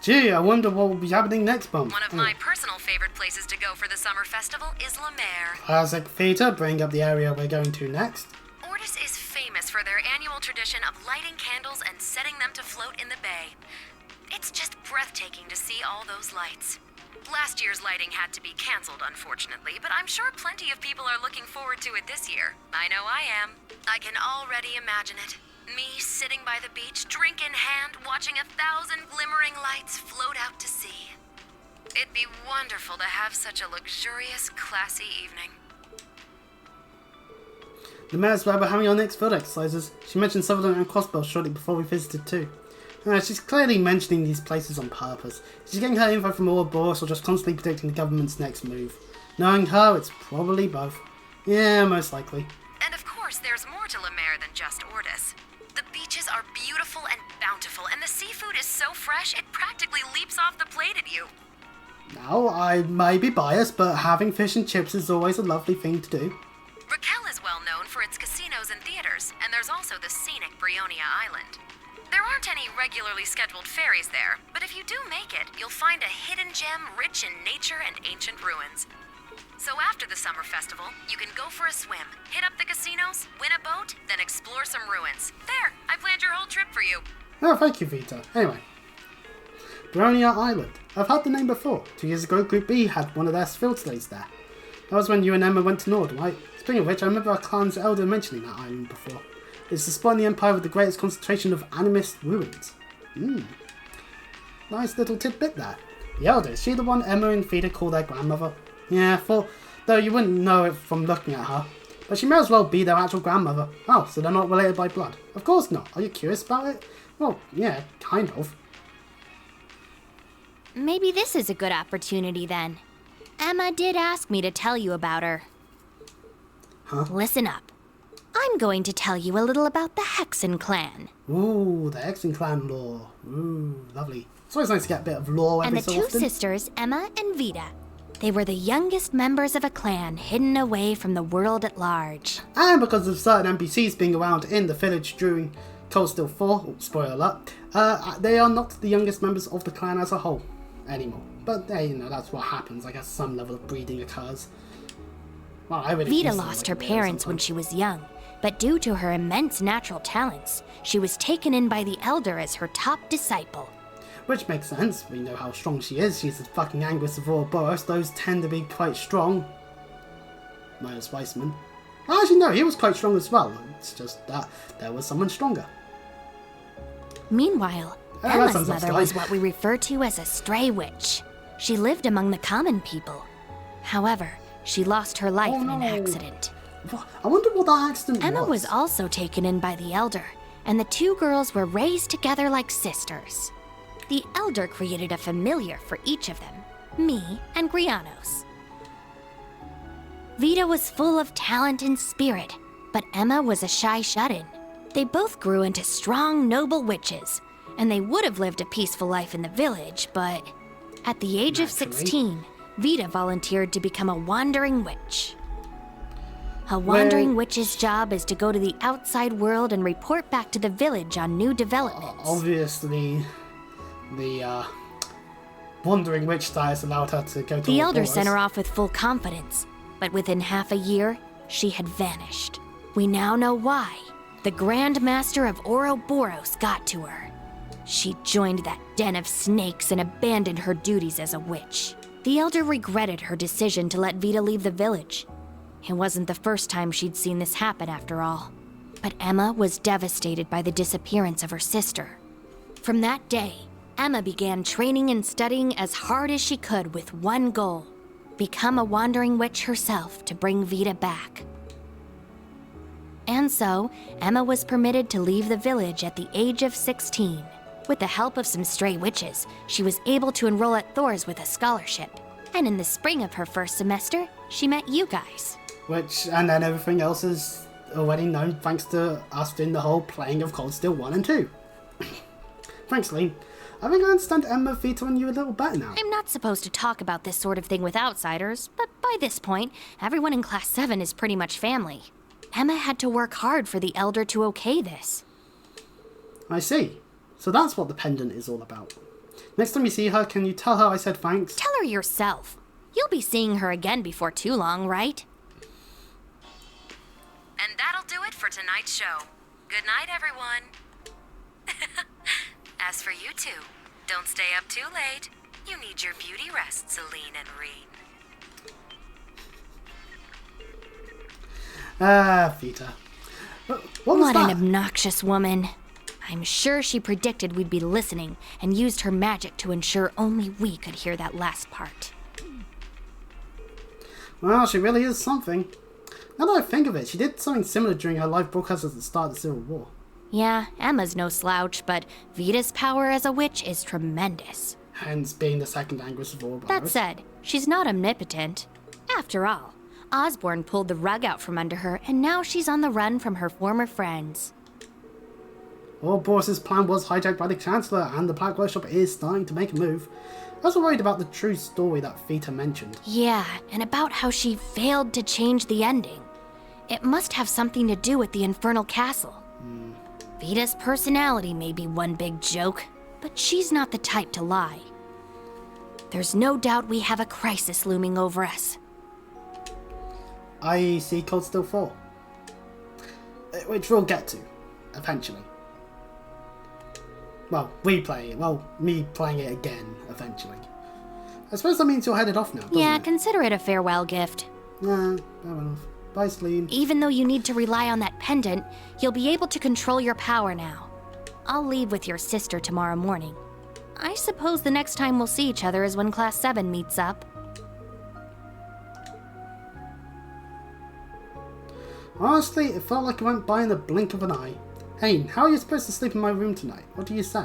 Gee, I wonder what will be happening next month. One of my personal favorite places to go for the summer festival is La Mer. Classic Tita, bring up the area we're going to next. Ordis is famous for their annual tradition of lighting candles and setting them to float in the bay. It's just breathtaking to see all those lights. Last year's lighting had to be cancelled, unfortunately, but I'm sure plenty of people are looking forward to it this year. I know I am. I can already imagine it. Me sitting by the beach, drink in hand, watching 1,000 glimmering lights float out to sea. It'd be wonderful to have such a luxurious, classy evening. The mayor's where we're having our next field exercises. She mentioned some of them in Crossbow shortly before we visited too. She's clearly mentioning these places on purpose. She's getting her info from Ouroboros or just constantly predicting the government's next move. Knowing her, it's probably both. Yeah, most likely. And of course, there's more to La Mer than just Ordis. The beaches are beautiful and bountiful, and the seafood is so fresh it practically leaps off the plate at you. Now, I may be biased, but having fish and chips is always a lovely thing to do. Raquel is well known for its casinos and theaters, and there's also the scenic Brionia Island. There aren't any regularly scheduled ferries there, but if you do make it, you'll find a hidden gem rich in nature and ancient ruins. So after the summer festival, you can go for a swim, hit up the casinos, win a boat, then explore some ruins. There, I planned your whole trip for you. Oh, thank you, Vita. Anyway. Brionia Island. I've heard the name before. 2 years ago, Group B had one of their field days there. That was when you and Emma went to Nord, right? Speaking of which, I remember our clan's elder mentioning that island before. It's the spot in the Empire with the greatest concentration of animist ruins. Nice little tidbit there. The elder, is she the one Emma and Vita call their grandmother? Yeah, though you wouldn't know it from looking at her. But she may as well be their actual grandmother. Oh, so they're not related by blood? Of course not. Are you curious about it? Well, yeah, kind of. Maybe this is a good opportunity then. Emma did ask me to tell you about her. Huh? Listen up. I'm going to tell you a little about the Hexen clan. Ooh, the Hexen clan lore. Ooh, lovely. It's always nice to get a bit of lore every so often. And the two sisters, Emma and Vita. They were the youngest members of a clan hidden away from the world at large. And because of certain NPCs being around in the village during Cold Steel 4, spoiler alert, they are not the youngest members of the clan as a whole anymore. But you know, that's what happens. I guess some level of breeding occurs. Well, Vita lost her parents when she was young, but due to her immense natural talents, she was taken in by the Elder as her top disciple. Which makes sense. We know how strong she is. She's the fucking Anguis of Ouroboros. Those tend to be quite strong. Minus Weissman. Actually, no, he was quite strong as well. It's just that there was someone stronger. Meanwhile, Emma's mother was what we refer to as a stray witch. She lived among the common people. However, she lost her life in an accident. I wonder what that accident Emma was also taken in by the Elder, and the two girls were raised together like sisters. The Elder created a familiar for each of them, me and Grianos. Vita was full of talent and spirit, but Emma was a shy shut-in. They both grew into strong, noble witches, and they would have lived a peaceful life in the village, but at the age of 16, Vita volunteered to become a wandering witch. A wandering witch's job is to go to the outside world and report back to the village on new developments. Obviously, the wandering witch status allowed her to go to the Elder sent her off with full confidence, but within half a year, she had vanished. We now know why. The Grand Master of Ouroboros got to her. She joined that den of snakes and abandoned her duties as a witch. The Elder regretted her decision to let Vita leave the village. It wasn't the first time she'd seen this happen, after all. But Emma was devastated by the disappearance of her sister. From that day, Emma began training and studying as hard as she could with one goal: become a wandering witch herself to bring Vita back. And so, Emma was permitted to leave the village at the age of 16. With the help of some stray witches, she was able to enroll at Thor's with a scholarship. And in the spring of her first semester, she met you guys. And then everything else is already known thanks to us doing the whole playing of Cold Steel 1 and 2. Thanks, Lean. I think I understand Emma, Vita, and you a little better now. I'm not supposed to talk about this sort of thing with outsiders, but by this point, everyone in Class 7 is pretty much family. Emma had to work hard for the Elder to okay this. I see. So that's what the pendant is all about. Next time you see her, can you tell her I said thanks? Tell her yourself. You'll be seeing her again before too long, right? And that'll do it for tonight's show. Good night, everyone. As for you two, don't stay up too late. You need your beauty rest, Celine and Rean. Vita. What was that? An obnoxious woman. I'm sure she predicted we'd be listening and used her magic to ensure only we could hear that last part. Well, she really is something. Now that I think of it, she did something similar during her live broadcast at the start of the Civil War. Yeah, Emma's no slouch, but Vita's power as a witch is tremendous. Hence being the second Anguis of Ouroboros. That said, she's not omnipotent. After all, Osborne pulled the rug out from under her, and now she's on the run from her former friends. Boris's plan was hijacked by the Chancellor, and the Black Workshop is starting to make a move. I was worried about the true story that Tita mentioned. Yeah, and about how she failed to change the ending. It must have something to do with the Infernal Castle. Vita's personality may be one big joke, but she's not the type to lie. There's no doubt we have a crisis looming over us. IEC Cold Steel 4. Which we'll get to, eventually. Well, me playing it again, eventually. I suppose that means you're headed off now, doesn't it? Consider it a farewell gift. Fair enough. Bye, Celine. Even though you need to rely on that pendant, you'll be able to control your power now. I'll leave with your sister tomorrow morning. I suppose the next time we'll see each other is when Class 7 meets up. Honestly, it felt like it went by in the blink of an eye. Hey, how are you supposed to sleep in my room tonight? What do you say?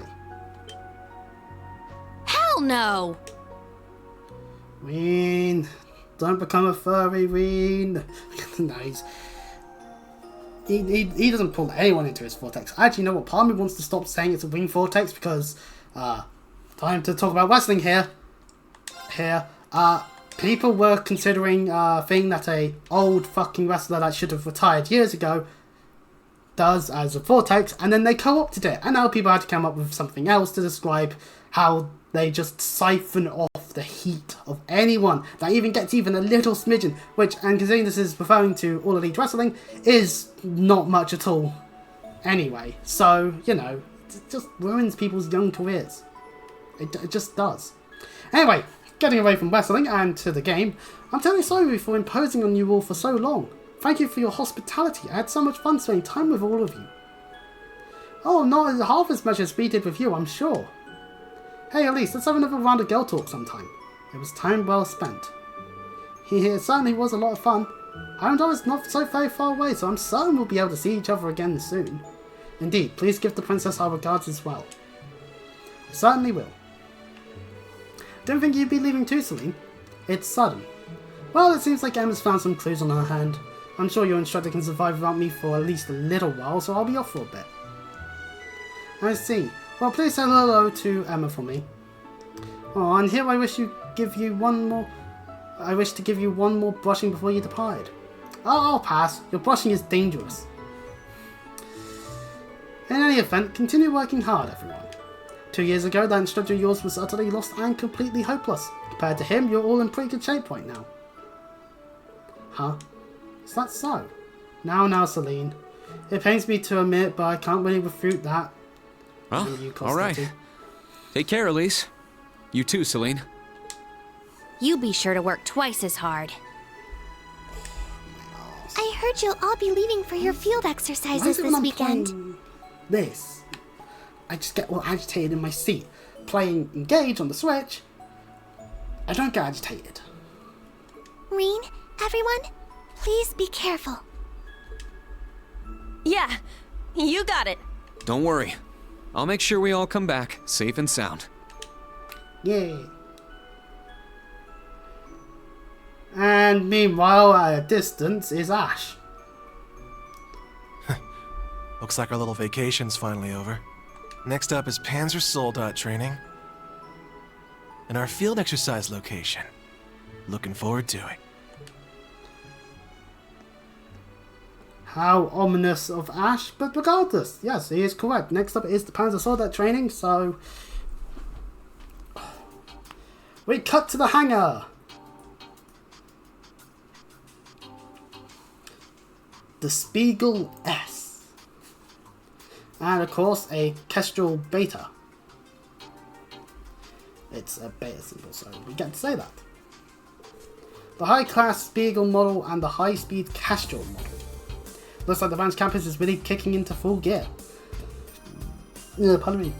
Hell no! Rean, don't become a furry, Rean. No, he doesn't pull anyone into his vortex. Actually, you know what? Part of me wants to stop saying it's a wing vortex because, time to talk about wrestling here. People were considering thing that a old fucking wrestler that should have retired years ago does as a vortex, and then they co-opted it, and now people had to come up with something else to describe how they just siphon off the heat of anyone that even gets even a little smidgen, which, and considering this is referring to All Elite Wrestling, is not much at all anyway. So, you know, it just ruins people's young careers. It just does. Anyway, getting away from wrestling and to the game, I'm terribly sorry for imposing on you all for so long. Thank you for your hospitality. I had so much fun spending time with all of you. Oh, not half as much as we did with you, I'm sure. Hey, Elise, let's have another round of girl talk sometime. It was time well spent. It certainly was a lot of fun. Arendelle is not so very far away, so I'm certain we'll be able to see each other again soon. Indeed, please give the princess our regards as well. I certainly will. Don't think you'd be leaving too, Celine. It's sudden. Well, it seems like Emma's found some clues on her hand. I'm sure your instructor can survive without me for at least a little while, so I'll be off for a bit. I see. Well, please say hello to Emma for me. Oh, and here I wish to give you one more brushing before you depart. Oh, I'll pass. Your brushing is dangerous. In any event, continue working hard, everyone. 2 years ago, that instructor of yours was utterly lost and completely hopeless. Compared to him, you're all in pretty good shape right now. Huh? Is that so? Now, Celine. It pains me to admit, but I can't really refute that. Well, alright. Take care, Elise. You too, Celine. You be sure to work twice as hard. I heard you'll all be leaving for your field exercises this weekend. This. I just get all agitated in my seat. Playing Engage on the Switch, I don't get agitated. Rean, everyone, please be careful. Yeah, you got it. Don't worry. I'll make sure we all come back safe and sound. Yay. And meanwhile, at a distance, is Ash. Looks like our little vacation's finally over. Next up is Panzer Soldat training. And our field exercise location. Looking forward to it. How ominous of Ash, but regardless, yes, he is correct. Next up is the Panzer Soldat training, so... we cut to the hangar! The Spiegel S. And of course, a Kestrel Beta. It's a beta symbol, so we get to say that. The high-class Spiegel model and the high-speed Kestrel model. Looks like the branch campus is really kicking into full gear. Pardon me.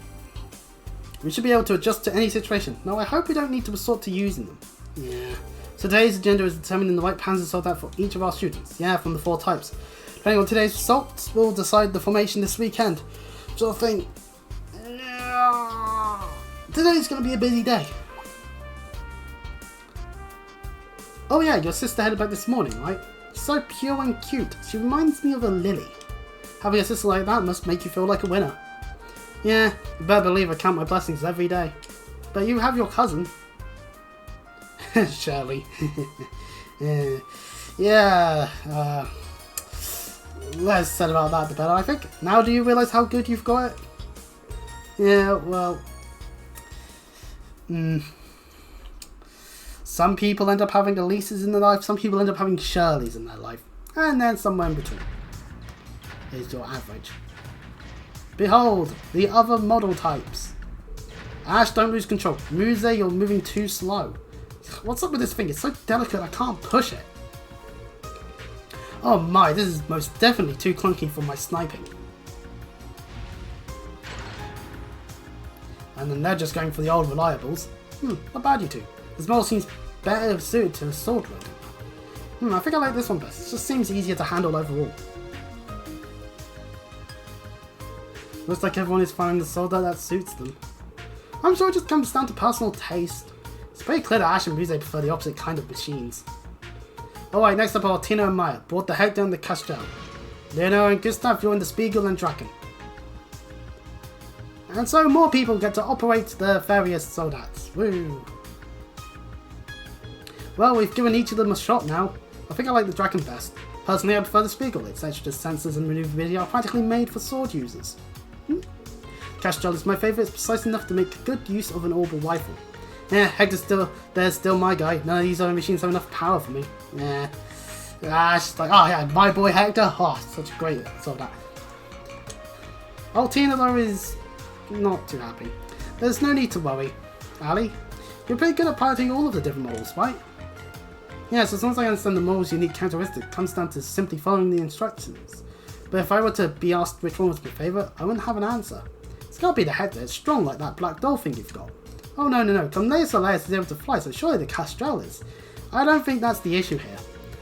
We should be able to adjust to any situation. Now I hope we don't need to resort to using them. Yeah. So today's agenda is determining the right Panzer Soldat for each of our students. Yeah, from the 4 types. Depending on today's results, we'll decide the formation this weekend. Sort of thing. Today's going to be a busy day. Oh yeah, your sister headed back this morning, right? So pure and cute. She reminds me of a lily. Having a sister like that must make you feel like a winner. Yeah, you better believe I count my blessings every day. But you have your cousin. Shirley. Yeah, less said about that the better, I think. Now do you realise how good you've got it? Yeah, well... Some people end up having Elises in their life, some people end up having Shirleys in their life. And then somewhere in between is your average. Behold, the other model types. Ash, don't lose control. Muse, you're moving too slow. What's up with this thing? It's so delicate I can't push it. Oh my, this is most definitely too clunky for my sniping. And then they're just going for the old reliables. Not bad, you two. This model seems better suited to sword wielding. I think I like this one best. It just seems easier to handle overall. Looks like everyone is finding the sword that suits them. I'm sure it just comes down to personal taste. It's pretty clear that Ash and Muse prefer the opposite kind of machines. Alright, next up are Tina and Maya, brought the Hector and the Castell. Leonor and Gustav join the Spiegel and Draken. And so more people get to operate the various soldats. Woo! Well, we've given each of them a shot now. I think I like the Draken best. Personally, I prefer the Spiegel. Its extra sensors and maneuverability are practically made for sword users. Castell is my favourite. It's precise enough to make good use of an orbital rifle. Yeah, Hector's there's still my guy. None of these other machines have enough power for me. Yeah. It's like, oh yeah, my boy Hector. Oh, such a great soldat. Oh, Tina though is not too happy. There's no need to worry. Ali, you're pretty good at piloting all of the different models, right? Yes, as long as I understand the model's unique characteristic, it comes down to simply following the instructions. But if I were to be asked which one was my favourite, I wouldn't have an answer. It's gotta be the Hector. It's strong like that black doll thing you've got. Oh no, Cornelius Elias is able to fly, so surely the Castell is. I don't think that's the issue here.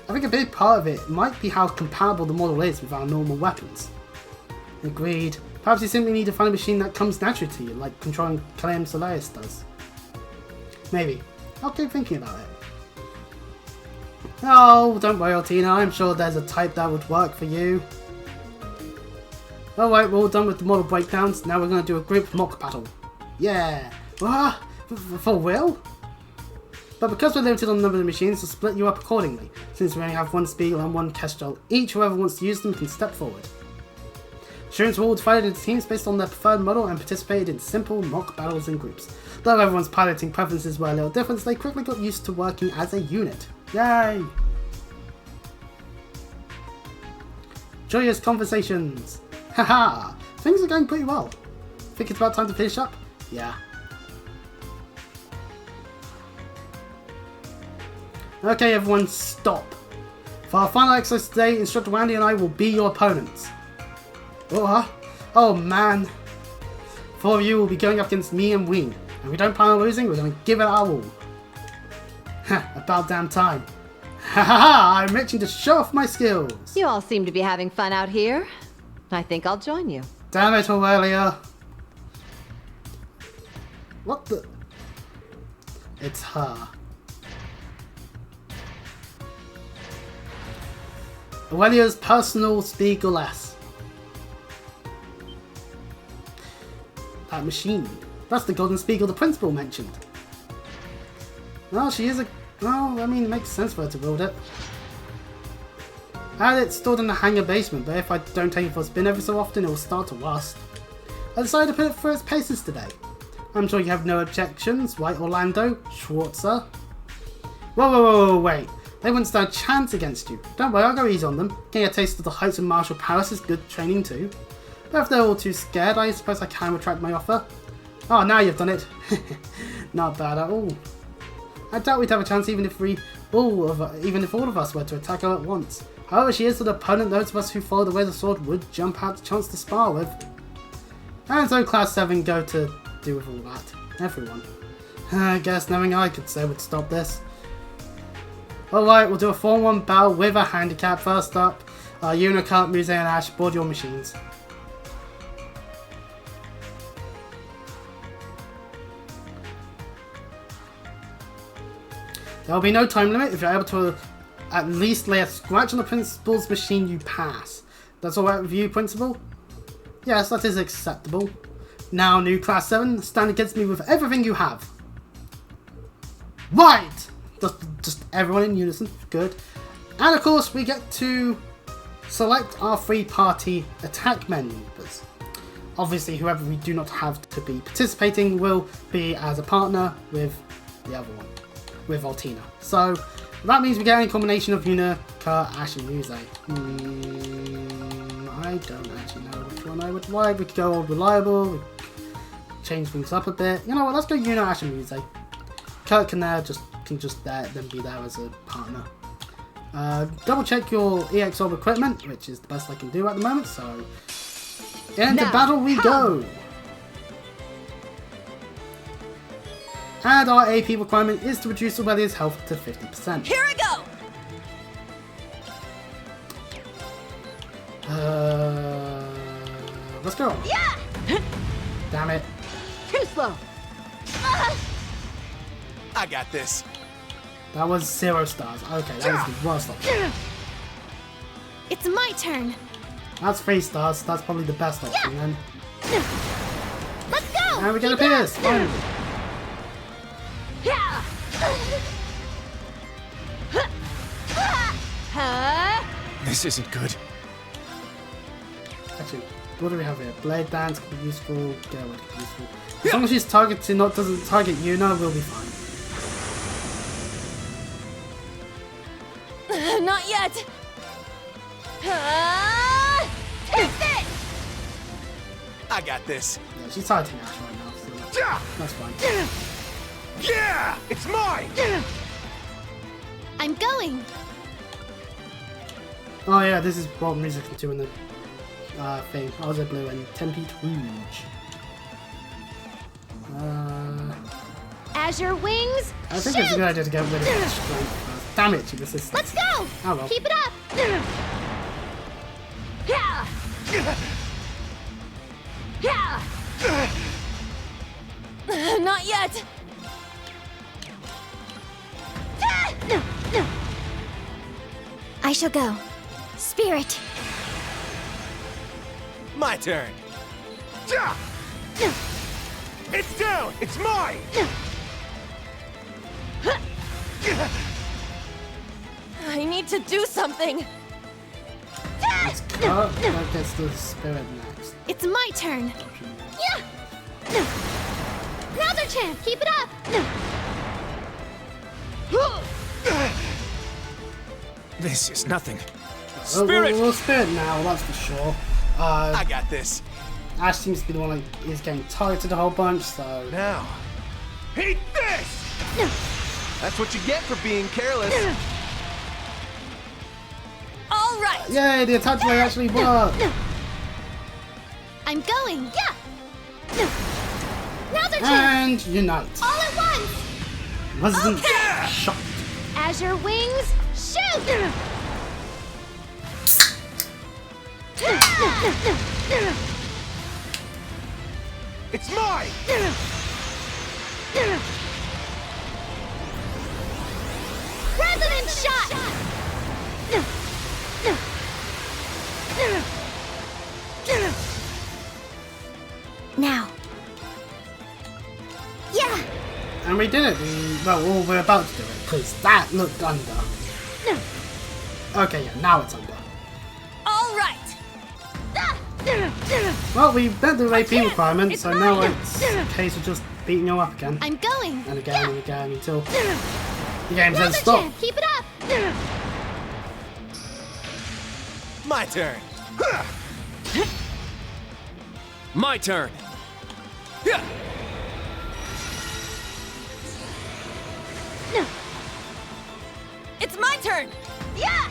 I think a big part of it might be how compatible the model is with our normal weapons. Agreed. Perhaps you simply need to find a machine that comes naturally to you, like controlling Cornelius Elias does. Maybe. I'll keep thinking about it. Oh, don't worry, Tina. I'm sure there's a type that would work for you. Alright, we're all done with the model breakdowns. Now we're going to do a group mock battle. Yeah! For real? But because we're limited on the number of machines, we'll split you up accordingly. Since we only have one Spiegel and one Castell, each whoever wants to use them can step forward. Students were all divided into teams based on their preferred model and participated in simple mock battles in groups. Though everyone's piloting preferences were a little different, they quickly got used to working as a unit. Yay! Joyous conversations! Haha! Things are going pretty well. Think it's about time to finish up? Yeah. Okay everyone, stop. For our final exercise today, Instructor Randy and I will be your opponents. Oh man. 4 of you will be going up against me and Rean. And if we don't plan on losing, we're going to give it our all. About damn time. Haha! I'm itching to show off my skills. You all seem to be having fun out here. I think I'll join you. Damn it, Aurelia. What the? It's her. Aurelia's personal Spiegeless. That machine. That's the golden Spiegel the principal mentioned. Well, she is a... Well, I mean, it makes sense for her to build it. I had it stored in the hangar basement, but if I don't take it for a spin every so often, it will start to rust. I decided to put it through its paces today. I'm sure you have no objections, right, Orlando? Schwarzer? Whoa, wait. They wouldn't stand a chance against you. Don't worry, I'll go easy on them. Getting a taste of the heights of martial prowess is good training too. But if they're all too scared, I suppose I can retract my offer. Oh, now you've done it. Not bad at all. I doubt we'd have a chance even if all of us were to attack her at once. However, she is an opponent those of us who follow the way of the sword would jump at the chance to spar with. And so Class 7 go to do with all that. Everyone. I guess knowing I could say would stop this. Alright, we'll do a 4-1 battle with a handicap. First up, Unicart, Muse and Ash, board your machines. There will be no time limit. If you're able to at least lay a scratch on the principal's machine, you pass. That's alright with you, Principal? Yes, that is acceptable. Now, new class 7, stand against me with everything you have. Right! Just everyone in unison. Good. And of course, we get to select our 3-party attack members. Obviously, whoever we do not have to be participating will be as a partner with the other one, with Altina. So that means we get a combination of Yuna, Kurt, Ash, and Muse. I don't actually know which one I would like. We could go old reliable, we could change things up a bit. You know what? Let's go Yuna, Ash, and Muse. Kurt can just then be there as a partner. Double check your EXO equipment, which is the best I can do at the moment. So into battle we go. And our AP requirement is to reduce Aurelia's health to 50%. Here I go! Let's go. Yeah! Damn it. Too slow. I got this. That was 0 stars. Okay, that was the worst option. It's my turn. That's 3 stars. That's probably the best option then. Let's go! And we get a Pierce, finally. Yeah! This isn't good. Actually, what do we have here? Blade Dance could be useful. Getaway could be useful. As long as she's targeted, doesn't target Yuna, we'll be fine. Not yet! Taste it! I got this. Yeah, she's targeting Ash right now, so that's fine. Yeah! It's mine! I'm going! Oh yeah, this is what music can do in the thing. Ozzy Blue and Tempe Rouge. Azure Wings, I think it's a good idea to get rid of that strength. Damn it, she resisted. let's go! Oh well. Keep it up! Yeah! Yeah! Not yet! I shall go. Spirit. My turn. It's down! It's mine! I need to do something! It's Kurt that gets the spirit next. It's my turn! Yeah! Now's our chance! Keep it up! This is nothing. Spirit! We'll spirit now, that's for sure. I got this. Ash seems to be the one that is getting targeted a whole bunch, so... Now, eat this! That's what you get for being careless. All right! Yay, the attack way actually worked! I'm going! Yeah! Now's our chance! And unite. All at once! Wasn't shocked. Azure Wings, shoot! It's mine! Resonant shot! Now. Yeah! And we did it. Well, we're about to do it, because that looked under. Okay, yeah, now it's under. All right! Well, we met the AP requirement, so now it's a case of just beating you up again. I'm going! And again and again until the game Now's says our stop. chance. Keep it up! My turn. My turn. Yeah. It's my turn! Yeah!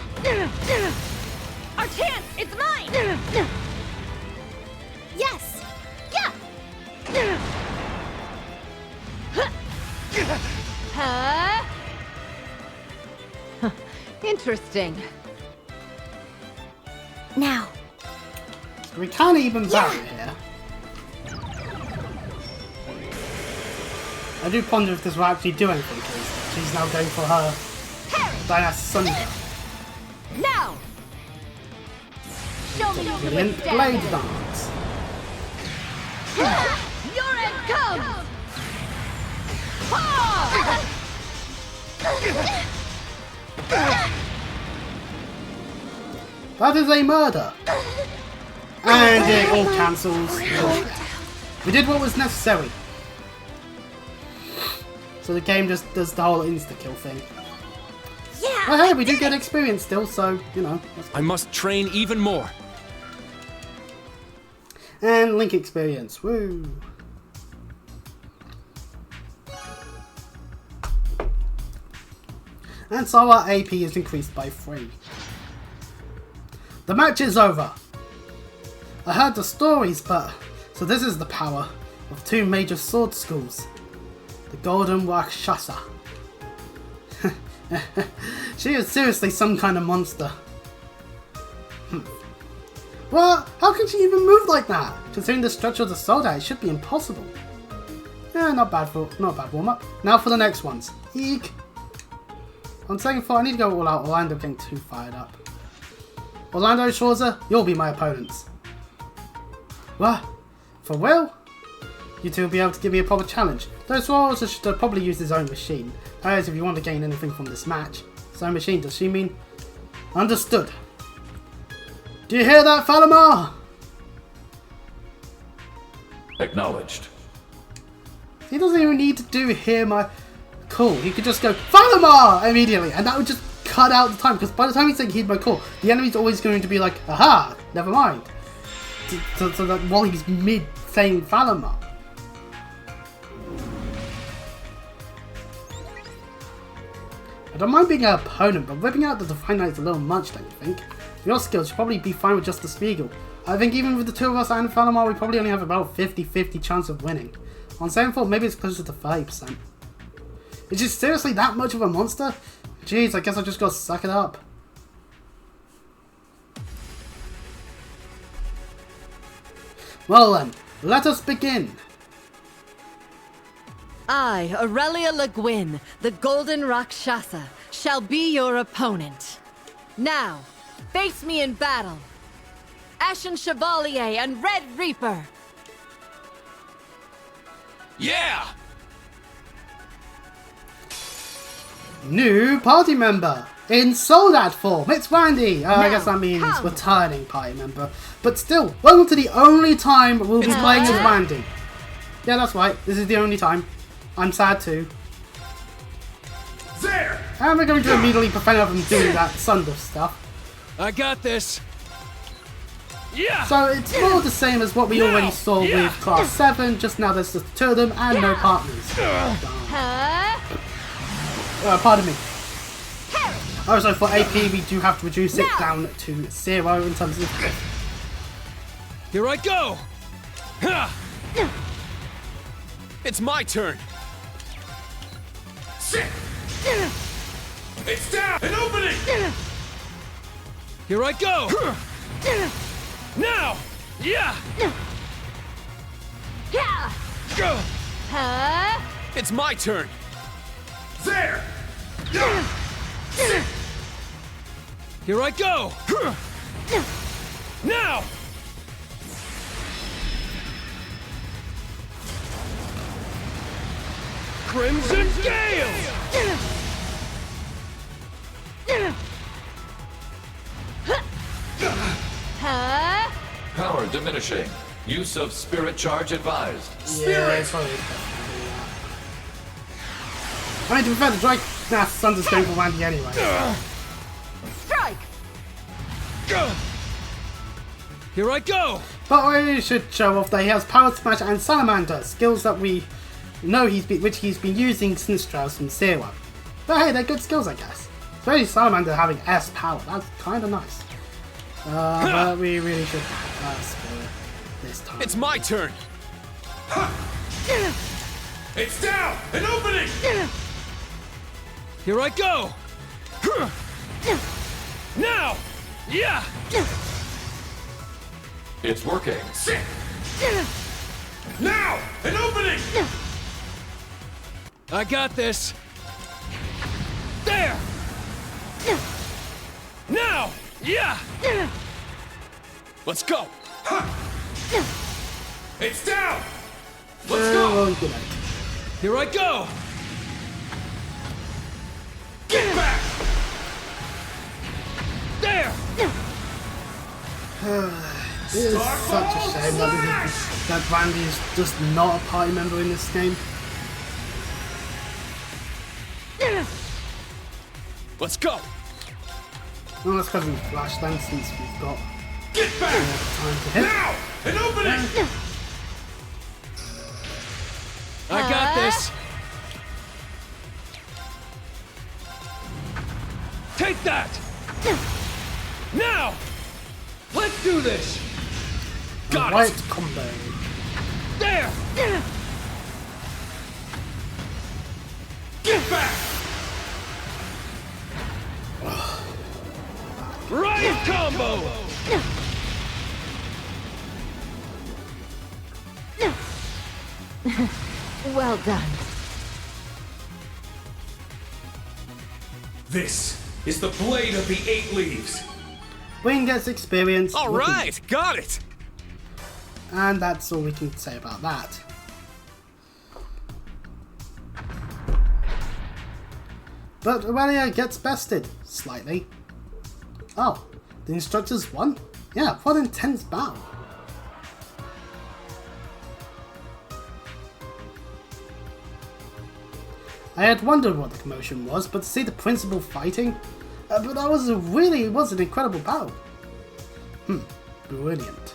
Our chance! It's mine! Yes! Yeah! Interesting. Now. We can't even battle here. I do ponder if this will actually do anything, because she's now going for her Dynasty Sunder. Now! Show me Brilliant Blade Dance. That is a murder. And it all cancels. We did what was necessary. So the game just does the whole insta-kill thing. Yeah. But hey, we do get experience still, so, you know. I must train even more. And Link experience. Woo. And so our AP is increased by 3. The match is over. I heard the stories, but... So this is the power of 2 major sword schools. The Golden Rakshasa. She is seriously some kind of monster. What? How can she even move like that? Considering the structure of the soldier, it should be impossible. Yeah, not bad warm-up. Now for the next ones. Eek. On second thought, I need to go all out. Orlando getting too fired up. Orlando, Schwarzer, you'll be my opponents. What? For Will? You two will be able to give me a proper challenge. Though Schwarzer should probably use his own machine. That is, if you want to gain anything from this match. His own machine, does she mean? Understood. Do you hear that, Falcom? Acknowledged. He doesn't even need to hear my call. He could just go, Falcom! Immediately, and that would just cut out the time, because by the time he's saying heed my call, the enemy's always going to be like, aha, never mind. So that while he's mid saying Falcom. I don't mind being an opponent, but ripping out the Divine Knight is a little much, don't you think? Your skills should probably be fine with just the Spiegel. I think even with the 2 of us and Falcom, we probably only have about 50-50 chance of winning. On second thought, maybe it's closer to 30%. Is she seriously that much of a monster? Jeez, I guess I just gotta suck it up. Well then, let us begin. I, Aurelia Le Guin, the Golden Rakshasa, shall be your opponent. Now, face me in battle. Ashen Chevalier and Red Reaper. Yeah! New party member! In Soldat form! It's Randy! I guess that means returning party member. But still, welcome to the only time we'll be playing as Randy. Yeah, that's right. This is the only time. I'm sad too. There! And we're going to immediately prevent her from doing that Sunder stuff. I got this. Yeah. So it's more the same as what we already saw with Class 7, just now there's just 2 of them and no partners. Pardon me. Also for AP we do have to reduce it down to 0 in terms of... Here I go! It's my turn! Sit! It's down! An opening! Here I go! Now! Yeah! Go! It's my turn! There! Here I go! Now! Crimson Gale! Power diminishing. Use of spirit charge advised. Spirit! I mean, to be fair, the Drake Thunder's going for Randy anyway. Strike! Here I go! But we should show off that he has Power Smash and Salamander, skills that we know which he's been using since Trials from 0. But hey, they're good skills, I guess. Especially Salamander having S power, that's kind of nice. But we really should Spirit this time. It's my turn! It's down! An opening! Here I go! Now! Yeah! It's working. Sit! Now! An opening! I got this! There! Now! Yeah! Let's go! It's down! Let's go! Here I go! Get back! There! It is such a shame that Randy is just not a party member in this game. Let's go! Well, that's because of Flash then, since we've got Get back! time to hit. Now! An opening! I got this! Take that! Now! Let's do this! Got Right it! combo. There! Get back! Right combo! Well done. This is the blade of the 8 leaves. Rean gets experience. All right, got it! And that's all we can say about that. But Aurelia gets bested, slightly. Oh, the instructors won? Yeah, what an intense battle. I had wondered what the commotion was, but to see the principal fighting, but that was was an incredible battle. Brilliant.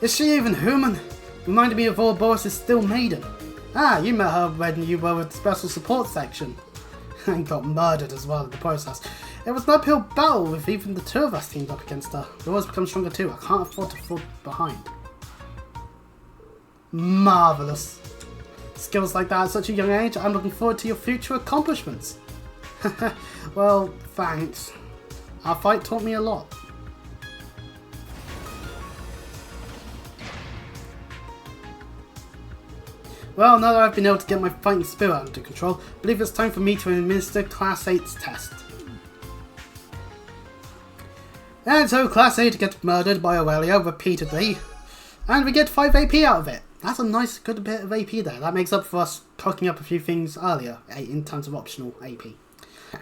Is she even human? Reminded me of Ouroboros' still maiden. Ah, you met her when you were with the special support section. And got murdered as well in the process. It was no uphill battle if even the two of us teamed up against her. The war's become stronger too. I can't afford to fall behind. Marvellous. Skills like that at such a young age, I'm looking forward to your future accomplishments. Well, thanks. Our fight taught me a lot. Well, now that I've been able to get my fighting spirit under control, I believe it's time for me to administer Class 8's test. And so Class 8 gets murdered by Aurelia repeatedly, and we get 5 AP out of it. That's a nice good bit of AP there. That makes up for us cocking up a few things earlier in terms of optional AP.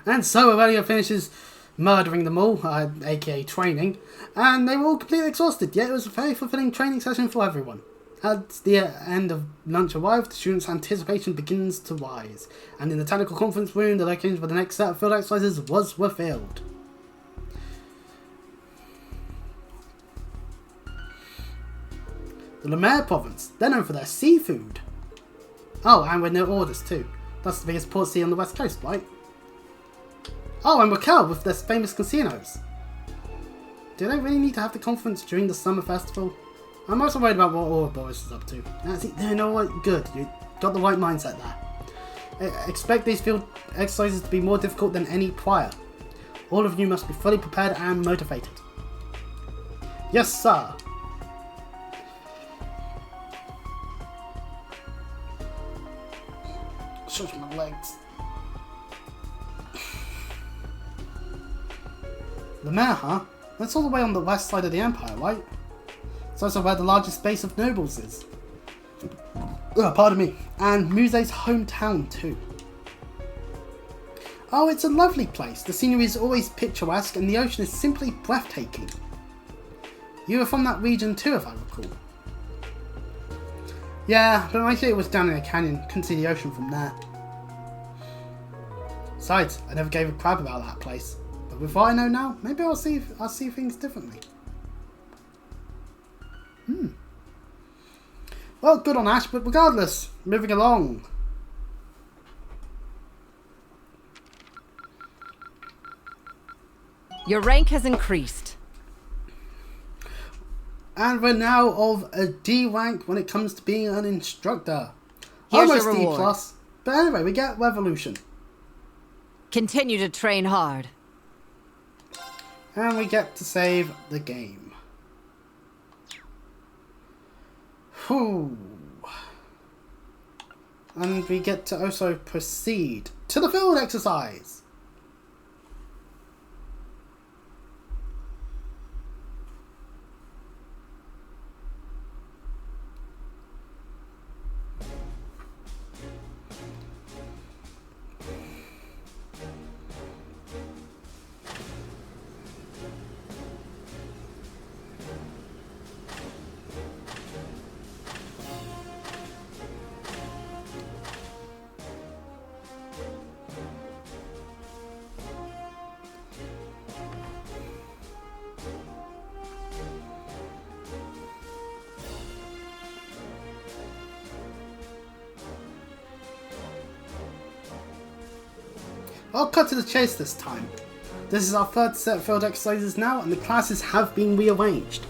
And so Aurelia finishes murdering them all, aka training, and they were all completely exhausted, yet it was a very fulfilling training session for everyone. As the end of lunch arrived, the students' anticipation begins to rise, and in the technical conference room, the location for the next set of field exercises was revealed. The Lemaire province, they're known for their seafood. Oh, and with their orders too. That's the biggest port city on the west coast, right? Oh, and Raquel with their famous casinos. Do they really need to have the conference during the summer festival? I'm also worried about what Ouroboros is up to. You know what? Good. You got the right mindset there. I expect these field exercises to be more difficult than any prior. All of you must be fully prepared and motivated. Yes, sir. Stretch my legs. Lemaire, huh? That's all the way on the west side of the Empire, right? It's also where the largest base of nobles is. Pardon me. And Muse's hometown too. Oh, it's a lovely place. The scenery is always picturesque and the ocean is simply breathtaking. You were from that region too, if I recall. Yeah, but my city was down in a canyon. Couldn't see the ocean from there. Besides, I never gave a crap about that place. But with what I know now, maybe I'll see things differently. Well, good on Ash, but regardless, moving along. Your rank has increased. And we're now of a D rank when it comes to being an instructor. Here's Almost your D reward. plus. But anyway, we get Revolution. Continue to train hard. And we get to save the game. Whew. And we get to also proceed to the field exercise. I'll cut to the chase this time. This is our third set of field exercises now, and the classes have been rearranged.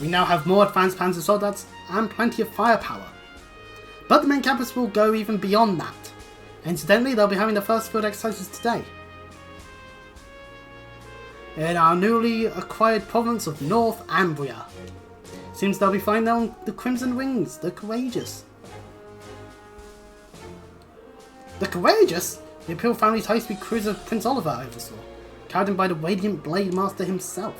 We now have more advanced Panzer Soldaten and plenty of firepower. But the main campus will go even beyond that. Incidentally, they'll be having the first field exercises today. In our newly acquired province of North Ambria. Seems they'll be flying down the Crimson Wings, the Courageous. The Courageous? The Imperial family's high-speed cruiser Prince Oliver oversaw, carried in by the Radiant Blade Master himself.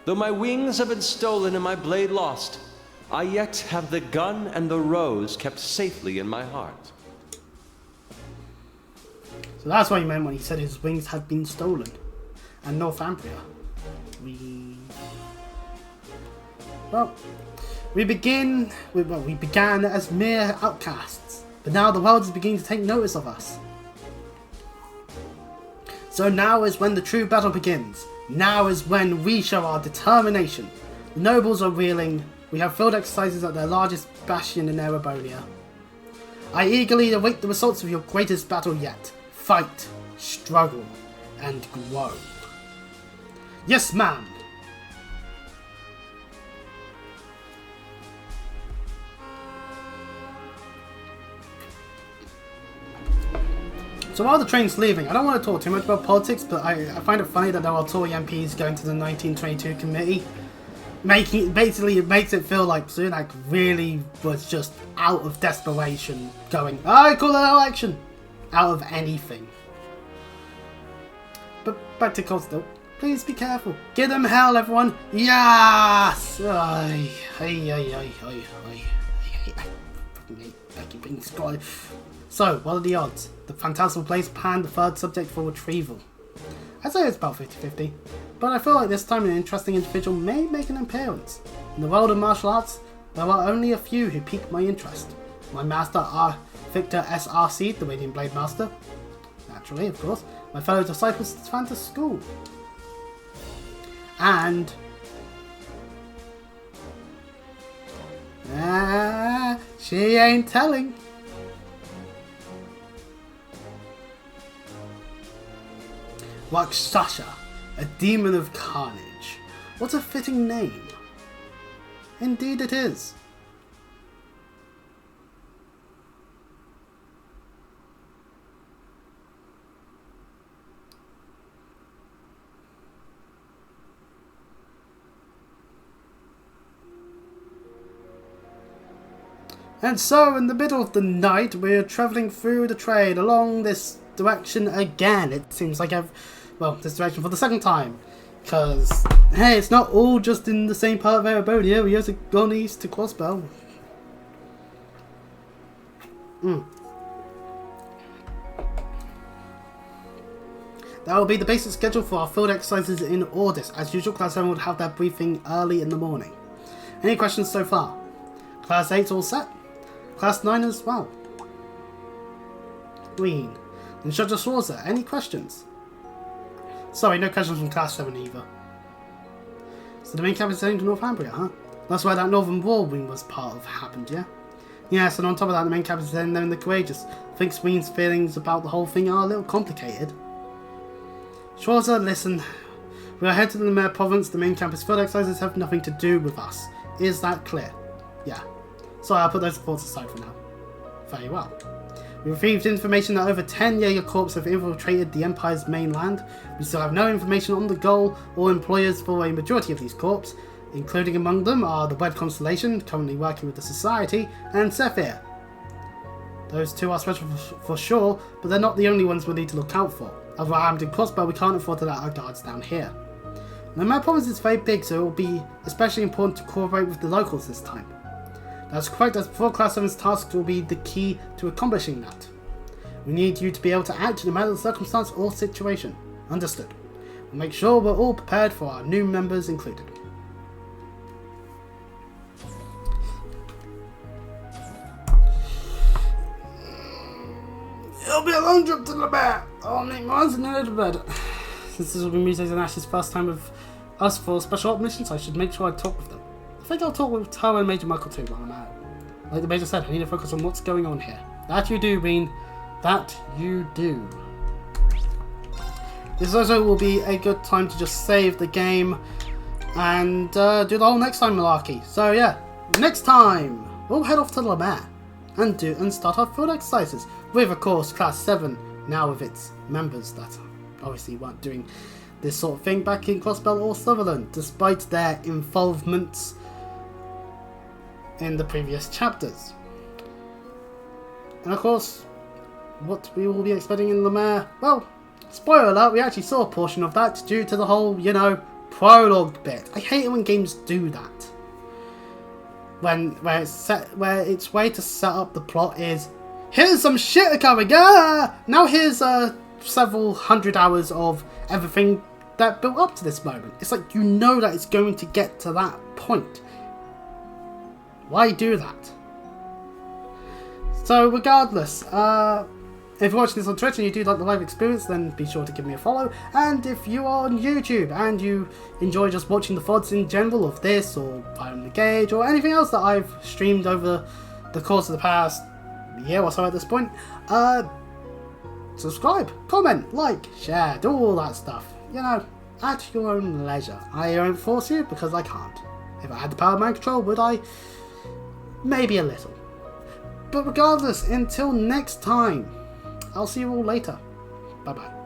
Though my wings have been stolen and my blade lost, I yet have the gun and the rose kept safely in my heart. So that's what he meant when he said his wings had been stolen. And Northumbria. We began as mere outcasts, but now the world is beginning to take notice of us. So now is when the true battle begins. Now is when we show our determination. The nobles are reeling. We have field exercises at their largest bastion in Erebonia. I eagerly await the results of your greatest battle yet. Fight, struggle, and grow. Yes, ma'am. So while the train's leaving, I don't want to talk too much about politics, but I find it funny that there are Tory MPs going to the 1922 committee. It makes it feel like Sunak really was just out of desperation going, I call an election! Out of anything. But back to Coastal. Please be careful. Give them hell, everyone. Yes! I fucking being squad. So, what are the odds? The Phantasmal Place panned the third subject for retrieval. I'd say it's about 50-50, but I feel like this time an interesting individual may make an appearance. In the world of martial arts, there are only a few who pique my interest. My master, Victor S.R.C., the Radiant Blade Master. Naturally, of course. My fellow disciples at Fantas School. And... she ain't telling. Rakshasha, a demon of carnage. What a fitting name. Indeed it is. And so, in the middle of the night, we're travelling through the trade along this direction again. It seems like this direction for the second time. Because, hey, it's not all just in the same part of Erebonia. We also gone east to Crossbow. That will be the basic schedule for our field exercises in Audis. As usual, Class 7 would have their briefing early in the morning. Any questions so far? Class 8's all set. Class 9 as well. Rean. Instructor Schwarzer, any questions? Sorry, no questions from Class 7 either. So the main campus is heading to Northumbria, huh? That's where that Northern War Wing was part of happened, yeah? Yes, and on top of that, the main campus is heading there in the Courageous. I think Rean's feelings about the whole thing are a little complicated. Schwarzer, listen. We are headed to the Mare Province. The main campus field exercises have nothing to do with us. Is that clear? Yeah. Sorry, I'll put those reports aside for now. Very well. We received information that over 10 Jaeger Corps have infiltrated the Empire's mainland. We still have no information on the goal or employers for a majority of these corps, including among them are the Wed Constellation, currently working with the Society, and Sephir. Those two are special for sure, but they're not the only ones we'll need to look out for. Other armed and crossbow, we can't afford to let our guards down here. Now, my province is very big, so it will be especially important to cooperate with the locals this time. That's correct, as before Class 7's tasks will be the key to accomplishing that. We need you to be able to act no matter the circumstance or situation. Understood. We'll make sure we're all prepared for our new members included. It'll be a long trip to the bear. I'll make mine in a little bit. Since this will be Muses and Ash's first time with us for special op missions, I should make sure I talk with them. I think I'll talk with Taro and Major Michael too while I'm out. Like the Major said, I need to focus on what's going on here. That you do, Rean. That you do. This also will be a good time to just save the game and do the whole next time malarkey. So yeah, next time we'll head off to La Mer and start our field exercises with, of course, Class 7 now with its members that obviously weren't doing this sort of thing back in Crossbell or Sutherland, despite their involvements in the previous chapters. And of course, what we will be expecting in La Mer, well, spoiler alert, we actually saw a portion of that due to the whole, you know, prologue bit. I hate it when games do that. Where its way to set up the plot is, here's some shit coming, now here's several hundred hours of everything that built up to this moment. It's like, you know that it's going to get to that point. Why do that? So regardless, if you're watching this on Twitch and you do like the live experience, then be sure to give me a follow. And if you are on YouTube and you enjoy just watching the VODs in general of this, or Fire on the Gauge, or anything else that I've streamed over the course of the past year or so at this point, subscribe, comment, like, share, do all that stuff. You know, at your own leisure. I won't force you because I can't. If I had the power of mind control, would I? Maybe a little. But regardless, until next time, I'll see you all later. Bye bye.